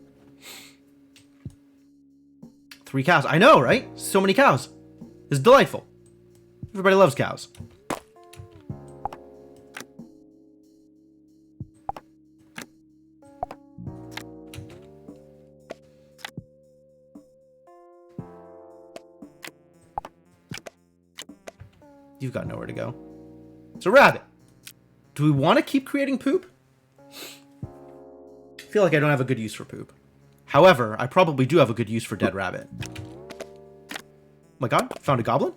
3 cows. I know, right? So many cows. It's delightful. Everybody loves cows. You've got nowhere to go. It's a rabbit. Do we want to keep creating poop? I feel like I don't have a good use for poop. However, I probably do have a good use for dead rabbit. Oh my god, found a goblin?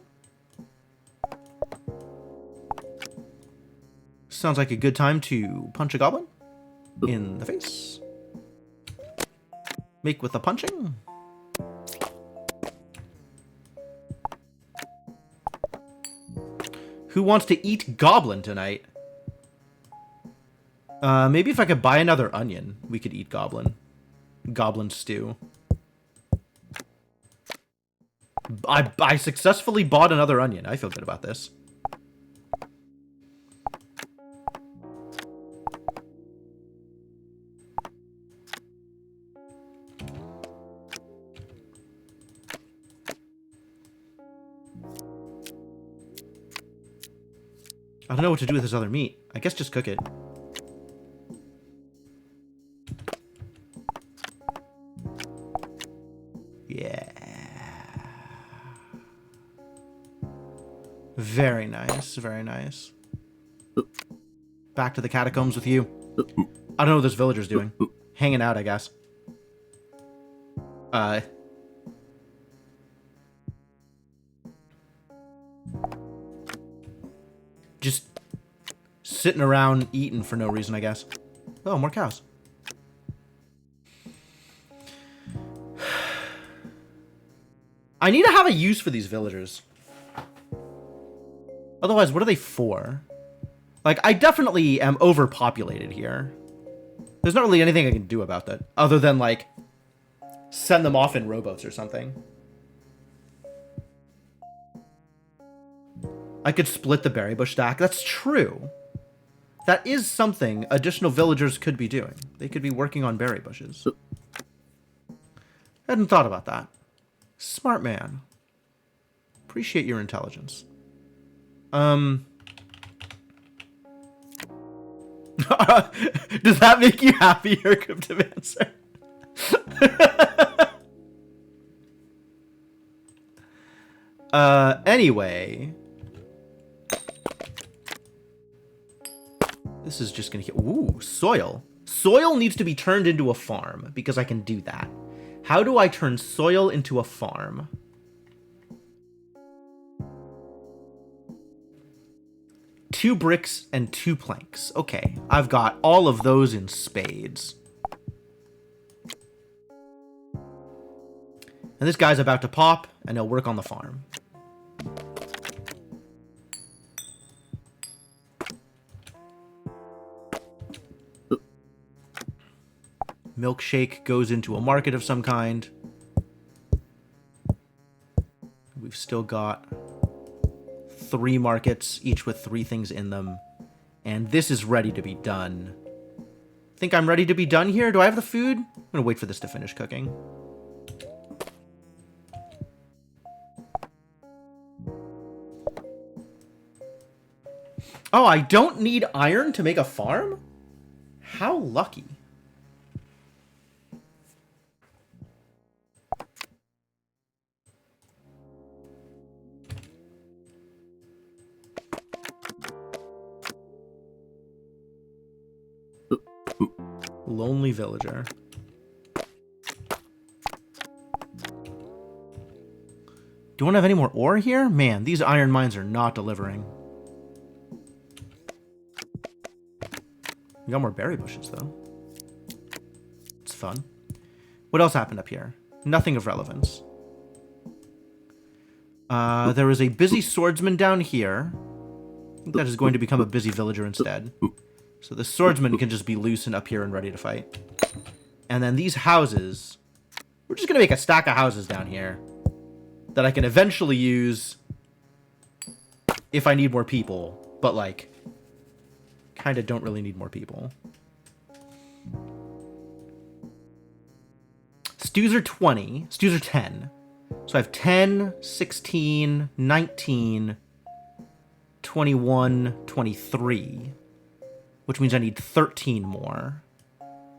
Sounds like a good time to punch a goblin in the face. Make with the punching. Who wants to eat goblin tonight? Maybe if I could buy another onion, we could eat goblin. Goblin stew. I successfully bought another onion. I feel good about this. I don't know what to do with this other meat. I guess just cook it. Yeah. Very nice, very nice. Back to the catacombs with you. I don't know what this villager's doing. Hanging out, I guess. Just sitting around eating for no reason, I guess. Oh, more cows. I need to have a use for these villagers. Otherwise, what are they for? Like, I definitely am overpopulated here. There's not really anything I can do about that, other than, like, send them off in rowboats or something. I could split the berry bush stack. That's true. That is something additional villagers could be doing. They could be working on berry bushes. I hadn't thought about that. Smart man. Appreciate your intelligence. Does that make you happy, your cryptomancer? Anyway. This is just gonna get... Ooh, soil. Soil needs to be turned into a farm, because I can do that. How do I turn soil into a farm? Two bricks and 2 planks. Okay, I've got all of those in spades. And this guy's about to pop, and he'll work on the farm. Milkshake goes into a market of some kind. We've still got 3 markets, each with 3 things in them. And this is ready to be done. Think I'm ready to be done here? Do I have the food? I'm gonna wait for this to finish cooking. Oh, I don't need iron to make a farm? How lucky. Lonely villager. Do one have any more ore here? Man, these iron mines are not delivering. We got more berry bushes, though. It's fun. What else happened up here? Nothing of relevance. There is a busy swordsman down here. I think that is going to become a busy villager instead. So the swordsman can just be loose and up here and ready to fight. And then these houses... We're just going to make a stack of houses down here that I can eventually use if I need more people. But, like, kind of don't really need more people. Stews are 20. Stews are 10. So I have 10, 16, 19, 21, 23. Which means I need 13 more.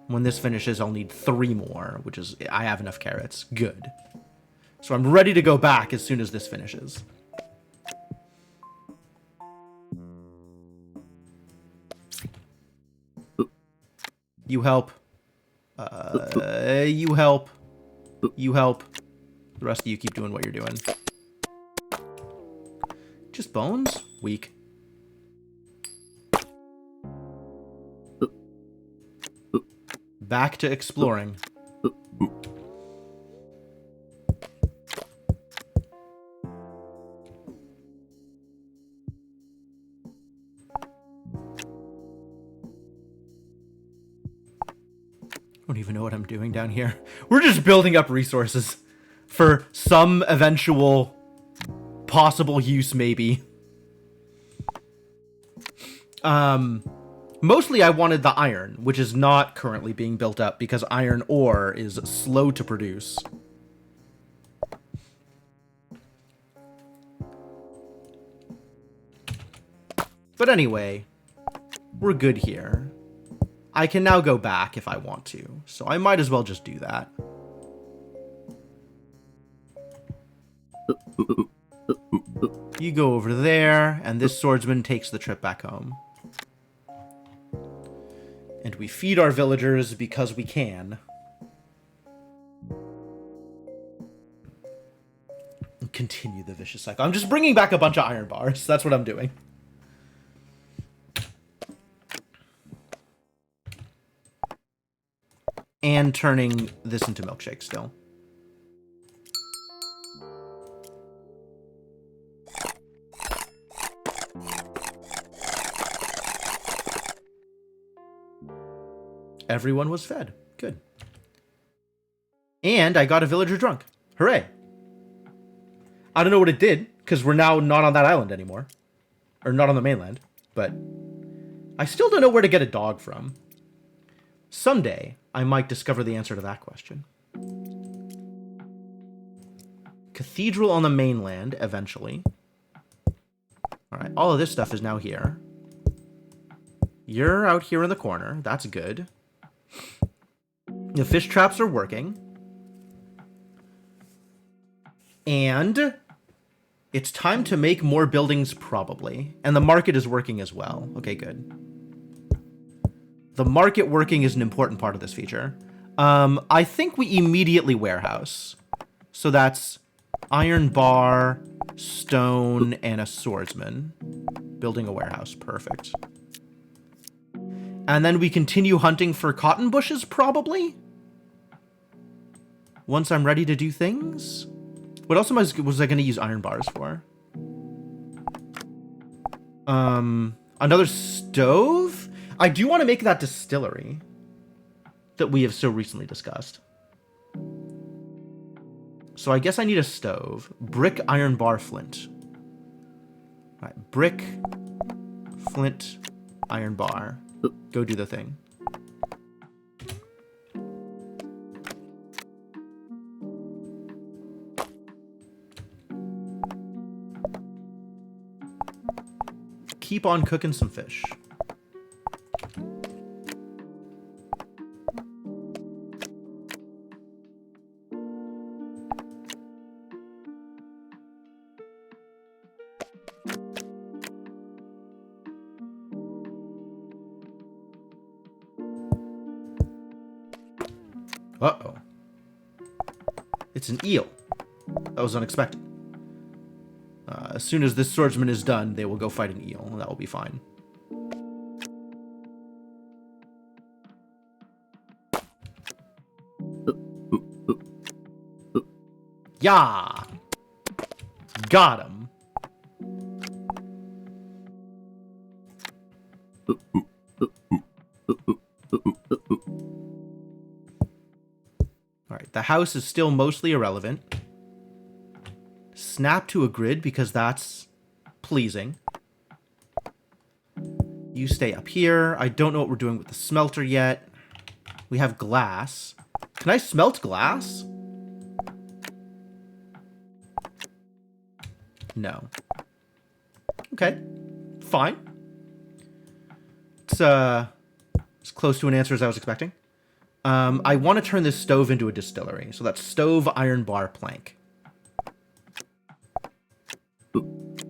When this finishes, I'll need 3 more, which is... I have enough carrots. Good. So I'm ready to go back as soon as this finishes. You help. You help. You help. The rest of you keep doing what you're doing. Just bones? Weak. Back to exploring. I don't even know what I'm doing down here. We're just building up resources For some eventual possible use, maybe. Mostly I wanted the iron, which is not currently being built up because iron ore is slow to produce. But anyway, we're good here. I can now go back if I want to, so I might as well just do that. You go over there, and this swordsman takes the trip back home. And we feed our villagers because we can. And continue the vicious cycle. I'm just bringing back a bunch of iron bars. That's what I'm doing. And turning this into milkshake still. Everyone was fed. Good. And I got a villager drunk. Hooray. I don't know what it did, because we're now not on that island anymore. Or not on the mainland. But I still don't know where to get a dog from. Someday, I might discover the answer to that question. Cathedral on the mainland, eventually. Alright, all of this stuff is now here. You're out here in the corner. That's good. The fish traps are working. And it's time to make more buildings, probably. And the market is working as well. Okay, good. The market working is an important part of this feature. I think we immediately warehouse. So that's iron bar, stone, and a swordsman. Building a warehouse. Perfect. And then we continue hunting for cotton bushes, probably? Once I'm ready to do things? What else was I going to use iron bars for? Another stove? I do want to make that distillery that we have so recently discussed. So I guess I need a stove. Brick, iron bar, flint. All right, brick, flint, iron bar. Go do the thing. Keep on cooking some fish. Uh-oh. It's an eel. That was unexpected. As soon as this swordsman is done, they will go fight an eel, and that will be fine. Yeah! Got him. Alright, the house is still mostly irrelevant. Snap to a grid because that's pleasing. You stay up here. I don't know what we're doing with the smelter yet. We have glass. Can I smelt glass? No. Okay. Fine. It's as close to an answer as I was expecting. I want to turn this stove into a distillery. So that's stove, iron bar, plank.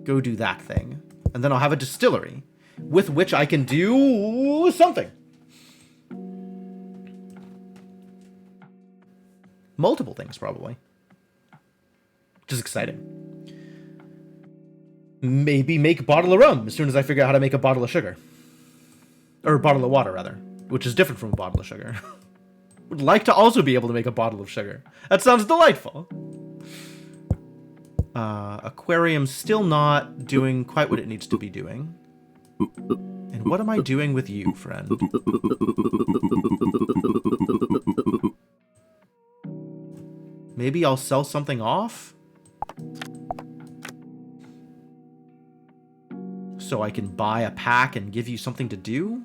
Go do that thing. And then I'll have a distillery with which I can do something. Multiple things, probably. Which is exciting. Maybe make a bottle of rum as soon as I figure out how to make a bottle of sugar. Or a bottle of water, rather. Which is different from a bottle of sugar. Would like to also be able to make a bottle of sugar. That sounds delightful. Aquarium still not doing quite what it needs to be doing. And what am I doing with you, friend? Maybe I'll sell something off? So I can buy a pack and give you something to do?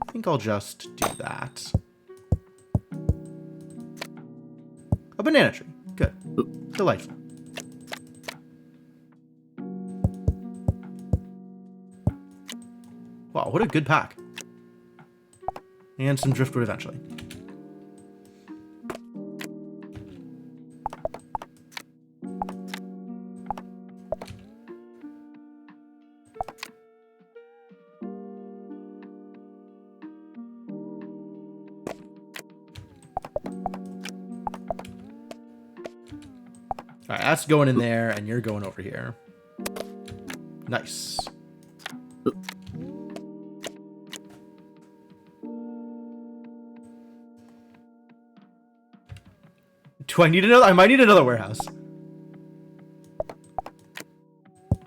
I think I'll just do that. A banana tree. Good. Delightful. Wow, what a good pack. And some driftwood eventually. Alright, that's going in there, and you're going over here. Nice. Do I need another? I might need another warehouse.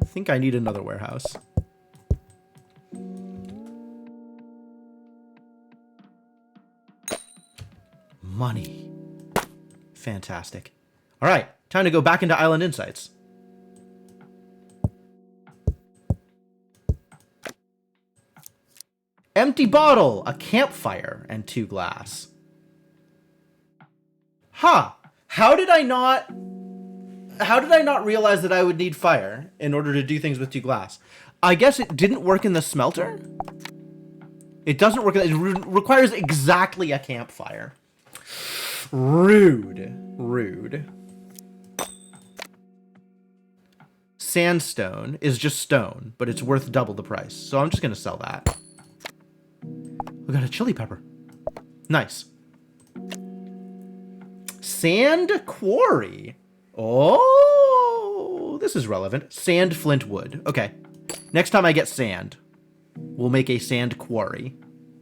I think I need another warehouse. Money. Fantastic. All right, time to go back into Island Insights. Empty bottle, a campfire, and 2 glass. Huh. How did I not realize that I would need fire in order to do things with 2 glass? I guess it didn't work in the smelter? It doesn't work. It requires exactly a campfire. Rude. Rude. Sandstone is just stone, but it's worth double the price. So I'm just going to sell that. We got a chili pepper. Nice. Sand quarry. Oh, this is relevant. Sand flint wood. Okay. Next time I get sand, we'll make a sand quarry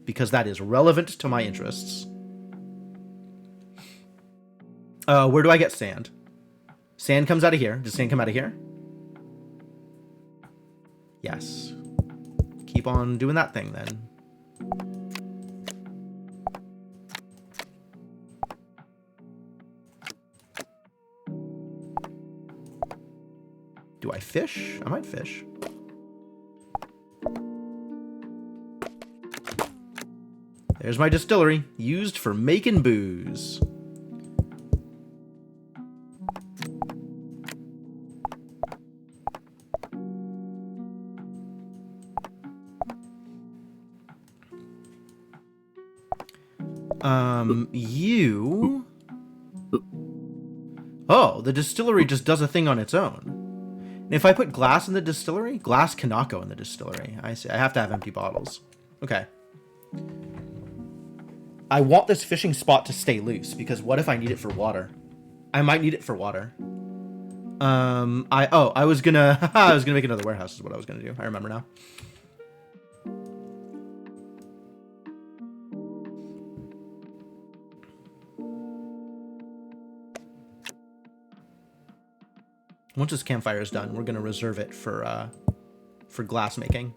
because that is relevant to my interests. Where do I get sand? Sand comes out of here. Does sand come out of here? Yes. Keep on doing that thing then. Do I fish? I might fish. There's my distillery, used for making booze. You... Oh, the distillery just does a thing on its own. And if I put glass in the distillery, glass cannot go in the distillery. I see. I have to have empty bottles. Okay. I want this fishing spot to stay loose, because what if I need it for water? I might need it for water. I was gonna make another warehouse is what I was gonna do. I remember now. Once this campfire is done, we're gonna reserve it for glass making.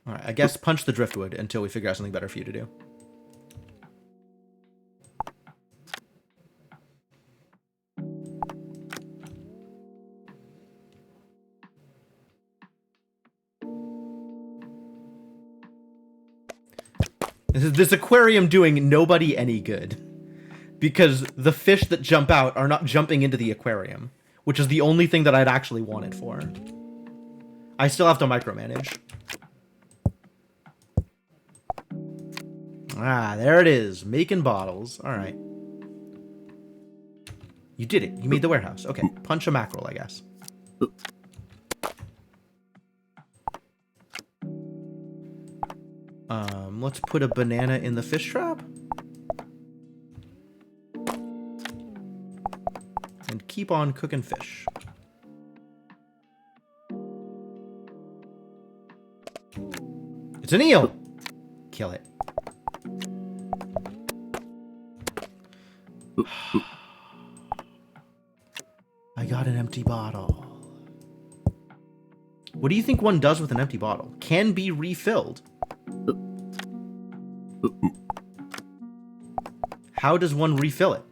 All right, I guess punch the driftwood until we figure out something better for you to do. This aquarium doing nobody any good, because the fish that jump out are not jumping into the aquarium, which is the only thing that I'd actually want it for. I still have to micromanage. Ah, there it is. Making bottles. All right. You did it. You made the warehouse. Okay. Punch a mackerel, I guess. Let's put a banana in the fish trap. And keep on cooking fish. It's an eel! Kill it. I got an empty bottle. What do you think one does with an empty bottle? Can be refilled. How does one refill it?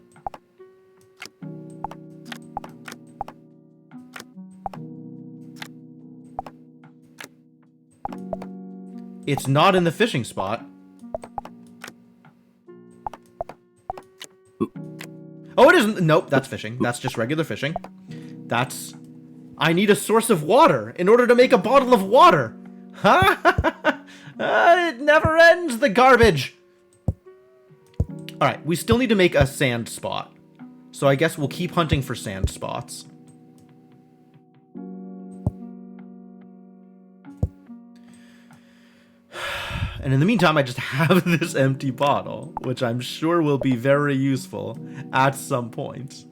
It's not in the fishing spot. Oh, it isn't. Nope, that's fishing. That's just regular fishing. That's... I need a source of water in order to make a bottle of water. Huh? It never ends, the garbage. Alright, we still need to make a sand spot. So I guess we'll keep hunting for sand spots. And in the meantime, I just have this empty bottle, which I'm sure will be very useful at some point.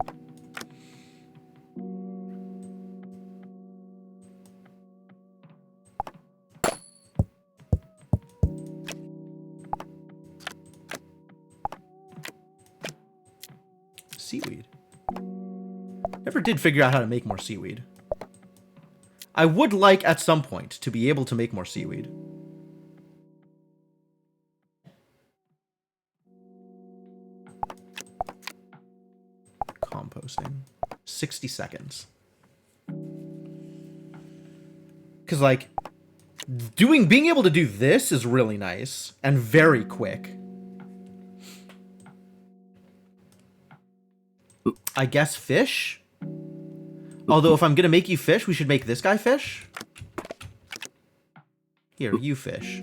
Seaweed. Never did figure out how to make more seaweed. I would like, at some point, to be able to make more seaweed. Composting. 60 seconds. Because, like, being able to do this is really nice and very quick. I guess fish? Although if I'm gonna make you fish, we should make this guy fish. Here, you fish.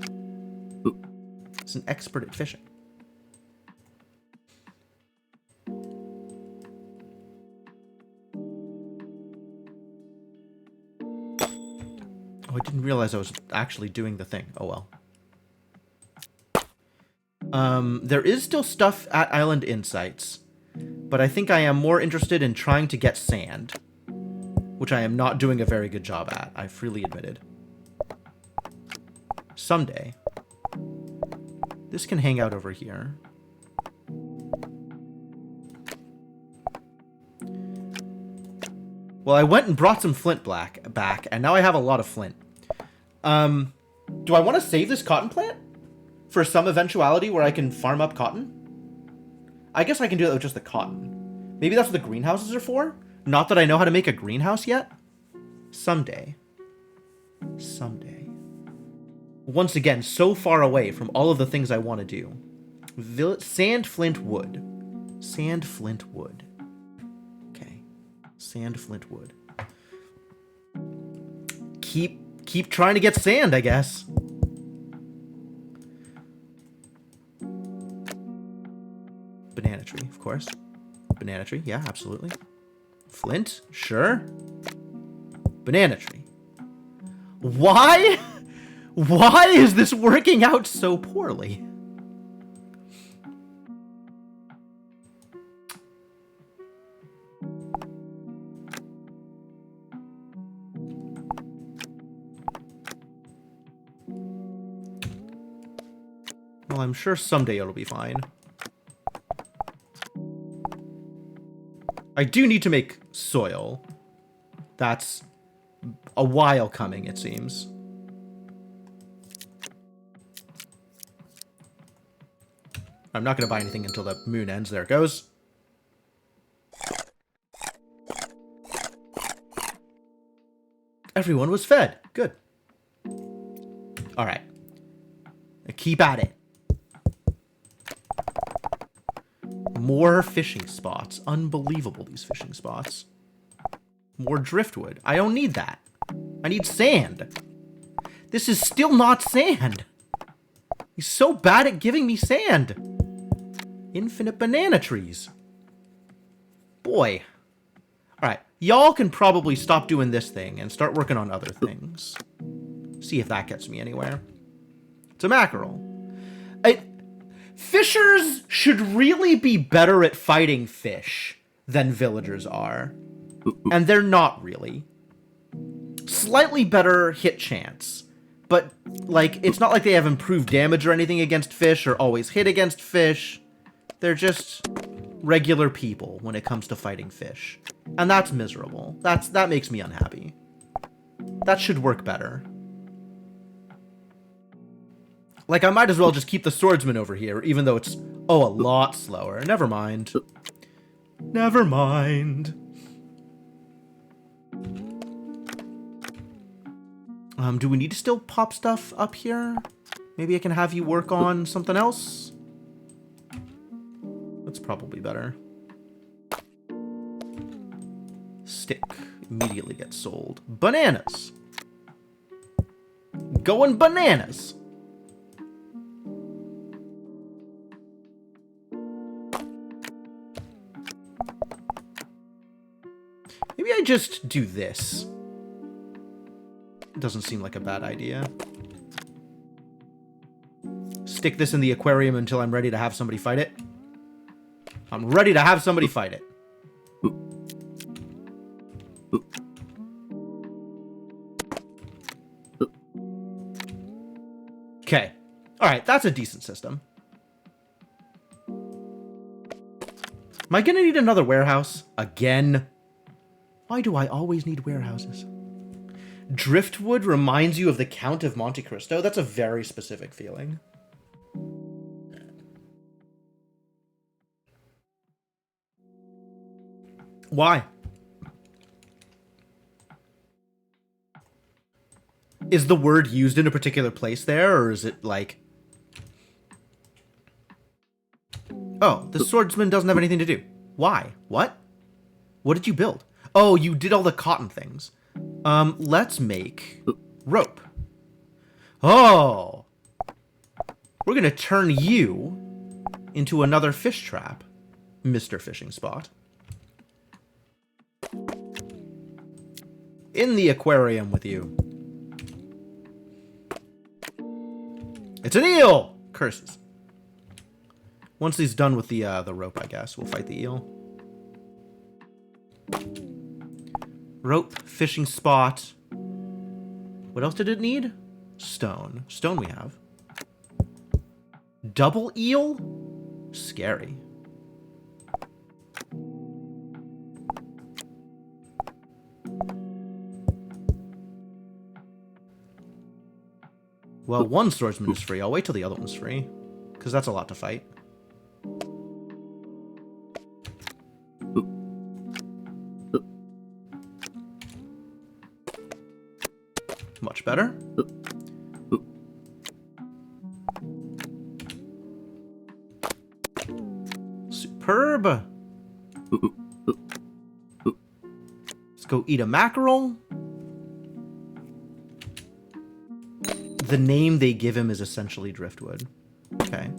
He's an expert at fishing. Oh, I didn't realize I was actually doing the thing. Oh well. There is still stuff at Island Insights, but I think I am more interested in trying to get sand, which I am not doing a very good job at, I freely admitted. Someday. This can hang out over here. Well, I went and brought some flint back, and now I have a lot of flint. Do I want to save this cotton plant? For some eventuality where I can farm up cotton? I guess I can do that with just the cotton. Maybe that's what the greenhouses are for? Not that I know how to make a greenhouse yet? Someday. Someday. Once again, so far away from all of the things I want to do. Sand, flint, wood. Sand, flint, wood. Okay. Sand, flint, wood. Keep trying to get sand, I guess. Banana tree, of course. Banana tree, yeah, absolutely. Flint, sure. Banana tree. Why? Why is this working out so poorly? Well, I'm sure someday it'll be fine. I do need to make soil. That's a while coming, it seems. I'm not going to buy anything until the moon ends. There it goes. Everyone was fed. Good. All right. Keep at it. More fishing spots. Unbelievable, these fishing spots. More driftwood. I don't need that. I need sand. This is still not sand. He's so bad at giving me sand. Infinite banana trees. Boy. Alright, y'all can probably stop doing this thing and start working on other things. See if that gets me anywhere. It's a mackerel. Fishers should really be better at fighting fish than villagers are. And they're not really. Slightly better hit chance. But, like, it's not like they have improved damage or anything against fish or always hit against fish. They're just regular people when it comes to fighting fish. And that's miserable. That makes me unhappy. That should work better. Like, I might as well just keep the swordsman over here, even though it's, oh, a lot slower. Never mind. Never mind. Do we need to still pop stuff up here? Maybe I can have you work on something else? That's probably better. Stick. Immediately gets sold. Bananas. Going bananas. Maybe I just do this. It doesn't seem like a bad idea. Stick this in the aquarium until I'm ready to have somebody fight it. I'm ready to have somebody fight it. Okay. Alright, that's a decent system. Am I gonna need another warehouse? Again? Why do I always need warehouses? Driftwood reminds you of the Count of Monte Cristo? That's a very specific feeling. Why? Is the word used in a particular place there, or is it like... Oh, the swordsman doesn't have anything to do. Why? What? What did you build? Oh, you did all the cotton things. Let's make rope. Oh! We're gonna turn you into another fish trap, Mr. Fishing Spot. In the aquarium with you. It's an eel! Curses. Once he's done with the rope, I guess, we'll fight the eel. Rope, fishing spot. What else did it need? Stone. Stone we have. Double eel? Scary. Well, one swordsman is free. I'll wait till the other one's free. Because that's a lot to fight. Much better. Superb. Let's go eat a mackerel. The name they give him is essentially Driftwood. Okay.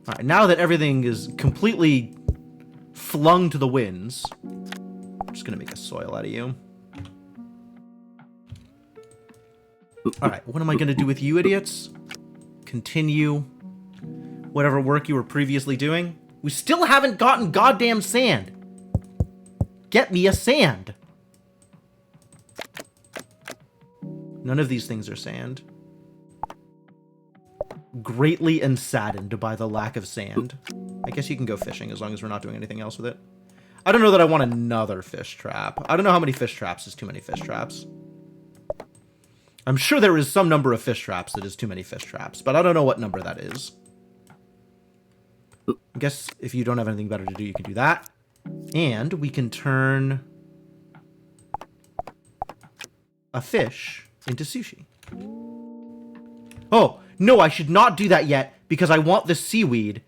Alright, now that everything is completely flung to the winds, I'm just gonna make a soil out of you. Alright, what am I gonna do with you idiots? Continue whatever work you were previously doing. We still haven't gotten goddamn sand. Get me a sand. None of these things are sand. Greatly and saddened by the lack of sand. I guess you can go fishing as long as we're not doing anything else with it. I don't know that I want another fish trap. I don't know how many fish traps is too many fish traps. I'm sure there is some number of fish traps that is too many fish traps, but I don't know what number that is. I guess if you don't have anything better to do, you can do that. And we can turn a fish into sushi. Oh, no, I should not do that yet because I want the seaweed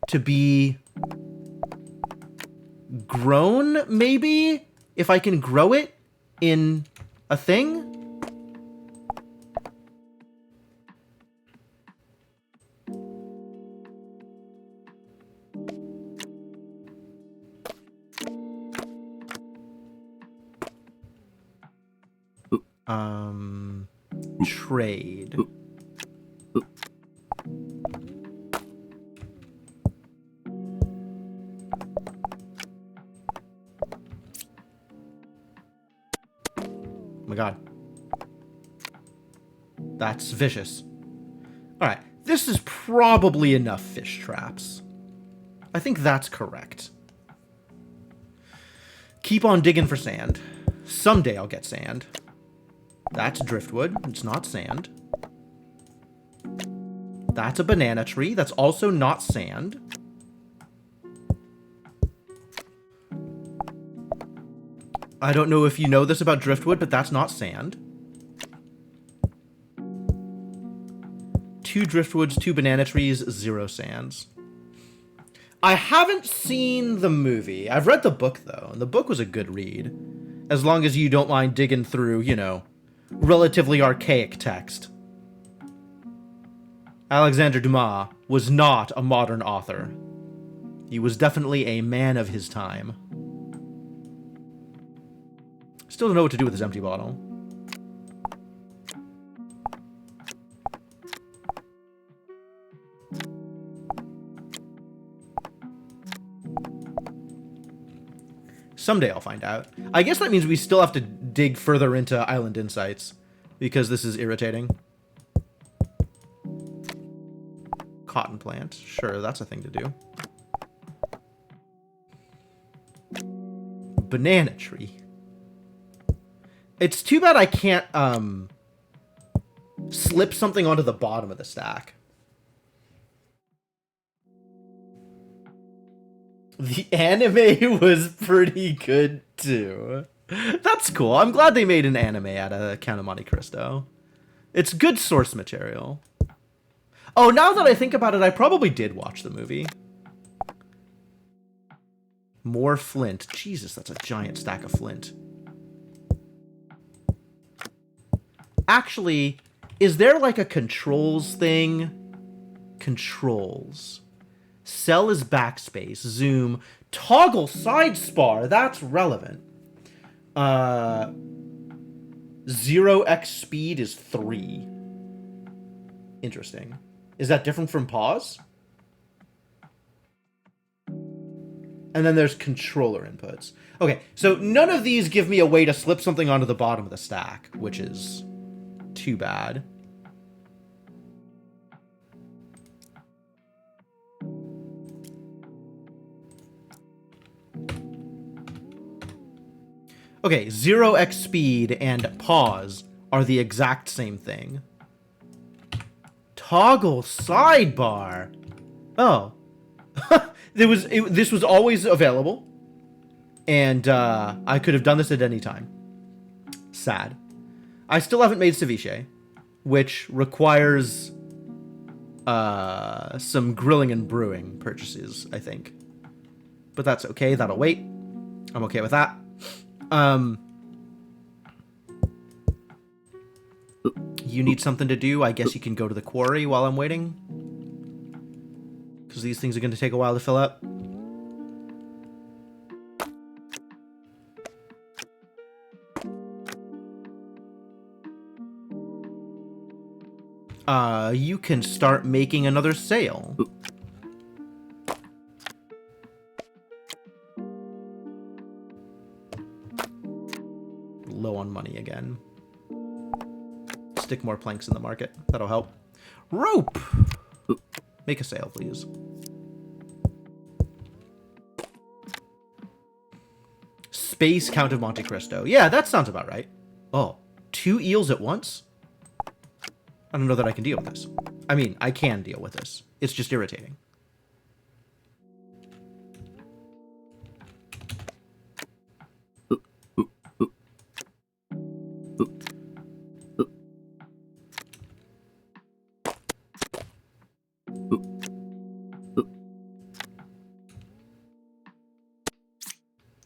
to be grown, maybe? If I can grow it in a thing? Trade. Oh my god. That's vicious. Alright, this is probably enough fish traps. I think that's correct. Keep on digging for sand. Someday I'll get sand. That's driftwood. It's not sand. That's a banana tree. That's also not sand. I don't know if you know this about driftwood, but that's not sand. 2 driftwoods, 2 banana trees, 0 sands. I haven't seen the movie. I've read the book, though, and the book was a good read. As long as you don't mind digging through, you know, relatively archaic text. Alexandre Dumas was not a modern author. He was definitely a man of his time. Still don't know what to do with this empty bottle. Someday I'll find out. I guess that means we still have to dig further into Island Insights, because this is irritating. Cotton plant. Sure, that's a thing to do. Banana tree. It's too bad I can't, slip something onto the bottom of the stack. The anime was pretty good, too. That's cool. I'm glad they made an anime out of Count of Monte Cristo. It's good source material. Oh, now that I think about it, I probably did watch the movie. More flint. Jesus, that's a giant stack of flint. Actually, is there like a controls thing? Controls. Cell is backspace. Zoom. Toggle side spar. That's relevant. 0x speed is 3. Interesting. Is that different from pause? And then there's controller inputs. Okay, so none of these give me a way to slip something onto the bottom of the stack, which is too bad. Okay, 0x speed and pause are the exact same thing. Toggle sidebar. Oh. This was always available. And I could have done this at any time. Sad. I still haven't made ceviche, which requires some grilling and brewing purchases, I think. But that's okay, that'll wait. I'm okay with that. You need something to do, I guess you can go to the quarry while I'm waiting. Because these things are going to take a while to fill up. You can start making another sail. Low on money again. Stick more planks in the market. That'll help. Rope! Make a sail, please. Space Count of Monte Cristo. Yeah, that sounds about right. Oh, 2 eels at once? I don't know that I can deal with this. I mean, I can deal with this. It's just irritating.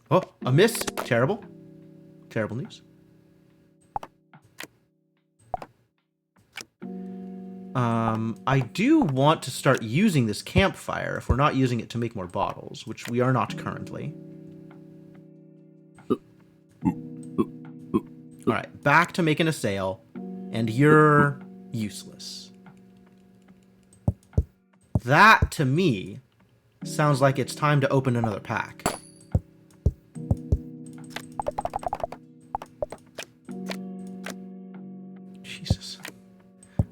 Oh, a miss. Terrible. Terrible news. I do want to start using this campfire if we're not using it to make more bottles, which we are not currently. Alright, back to making a sail, and you're useless. That, to me, sounds like it's time to open another pack. Jesus.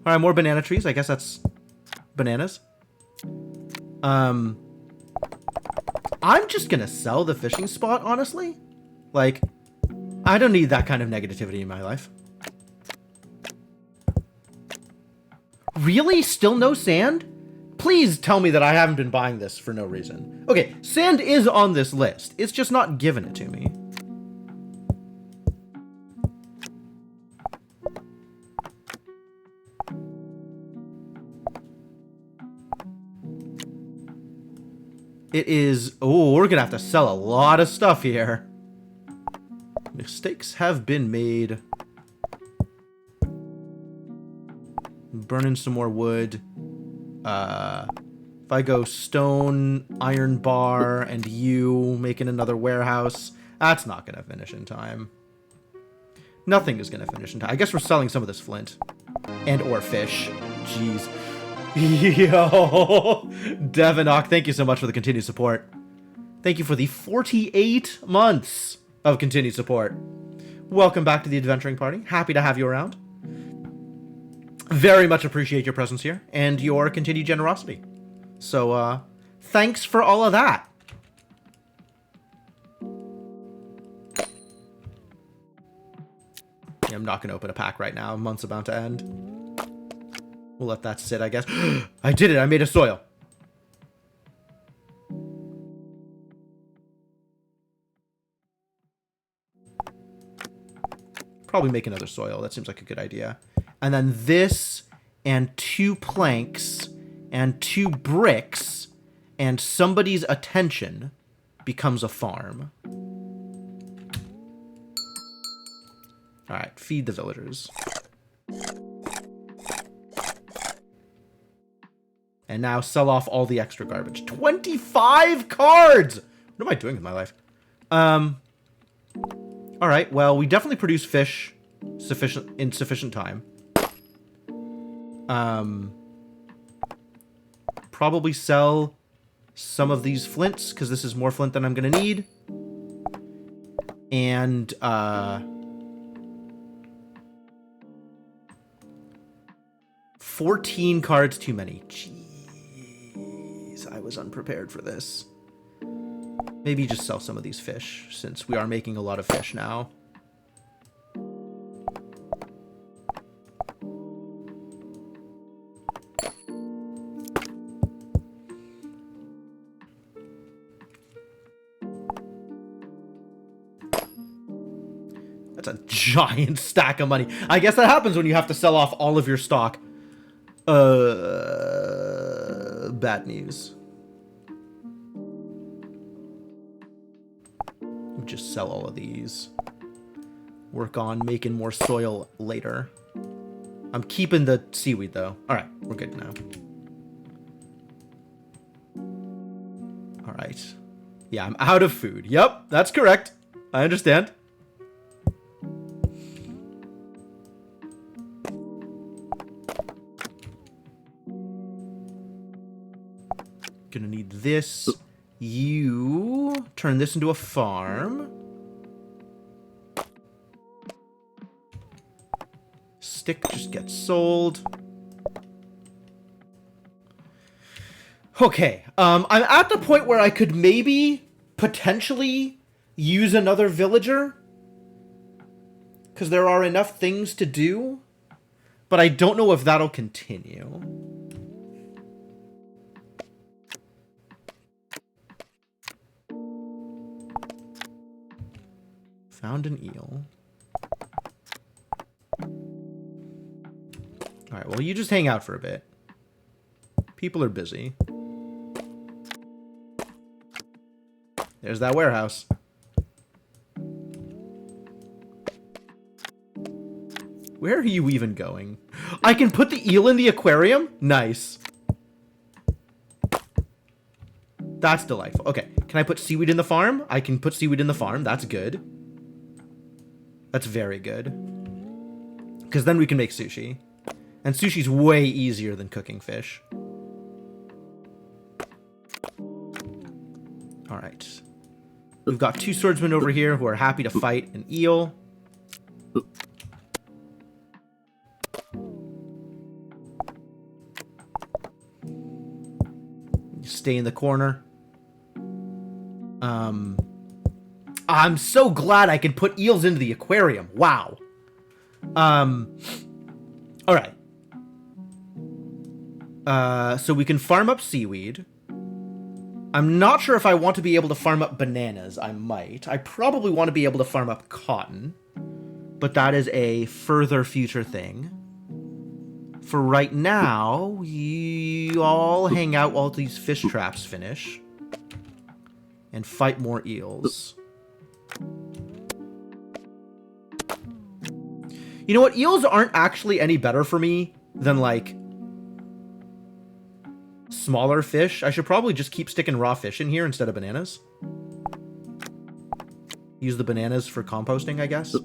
Alright, more banana trees. I guess that's bananas. I'm just gonna sell the fishing spot, honestly. Like, I don't need that kind of negativity in my life. Really? Still no sand? Please tell me that I haven't been buying this for no reason. Okay, sand is on this list. It's just not giving it to me. It is... Oh, we're gonna have to sell a lot of stuff here. Mistakes have been made. Burning some more wood. If I go stone, iron bar, and you making another warehouse, that's not gonna finish in time. Nothing is gonna finish in time. I guess we're selling some of this flint. And or fish. Jeez. Yo! Devinock, thank you so much for the continued support. Thank you for the 48 months of continued support. Welcome back to the adventuring party. Happy to have you around. Very much appreciate your presence here and your continued generosity. So, thanks for all of that. Yeah, I'm not going to open a pack right now. Month's about to end. We'll let that sit, I guess. I did it. I made a soil. Probably make another soil. That seems like a good idea. And then this and 2 planks and 2 bricks and somebody's attention becomes a farm. All right, feed the villagers. And now sell off all the extra garbage. 25 cards! What am I doing with my life? All right, well, we definitely produce fish in sufficient time. Probably sell some of these flints, because this is more flint than I'm going to need. And, 14 cards too many. Jeez, I was unprepared for this. Maybe just sell some of these fish, since we are making a lot of fish now. That's a giant stack of money. I guess that happens when you have to sell off all of your stock. Bad news. Just sell all of these. Work on making more soil later. I'm keeping the seaweed though. Alright, we're good now. Alright. Yeah, I'm out of food. Yep, that's correct. I understand. Gonna need this. You turn this into a farm. Stick just gets sold. Okay, I'm at the point where I could maybe potentially use another villager, because there are enough things to do, but I don't know if that'll continue. Found an eel. Alright, well, you just hang out for a bit. People are busy. There's that warehouse. Where are you even going? I can put the eel in the aquarium? Nice. That's delightful. Okay, can I put seaweed in the farm? I can put seaweed in the farm. That's good. That's very good. Because then we can make sushi. And sushi's way easier than cooking fish. Alright. We've got 2 swordsmen over here who are happy to fight an eel. You stay in the corner. I'm so glad I can put eels into the aquarium. Wow. All right. So we can farm up seaweed. I'm not sure if I want to be able to farm up bananas. I might. I probably want to be able to farm up cotton. But that is a further future thing. For right now, we all hang out while these fish traps finish. And fight more eels. You know what? Eels aren't actually any better for me than, like, smaller fish. I should probably just keep sticking raw fish in here instead of bananas. Use the bananas for composting, I guess.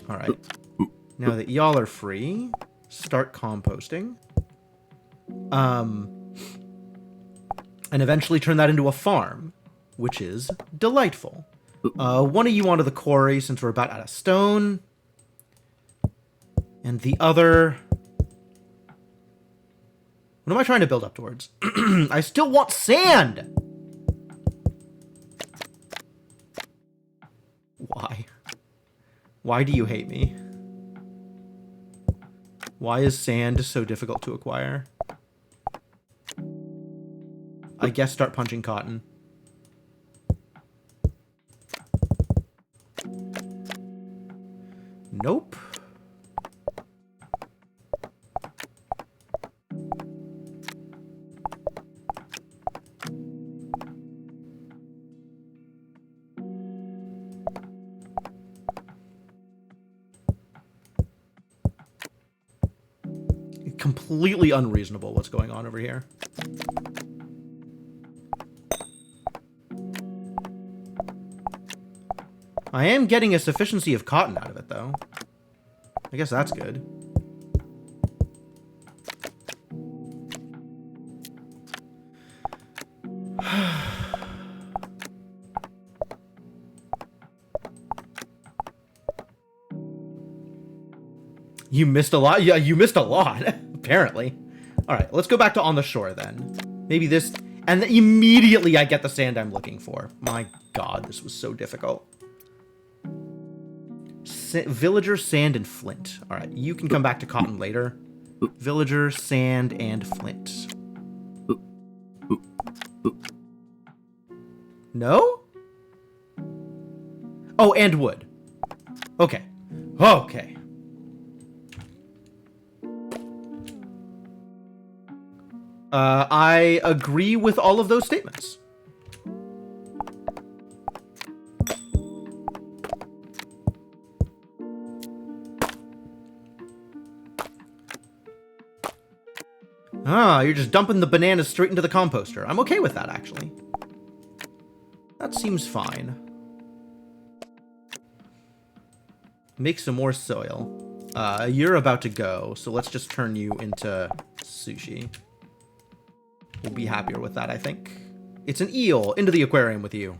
All right. Now that y'all are free, start composting. And eventually turn that into a farm, which is delightful. One of you onto the quarry since we're about out of stone. And the other... What am I trying to build up towards? I still want sand! Why? Why do you hate me? Why is sand so difficult to acquire? I guess start punching cotton. Nope. Completely unreasonable what's going on over here. I am getting a sufficiency of cotton out of it, though. I guess that's good. You missed a lot? Yeah, you missed a lot, apparently. All right, let's go back to on the shore, then. Maybe this... And then immediately I get the sand I'm looking for. My god, this was so difficult. Villager, sand, and flint. All right, you can come back to cotton later. Villager, sand, and flint. No? Oh, and wood. Okay. Okay. I agree with all of those statements. Ah, you're just dumping the bananas straight into the composter. I'm okay with that, actually. That seems fine. Make some more soil. You're about to go, so let's just turn you into sushi. We'll be happier with that, I think. It's an eel. Into the aquarium with you.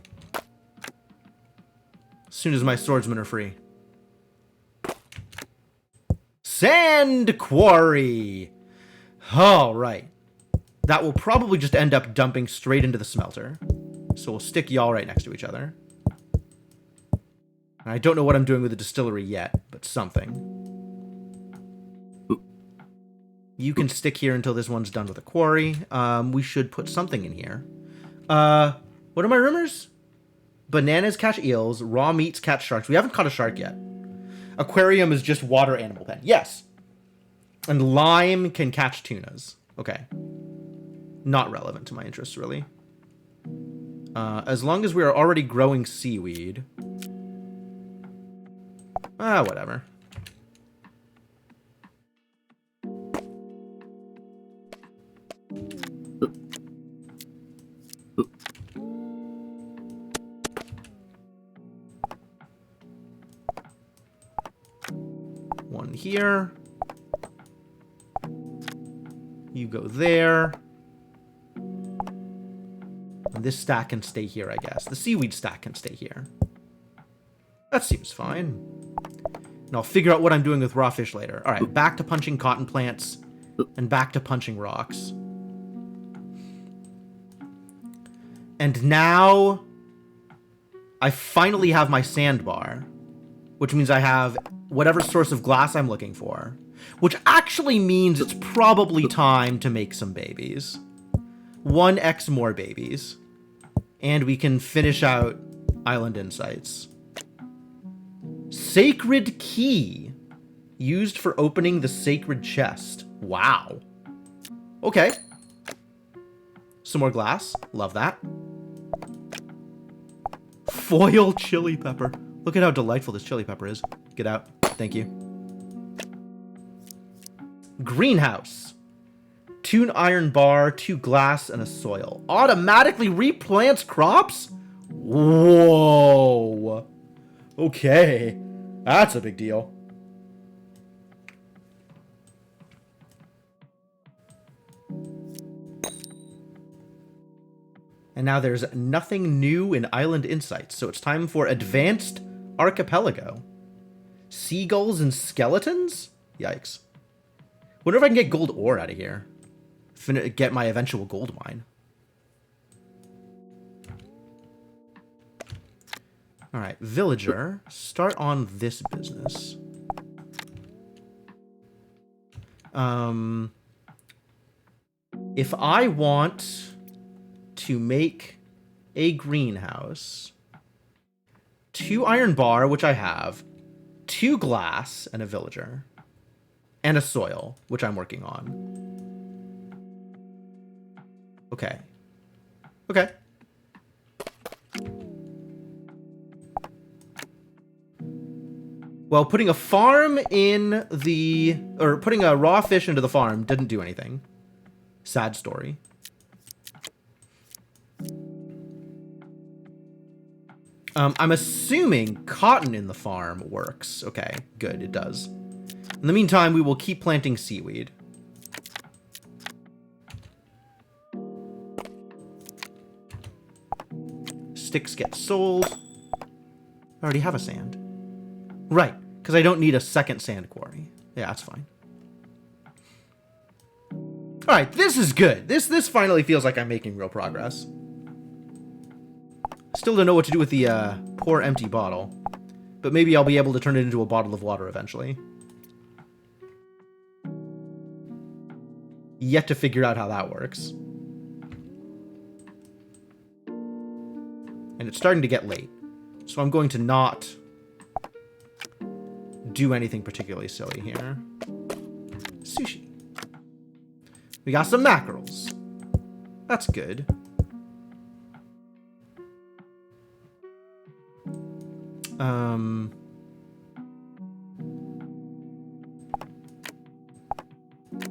As soon as my swordsmen are free. Sand quarry! Alright. That will probably just end up dumping straight into the smelter. So we'll stick y'all right next to each other. And I don't know what I'm doing with the distillery yet, but something. You can stick here until this one's done with the quarry. We should put something in here. What are my rumors? Bananas catch eels. Raw meats catch sharks. We haven't caught a shark yet. Aquarium is just water animal pen. Yes. And lime can catch tunas. Okay. Not relevant to my interests, really. As long as we are already growing seaweed. Whatever. One here. You go there. And this stack can stay here, I guess. The seaweed stack can stay here. That seems fine. And I'll figure out what I'm doing with raw fish later. All right, back to punching cotton plants and back to punching rocks. And now I finally have my sandbar, which means I have whatever source of glass I'm looking for, which actually means it's probably time to make some babies. 1x more babies. And we can finish out Island Insights. Sacred Key. Used for opening the sacred chest. Wow. Okay. Some more glass. Love that. Foil chili pepper. Look at how delightful this chili pepper is. Get out. Thank you. Greenhouse. 2 iron bar, 2 glass, and a soil. Automatically replants crops? Whoa. Okay. That's a big deal. And now there's nothing new in Island Insights, so it's time for Advanced Archipelago. Seagulls and skeletons? Yikes. Wonder if I can get gold ore out of here. Get my eventual gold mine. Alright, villager. Start on this business. If I want to make a greenhouse, 2 iron bar, which I have, 2 glass, and a villager, and a soil, which I'm working on. Okay. Okay. Well, putting a farm in the... or putting a raw fish into the farm didn't do anything. Sad story. I'm assuming cotton in the farm works. Okay, good, it does. In the meantime, we will keep planting seaweed. Sticks get sold. I already have a sand. Right, because I don't need a second sand quarry. Yeah, that's fine. Alright, this is good. This finally feels like I'm making real progress. Still don't know what to do with the poor empty bottle. But maybe I'll be able to turn it into a bottle of water eventually. Yet to figure out how that works. And it's starting to get late. So I'm going to not do anything particularly silly here. Sushi. We got some mackerels. That's good.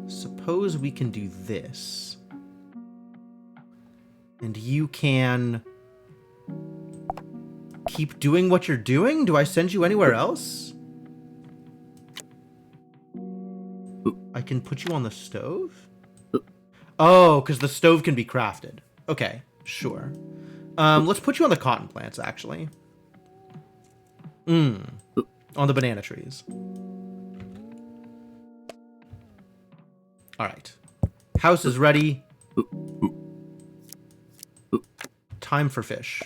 Suppose we can do this. And you can keep doing what you're doing? Do I send you anywhere else? I can put you on the stove? Oh, because the stove can be crafted. Okay, sure. Let's put you on the cotton plants, actually. On the banana trees. Alright. House is ready. Time for fish.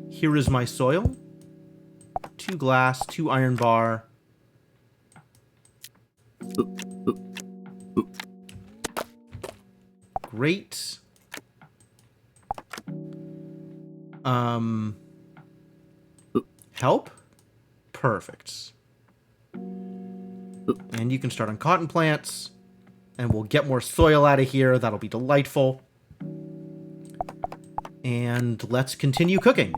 Here is my soil. 2 glass, 2 iron bar. Great. Help? Perfect. And you can start on cotton plants. And we'll get more soil out of here. That'll be delightful. And let's continue cooking.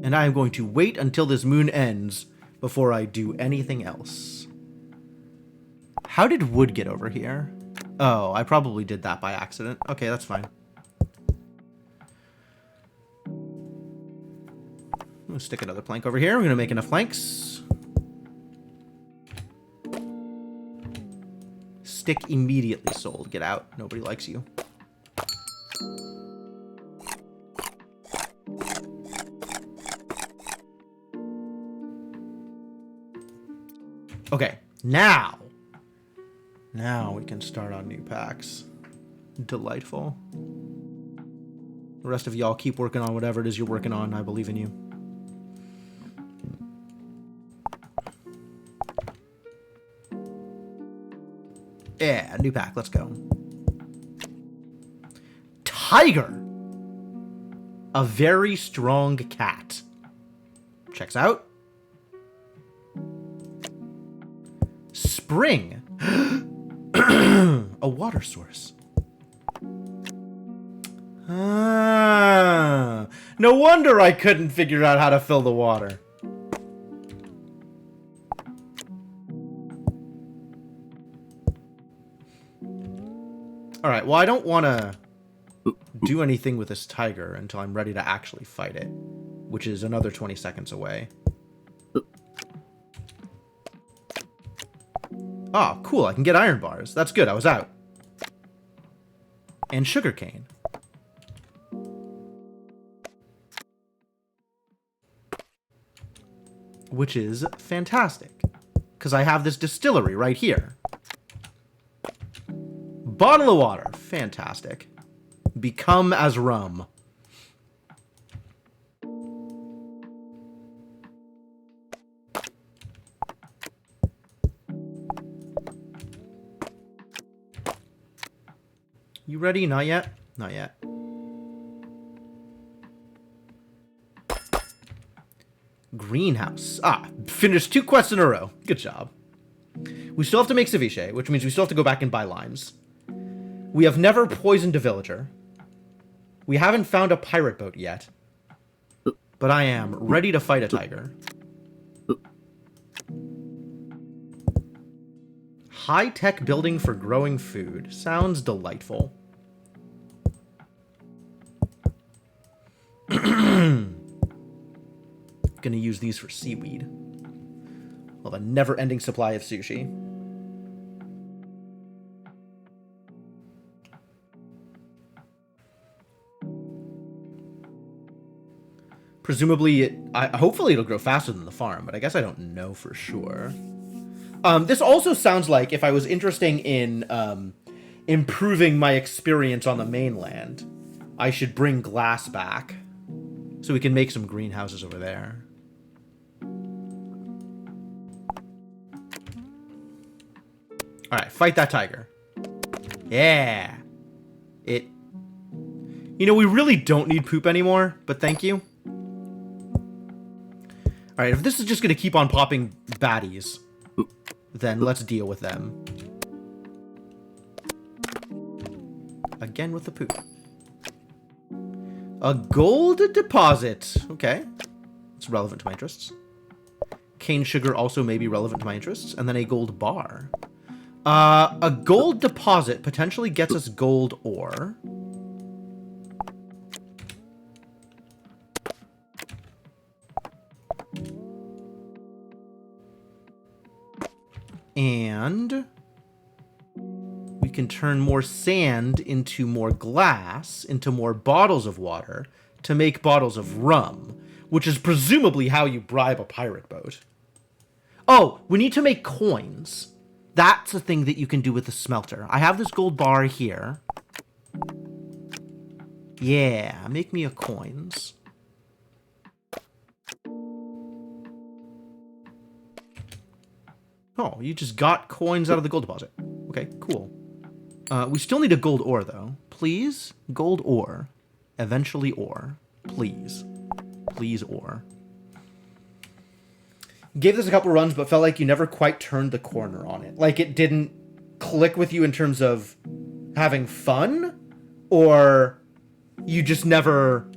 And I am going to wait until this moon ends before I do anything else. How did wood get over here? Oh, I probably did that by accident. Okay, that's fine. I'm gonna stick another plank over here. We're gonna make enough planks. stick immediately sold. Get out. Nobody likes you. Okay, now we can start on new packs. Delightful. The rest of y'all keep working on whatever it is you're working on. I believe in you. Yeah, new pack. Let's go. Tiger. A very strong cat. Checks out. Spring. A water source. Ah, no wonder I couldn't figure out how to fill the water. All right, well, I don't want to do anything with this tiger until I'm ready to actually fight it, which is another 20 seconds away. Oh, cool, I can get iron bars. That's good, I was out. And sugarcane. Which is fantastic, because I have this distillery right here. Bottle of water. Fantastic. Become as rum. You ready? Not yet? Not yet. Greenhouse. Ah, finished 2 quests in a row. Good job. We still have to make ceviche, which means we still have to go back and buy lines. We have never poisoned a villager. We haven't found a pirate boat yet. But I am ready to fight a tiger. High-tech building for growing food. Sounds delightful. Gonna use these for seaweed. We'll have a never-ending supply of sushi. Presumably, hopefully it'll grow faster than the farm, but I guess I don't know for sure. This also sounds like if I was interested in improving my experience on the mainland, I should bring glass back so we can make some greenhouses over there. Alright, fight that tiger. Yeah. You know, we really don't need poop anymore, but thank you. Alright, if this is just going to keep on popping baddies, then let's deal with them. Again with the poop. A gold deposit. Okay. It's relevant to my interests. Cane sugar also may be relevant to my interests. And then a gold bar. A gold deposit potentially gets us gold ore. And we can turn more sand into more glass, into more bottles of water, to make bottles of rum, which is presumably how you bribe a pirate boat. Oh, we need to make coins. That's a thing that you can do with the smelter. I have this gold bar here. Yeah, make me a coins. Oh, you just got coins out of the gold deposit. Okay, cool. We still need a gold ore, though. Please? Gold ore. Eventually ore. Please. Please ore. Gave this a couple runs, but felt like you never quite turned the corner on it. Like, it didn't click with you in terms of having fun, or you just never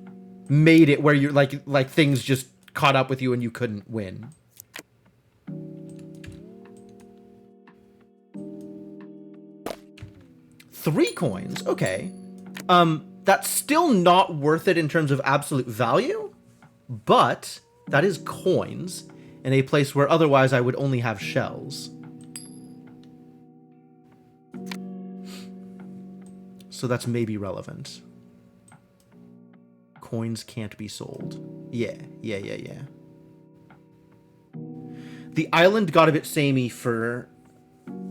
made it where you're like things just caught up with you and you couldn't win. Three coins, okay. That's still not worth it in terms of absolute value, but that is coins in a place where otherwise I would only have shells. So that's maybe relevant. Coins can't be sold. Yeah. The island got a bit samey for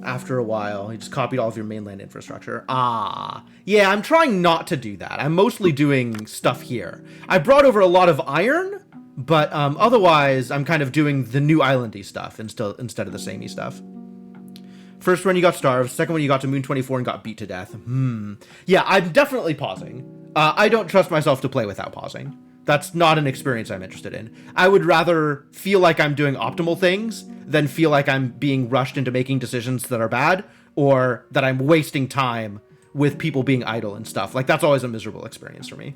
after a while. He just copied all of your mainland infrastructure. Ah. Yeah, I'm trying not to do that. I'm mostly doing stuff here. I brought over a lot of iron, but otherwise I'm kind of doing the new islandy stuff instead of the samey stuff. First run you got starved. Second one you got to Moon 24 and got beat to death. Yeah, I'm definitely pausing. I don't trust myself to play without pausing. That's not an experience I'm interested in. I would rather feel like I'm doing optimal things than feel like I'm being rushed into making decisions that are bad, or that I'm wasting time with people being idle and stuff. Like, that's always a miserable experience for me.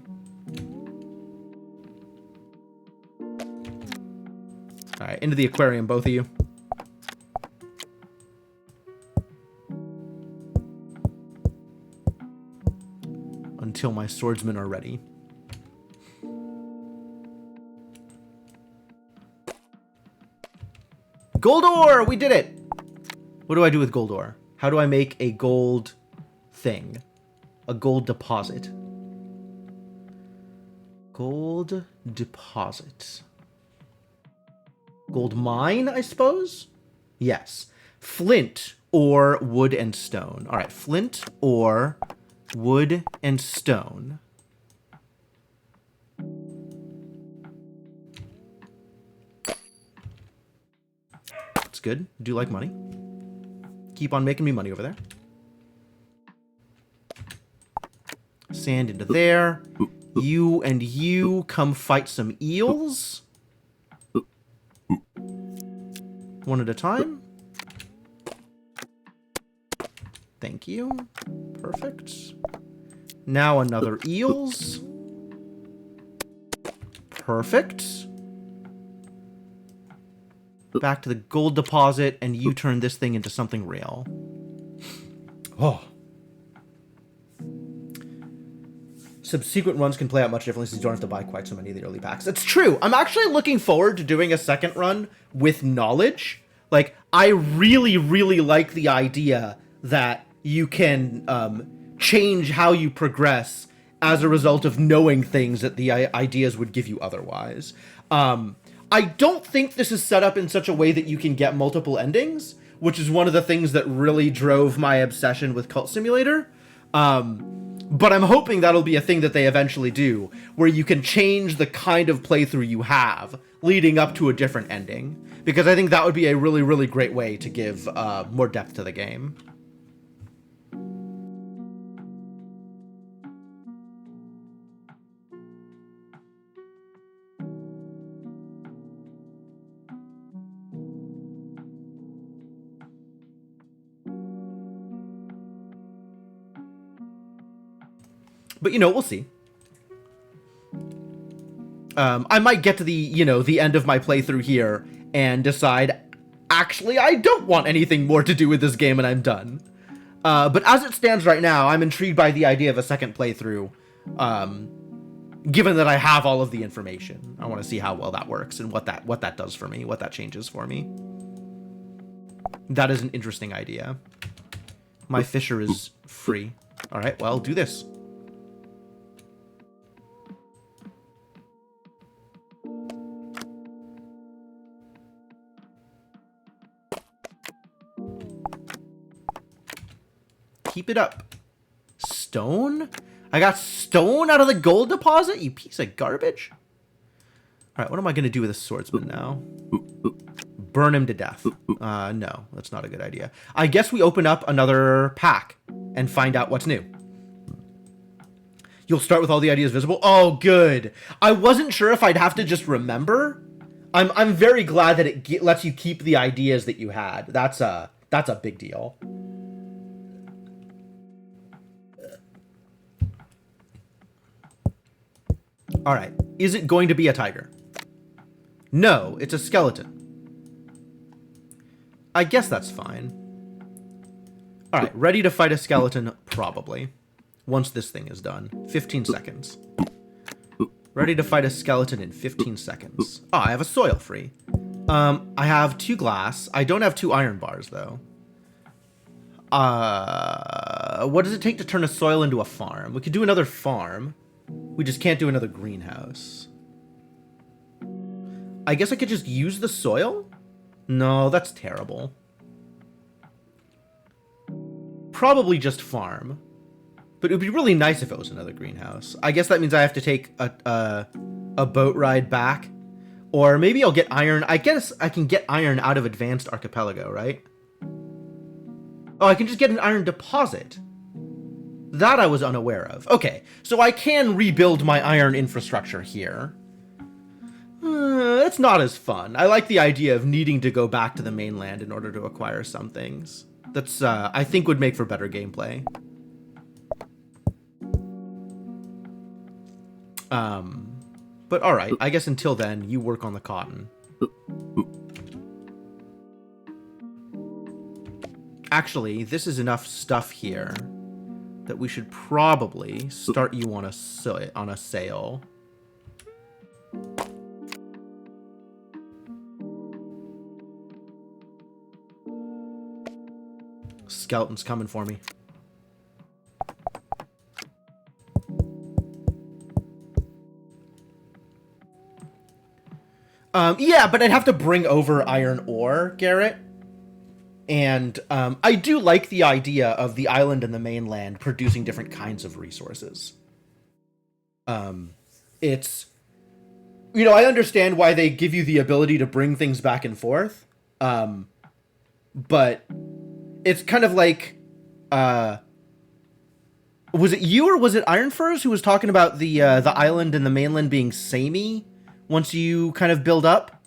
Alright, into the aquarium, both of you. Until my swordsmen are ready. Gold ore! We did it! What do I do with gold ore? How do I make a gold thing? A gold deposit. Gold deposit. Gold mine, I suppose? Yes. Flint or wood and stone. Alright, flint or wood and stone. That's good. Do like money. Keep on making me money over there. Sand into there. You and you come fight some eels. One at a time. Thank you. Perfect. Now another eels. Perfect. Back to the gold deposit, and you turn this thing into something real. Oh. Subsequent runs can play out much differently since you don't have to buy quite so many of the early packs. It's true. I'm actually looking forward to doing a second run with knowledge. Like, I really, really like the idea that you can change how you progress as a result of knowing things that the ideas would give you otherwise. I don't think this is set up in such a way that you can get multiple endings, which is one of the things that really drove my obsession with Cult Simulator. But I'm hoping that'll be a thing that they eventually do, where you can change the kind of playthrough you have leading up to a different ending, because I think that would be a really, really great way to give more depth to the game. But, you know, we'll see. I might get to the, you know, the end of my playthrough here and decide, actually, I don't want anything more to do with this game and I'm done. But as it stands right now, I'm intrigued by the idea of a second playthrough, given that I have all of the information. I want to see how well that works and what that does for me, what that changes for me. That is an interesting idea. My fisher is free. All right, well, do this. Keep it up. Stone? I got stone out of the gold deposit? You piece of garbage. Alright, what am I going to do with a swordsman now? Burn him to death. No, that's not a good idea. I guess we open up another pack and find out what's new. You'll start with all the ideas visible? Oh, good. I wasn't sure if I'd have to just remember. I'm very glad that it lets you keep the ideas that you had. That's a big deal. Alright, is it going to be a tiger? No, it's a skeleton. I guess that's fine. Alright, ready to fight a skeleton? Probably. Once this thing is done. 15 seconds. Ready to fight a skeleton in 15 seconds. Oh, I have a soil free. I have 2 glass. I don't have 2 iron bars, though. What does it take to turn a soil into a farm? We could do another farm. We just can't do another greenhouse. I guess I could just use the soil? No, that's terrible. Probably just farm. But it would be really nice if it was another greenhouse. I guess that means I have to take a boat ride back. Or maybe I'll get iron. I guess I can get iron out of Advanced Archipelago, right? Oh, I can just get an iron deposit. That I was unaware of. Okay, so I can rebuild my iron infrastructure here. It's not as fun. I like the idea of needing to go back to the mainland in order to acquire some things. That's, I think would make for better gameplay. But alright, I guess until then, you work on the cotton. Actually, this is enough stuff here that we should probably start you on a sail. Skeleton's coming for me. Yeah, but I'd have to bring over iron ore, Garrett. And I do like the idea of the island and the mainland producing different kinds of resources. It's... You know, I understand why they give you the ability to bring things back and forth. But it's kind of like... was it you or was it Ironfurs who was talking about the island and the mainland being samey once you kind of build up?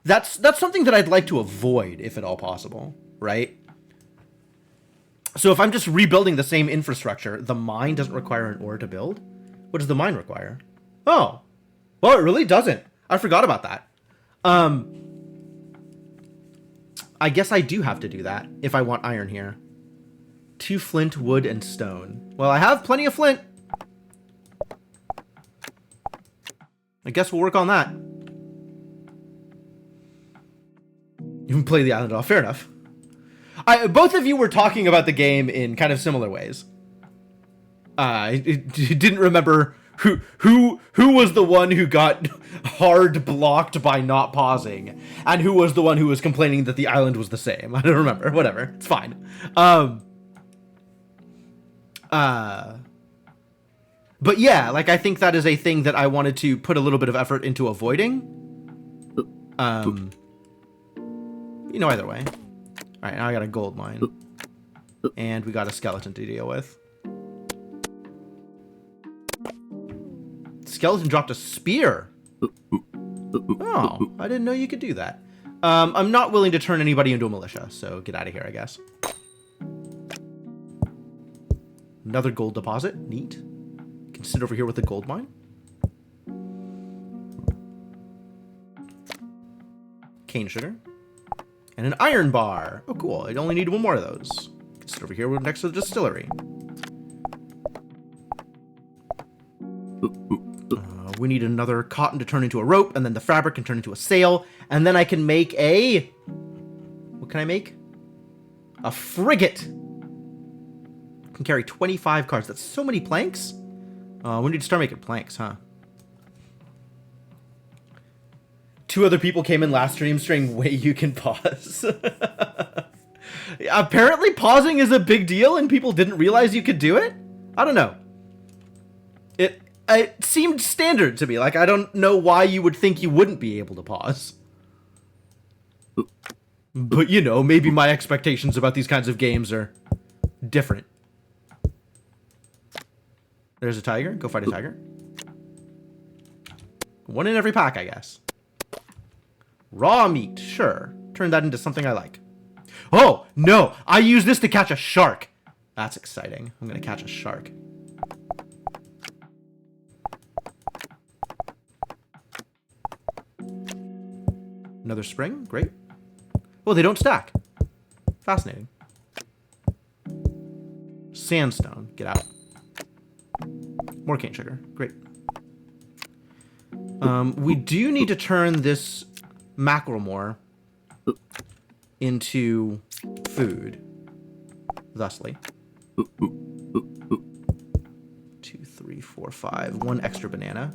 That's something that I'd like to avoid, if at all possible, right? So if I'm just rebuilding the same infrastructure, the mine doesn't require an ore to build? What does the mine require? Oh. Well, it really doesn't. I forgot about that. I guess I do have to do that if I want iron here. 2 flint, wood, and stone. Well, I have plenty of flint. I guess we'll work on that. You can play the island off. Fair enough. Both of you were talking about the game in kind of similar ways. I didn't remember who was the one who got hard blocked by not pausing, and who was the one who was complaining that the island was the same. I don't remember. Whatever. It's fine. But yeah, like I think that is a thing that I wanted to put a little bit of effort into avoiding. You know, either way. Alright, now I got a gold mine. And we got a skeleton to deal with. Skeleton dropped a spear. Oh, I didn't know you could do that. I'm not willing to turn anybody into a militia, so get out of here, I guess. Another gold deposit. Neat. Can sit over here with the gold mine. Cane sugar. And an iron bar. Oh, cool. I only need 1 more of those. Can sit over here next to the distillery. We need another cotton to turn into a rope, and then the fabric can turn into a sail, and then I can make a... What can I make? A frigate. Can carry 25 cars. That's so many planks. We need to start making planks, huh? 2 other people came in last stream saying, wait, you can pause. Apparently pausing is a big deal and people didn't realize you could do it? I don't know. It seemed standard to me. Like, I don't know why you would think you wouldn't be able to pause. But, you know, maybe my expectations about these kinds of games are different. There's a tiger. Go fight a tiger. 1 in every pack, I guess. Raw meat. Sure. Turn that into something I like. Oh, no. I use this to catch a shark. That's exciting. I'm going to catch a shark. Another spring. Great. Oh, they don't stack. Fascinating. Sandstone. Get out. More cane sugar. Great. We do need to turn this mackerel into food. Thusly. 2, 3, 4, 5. 1 extra banana.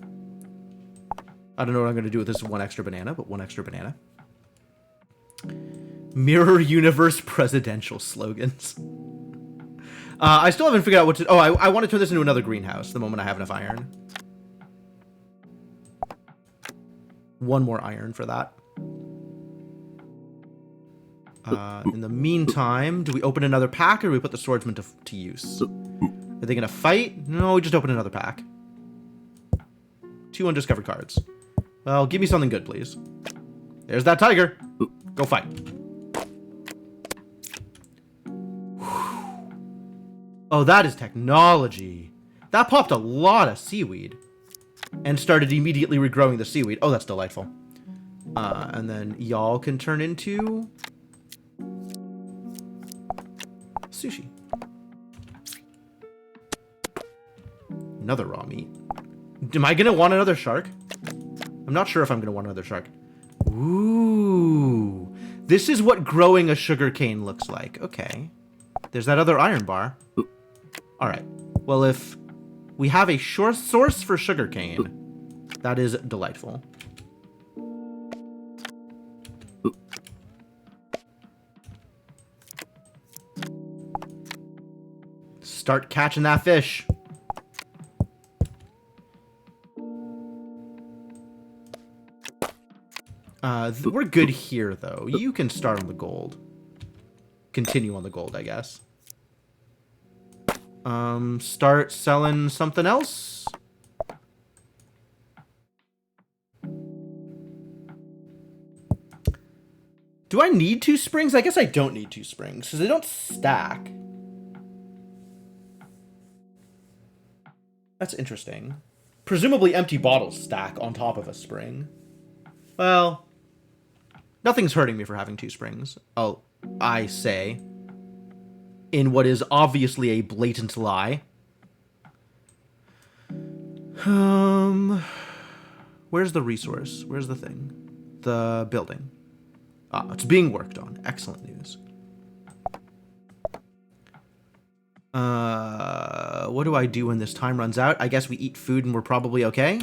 I don't know what I'm going to do with this 1 extra banana, but 1 extra banana. Mirror Universe presidential slogans. I still haven't figured out what to... Oh, I want to turn this into another greenhouse the moment I have enough iron. 1 more iron for that. In the meantime, do we open another pack or do we put the swordsman to use? Are they going to fight? No, we just open another pack. 2 undiscovered cards. Well, give me something good, please. There's that tiger. Go fight. Oh, that is technology. That popped a lot of seaweed. And started immediately regrowing the seaweed. Oh, that's delightful. And then y'all can turn into... sushi. Another raw meat. Am I going to want another shark? I'm not sure if I'm going to want another shark. Ooh. This is what growing a sugarcane looks like. Okay. There's that other iron bar. Alright. Well, if we have a source for sugarcane, that is delightful. Start catching that fish. We're good here, though. You can start on the gold. Continue on the gold, I guess. Start selling something else. Do I need 2 springs? I guess I don't need 2 springs, because they don't stack. That's interesting. Presumably empty bottles stack on top of a spring. Well, nothing's hurting me for having 2 springs. Oh, I say. In what is obviously a blatant lie. Where's the resource? Where's the thing? The building. Ah, it's being worked on. Excellent news. What do I do when this time runs out? I guess we eat food and we're probably okay.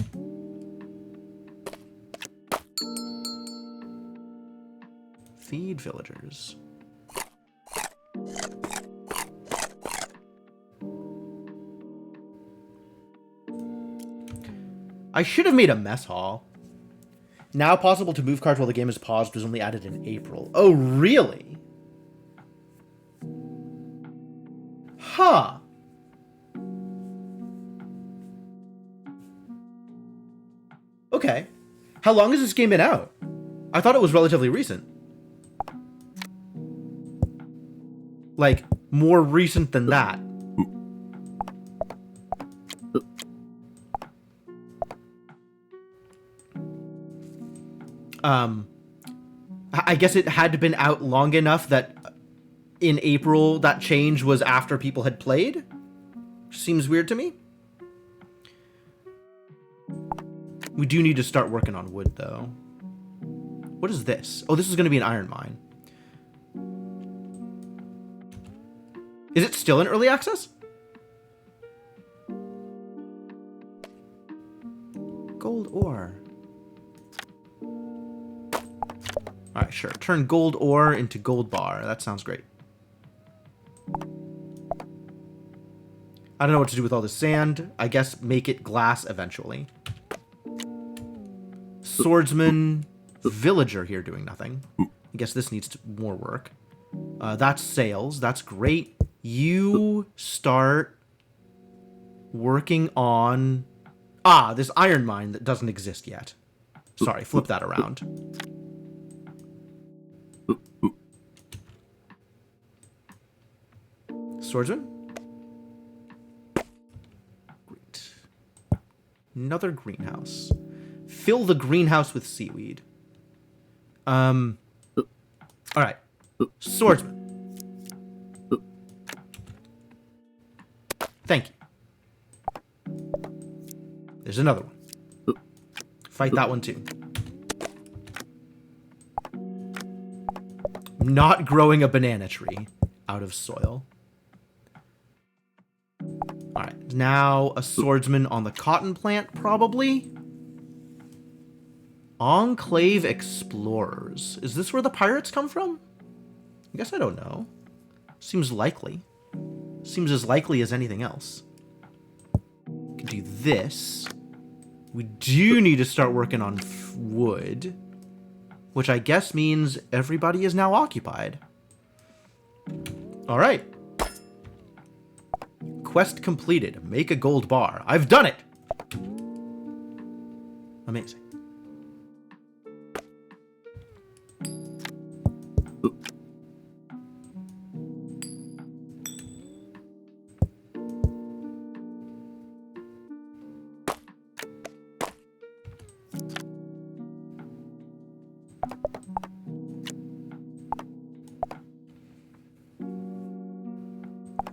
Feed villagers. I should have made a mess hall. Now possible to move cards while the game is paused was only added in April. Oh, really? Huh. Okay. How long has this game been out? I thought it was relatively recent. Like, more recent than that. I guess it had been out long enough that in April that change was after people had played. Seems weird to me. We do need to start working on wood, though. What is this? Oh, this is going to be an iron mine. Is it still in early access? Gold ore. Alright, sure. Turn gold ore into gold bar. That sounds great. I don't know what to do with all this sand. I guess make it glass eventually. Swordsman, villager here doing nothing. I guess this needs more work. That's sales. That's great. You start working on... Ah, this iron mine that doesn't exist yet. Sorry, flip that around. Swordsman? Great. Another greenhouse. Fill the greenhouse with seaweed. Alright. Swordsman. Thank you. There's another one. Fight that one too. I'm not growing a banana tree out of soil. Alright, now a swordsman on the cotton plant, probably. Enclave Explorers. Is this where the pirates come from? I guess I don't know. Seems likely. Seems as likely as anything else. We can do this. We do need to start working on wood, which I guess means everybody is now occupied. Alright. Quest completed. Make a gold bar. I've done it! Amazing.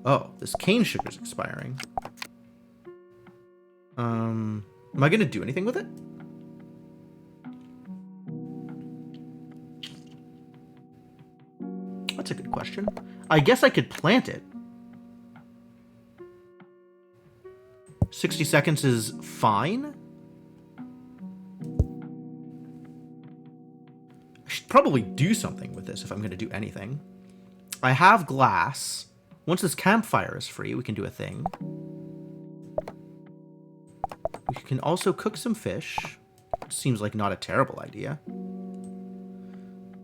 Oh, this cane sugar's expiring. Am I gonna do anything with it? That's a good question. I guess I could plant it. 60 seconds is fine. I should probably do something with this if I'm gonna do anything. I have glass. Once this campfire is free, we can do a thing. We can also cook some fish. Seems like not a terrible idea.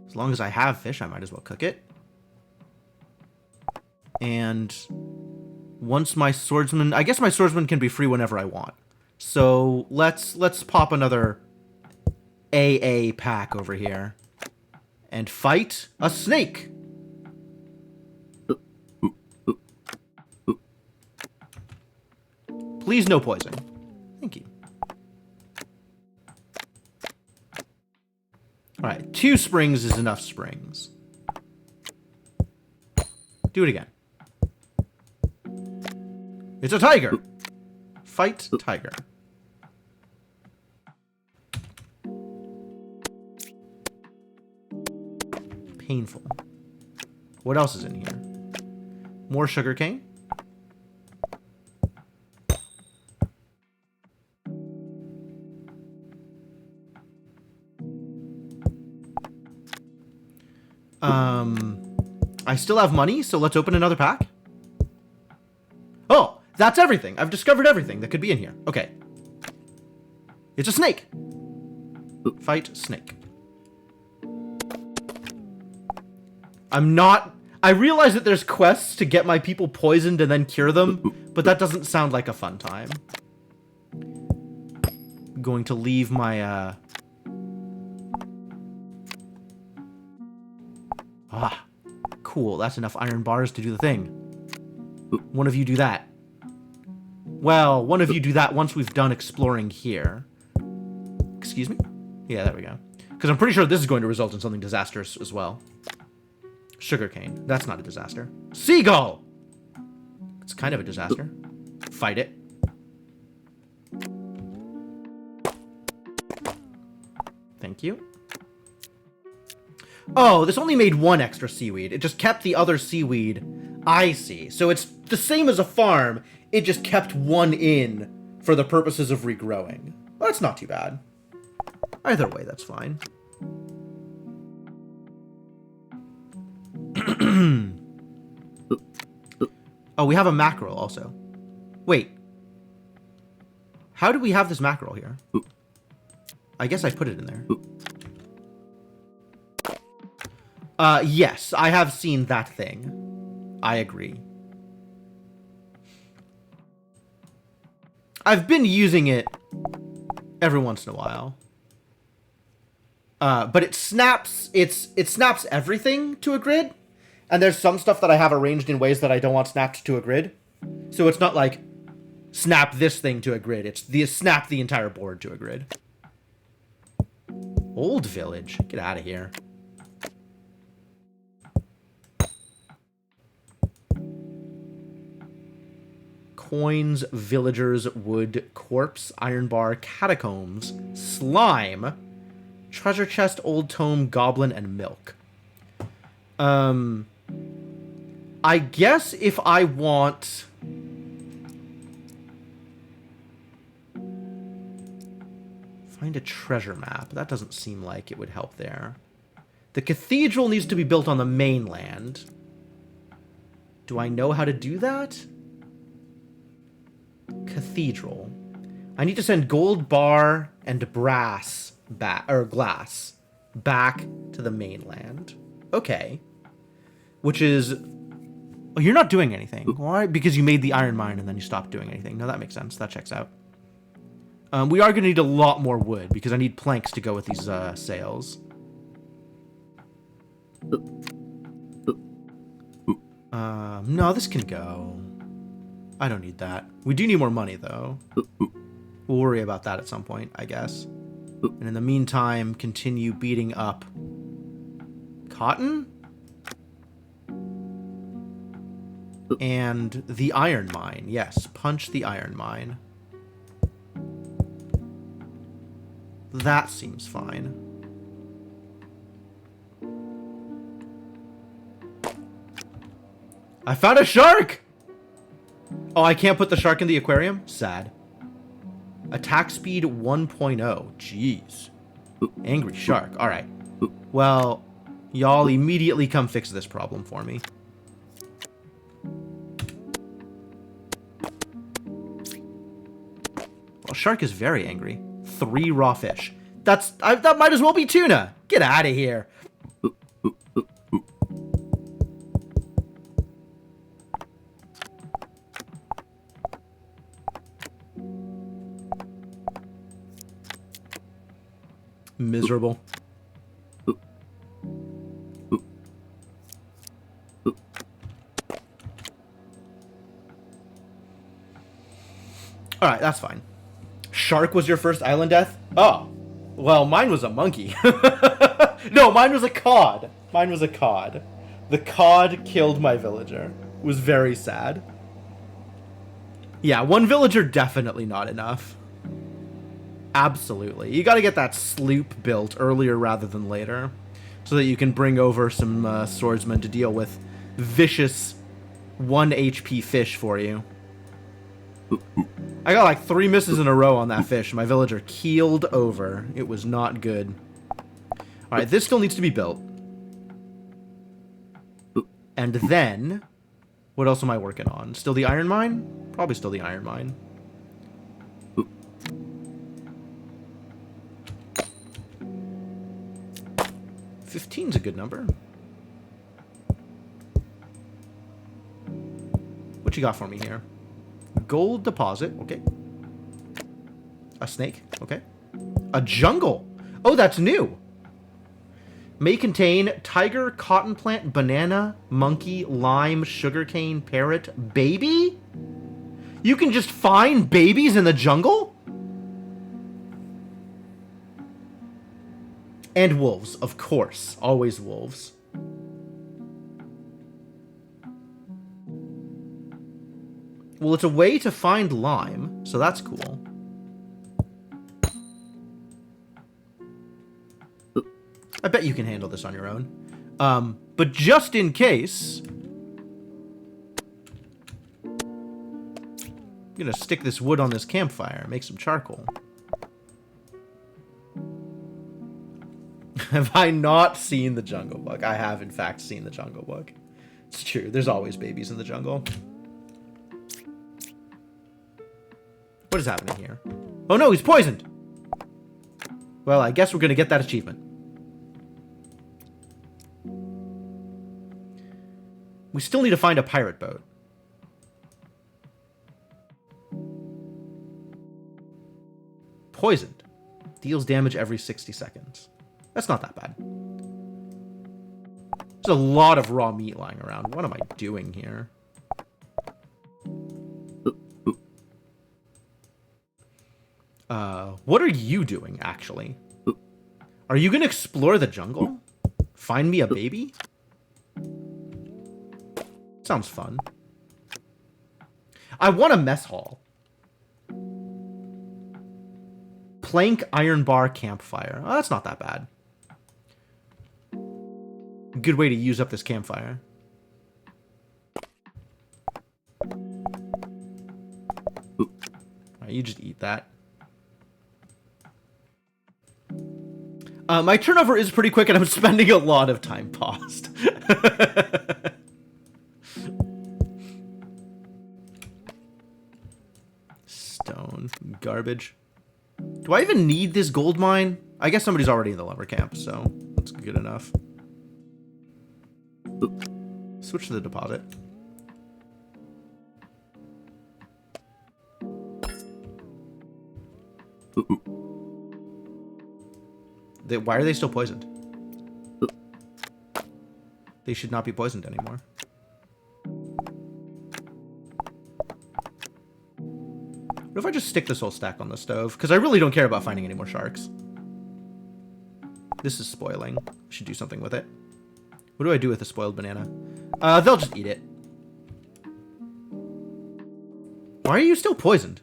As long as I have fish, I might as well cook it. And once my swordsman... I guess my swordsman can be free whenever I want. So let's pop another AA pack over here. And fight a snake! Please no poison. Thank you. Alright, 2 springs is enough springs. Do it again. It's a tiger! Fight tiger. Painful. What else is in here? More sugarcane? I still have money, so let's open another pack. Oh, that's everything. I've discovered everything that could be in here. Okay. It's a snake. Fight snake. I realize that there's quests to get my people poisoned and then cure them, but that doesn't sound like a fun time. I'm going to leave my, cool. That's enough iron bars to do the thing. One of you do that. Well, one of you do that once we've done exploring here. Excuse me? Yeah, there we go. Because I'm pretty sure this is going to result in something disastrous as well. Sugarcane. That's not a disaster. Seagull! It's kind of a disaster. Fight it. Thank you. Oh, this only made 1 extra seaweed. It just kept the other seaweed. I see. So it's the same as a farm. It just kept 1 in for the purposes of regrowing. Well, that's not too bad. Either way, that's fine. Oh, we have a mackerel also. Wait. How do we have this mackerel here? I guess I put it in there. Yes, I have seen that thing. I agree. I've been using it every once in a while. But it snaps everything to a grid, and there's some stuff that I have arranged in ways that I don't want snapped to a grid. So it's not like snap this thing to a grid. It's snap the entire board to a grid. Old village. Get out of here. Coins, villagers, wood, corpse, iron bar, catacombs, slime, treasure chest, old tome, goblin, and milk. I guess if I want Find a treasure map. That doesn't seem like it would help there. The cathedral needs to be built on the mainland. Do I know how to do that? Cathedral. I need to send gold bar and brass back, or glass back to the mainland. Okay. Which is... Oh, you're not doing anything. Why? Because you made the iron mine and then you stopped doing anything. No, that makes sense. That checks out. We are going to need a lot more wood because I need planks to go with these sails. No, this can go. I don't need that. We do need more money, though. We'll worry about that at some point, I guess. And in the meantime, continue beating up cotton? And the iron mine. Yes, punch the iron mine. That seems fine. I found a shark! Oh, I can't put the shark in the aquarium? Sad. Attack speed 1.0. Jeez. Angry shark. Alright. Well, y'all immediately come fix this problem for me. Well, shark is very angry. 3 raw fish. That might as well be tuna. Get out of here. Miserable. Alright, that's fine. Shark was your first island death? Oh. Well, mine was a monkey. No, mine was a cod. Mine was a cod. The cod killed my villager. It was very sad. Yeah, 1 villager definitely not enough. Absolutely. You gotta get that sloop built earlier rather than later. So that you can bring over some swordsmen to deal with vicious 1 HP fish for you. I got like 3 misses in a row on that fish. My villager keeled over. It was not good. Alright, this still needs to be built. And then... What else am I working on? Still the iron mine? Probably still the iron mine. $15's a good number. What you got for me here? Gold deposit, okay. A snake, okay. A jungle. Oh, that's new. May contain tiger, cotton plant, banana, monkey, lime, sugarcane, parrot, baby? You can just find babies in the jungle? And wolves, of course. Always wolves. Well, it's a way to find lime, so that's cool. I bet you can handle this on your own. But just in case... I'm gonna stick this wood on this campfire, make some charcoal. Have I not seen the Jungle Book? I have, in fact, seen the Jungle Book. It's true. There's always babies in the jungle. What is happening here? Oh no, he's poisoned! Well, I guess we're gonna get that achievement. We still need to find a pirate boat. Poisoned. Deals damage every 60 seconds. That's not that bad. There's a lot of raw meat lying around. What am I doing here? What are you doing, actually? Are you gonna explore the jungle? Find me a baby? Sounds fun. I want a mess hall. Plank iron bar campfire. Oh, that's not that bad. Good way to use up this campfire. Alright, you just eat that. My turnover is pretty quick, and I'm spending a lot of time paused. Stone. Garbage. Do I even need this gold mine? I guess somebody's already in the lumber camp, so that's good enough. Switch to the deposit. Why are they still poisoned? They should not be poisoned anymore. What if I just stick this whole stack on the stove? Because I really don't care about finding any more sharks. This is spoiling. I should do something with it. What do I do with a spoiled banana? They'll just eat it. Why are you still poisoned?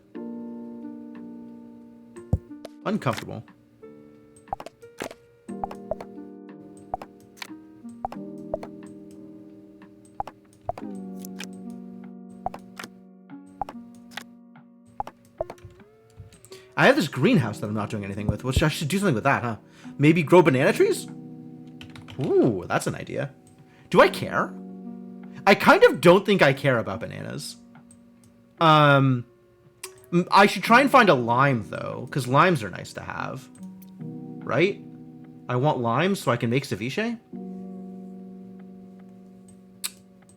Uncomfortable. I have this greenhouse that I'm not doing anything with, which I should do something with that, huh? Maybe grow banana trees? Ooh, that's an idea. Do I care? I kind of don't think I care about bananas. I should try and find a lime, though, because limes are nice to have. Right? I want limes so I can make ceviche?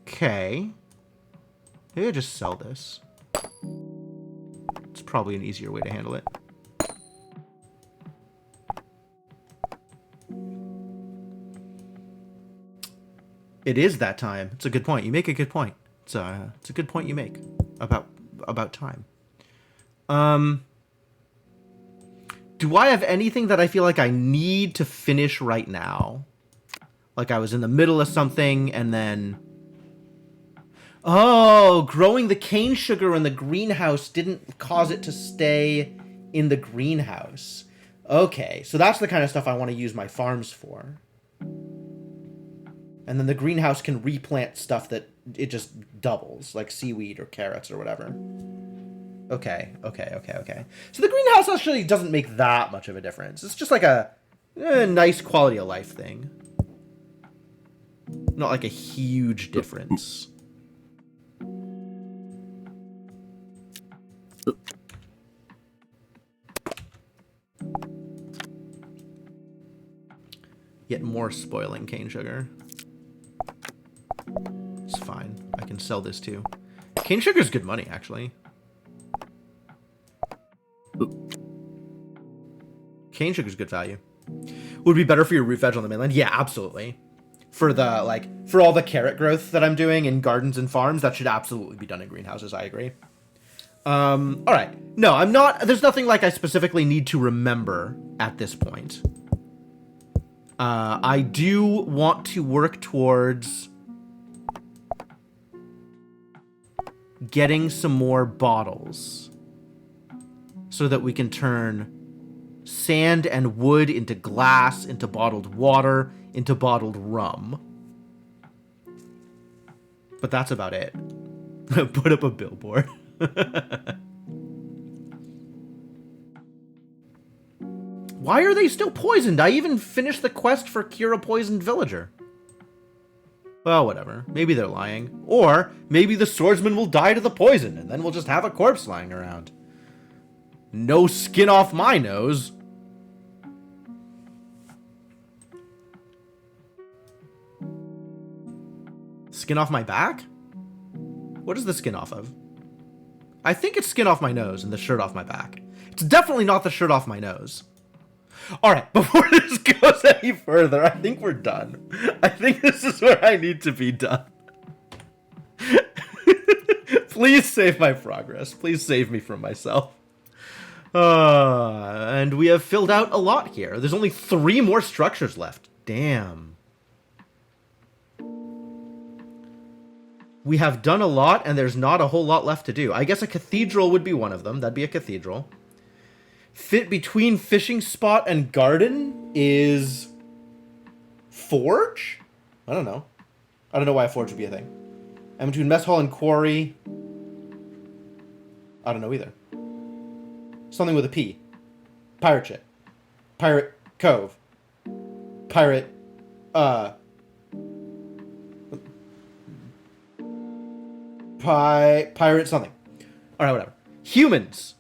Okay. Maybe I just sell this. It's probably an easier way to handle it. It is that time. It's a good point. You make a good point. It's a good point you make about time. Do I have anything that I feel like I need to finish right now? Like I was in the middle of something and then... Oh, growing the cane sugar in the greenhouse didn't cause it to stay in the greenhouse. Okay, so that's the kind of stuff I want to use my farms for. And then the greenhouse can replant stuff that it just doubles, like seaweed or carrots or whatever. Okay. So the greenhouse actually doesn't make that much of a difference. It's just like a nice quality of life thing. Not like a huge difference. Yet more spoiling cane sugar. It's fine. I can sell this too. Cane sugar is good money, actually. Cane sugar is good value. Would be better for your root veg on the mainland? Yeah, absolutely. For the, for all the carrot growth that I'm doing in gardens and farms, that should absolutely be done in greenhouses, I agree. Alright. No, I'm not, there's nothing like I specifically need to remember at this point. I do want to work towards getting some more bottles so that we can turn sand and wood into glass, into bottled water, into bottled rum. But that's about it. Put up a billboard. Why are they still poisoned? I even finished the quest for cure a poisoned villager. Well, whatever. Maybe they're lying. Or maybe the swordsman will die to the poison, and then we'll just have a corpse lying around. No skin off my nose. Skin off my back? What is the skin off of? I think it's skin off my nose and the shirt off my back. It's definitely not the shirt off my nose. Alright, before this goes any further, I think we're done. I think this is where I need to be done. Please save my progress. Please save me from myself. And we have filled out a lot here. There's only 3 more structures left. Damn. We have done a lot, and there's not a whole lot left to do. I guess a cathedral would be one of them. That'd be a cathedral. Fit between fishing spot and garden is forge? I don't know. I don't know why a forge would be a thing. And between mess hall and quarry, I don't know either. Something with a P. Pirate ship. Pirate cove. pirate, pirate something. All right, whatever. Humans.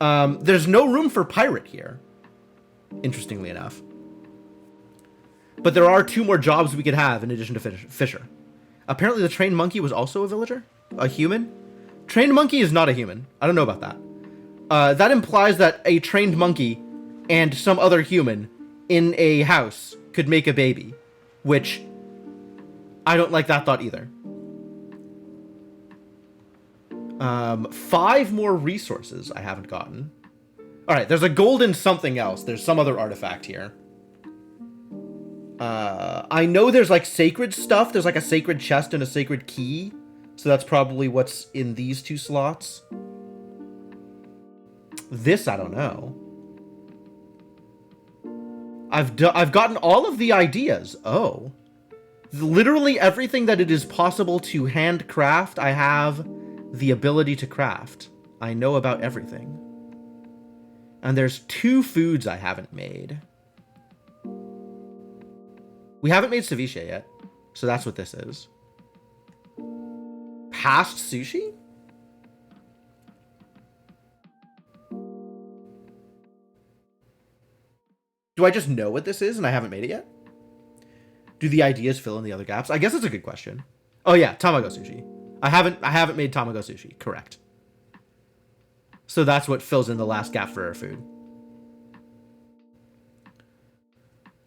There's no room for pirate here, interestingly enough. But there are 2 more jobs we could have in addition to Fisher. Apparently the trained monkey was also a villager? A human? Trained monkey is not a human. I don't know about that. That implies that a trained monkey and some other human in a house could make a baby, which I don't like that thought either. 5 more resources I haven't gotten. All right, there's a golden something else. There's some other artifact here. I know there's like sacred stuff. There's like a sacred chest and a sacred key. So that's probably what's in these 2 slots. This, I don't know. I've gotten all of the ideas. Oh. Literally everything that it is possible to handcraft, I have the ability to craft. I know about everything. And there's 2 foods I haven't made. We haven't made ceviche yet, so that's what this is. Past sushi? Do I just know what this is and I haven't made it yet? Do the ideas fill in the other gaps? I guess that's a good question. Oh yeah, tamago sushi. I haven't made tamago sushi, correct. So that's what fills in the last gap for our food.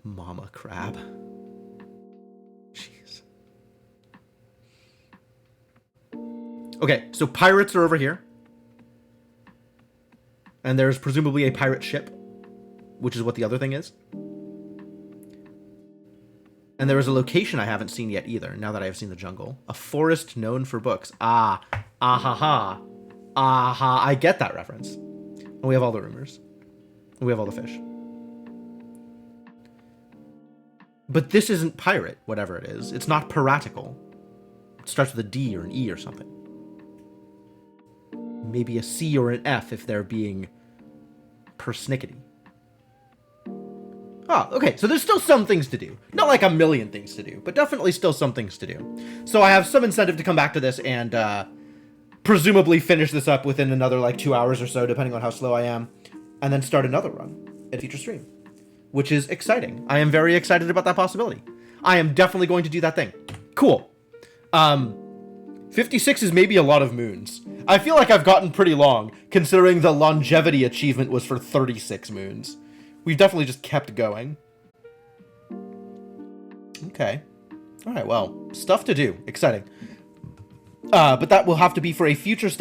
Mama crab. Jeez. Okay, so pirates are over here. And there's presumably a pirate ship, which is what the other thing is. And there is a location I haven't seen yet either, now that I have seen the jungle. A forest known for books. Ah, ah-ha-ha. Aha, I get that reference. And we have all the rumors. And we have all the fish. But this isn't pirate, whatever it is. It's not piratical. It starts with a D or an E or something. Maybe a C or an F if they're being persnickety. Oh, okay, so there's still some things to do. Not like a million things to do, but definitely still some things to do. So I have some incentive to come back to this and presumably finish this up within another like 2 hours or so, depending on how slow I am, and then start another run in a future stream, which is exciting. I am very excited about that possibility. I am definitely going to do that thing. Cool. 56 is maybe a lot of moons. I feel like I've gotten pretty long, considering the longevity achievement was for 36 moons. We've definitely just kept going. Okay. All right, well, stuff to do. Exciting. But that will have to be for a future stack.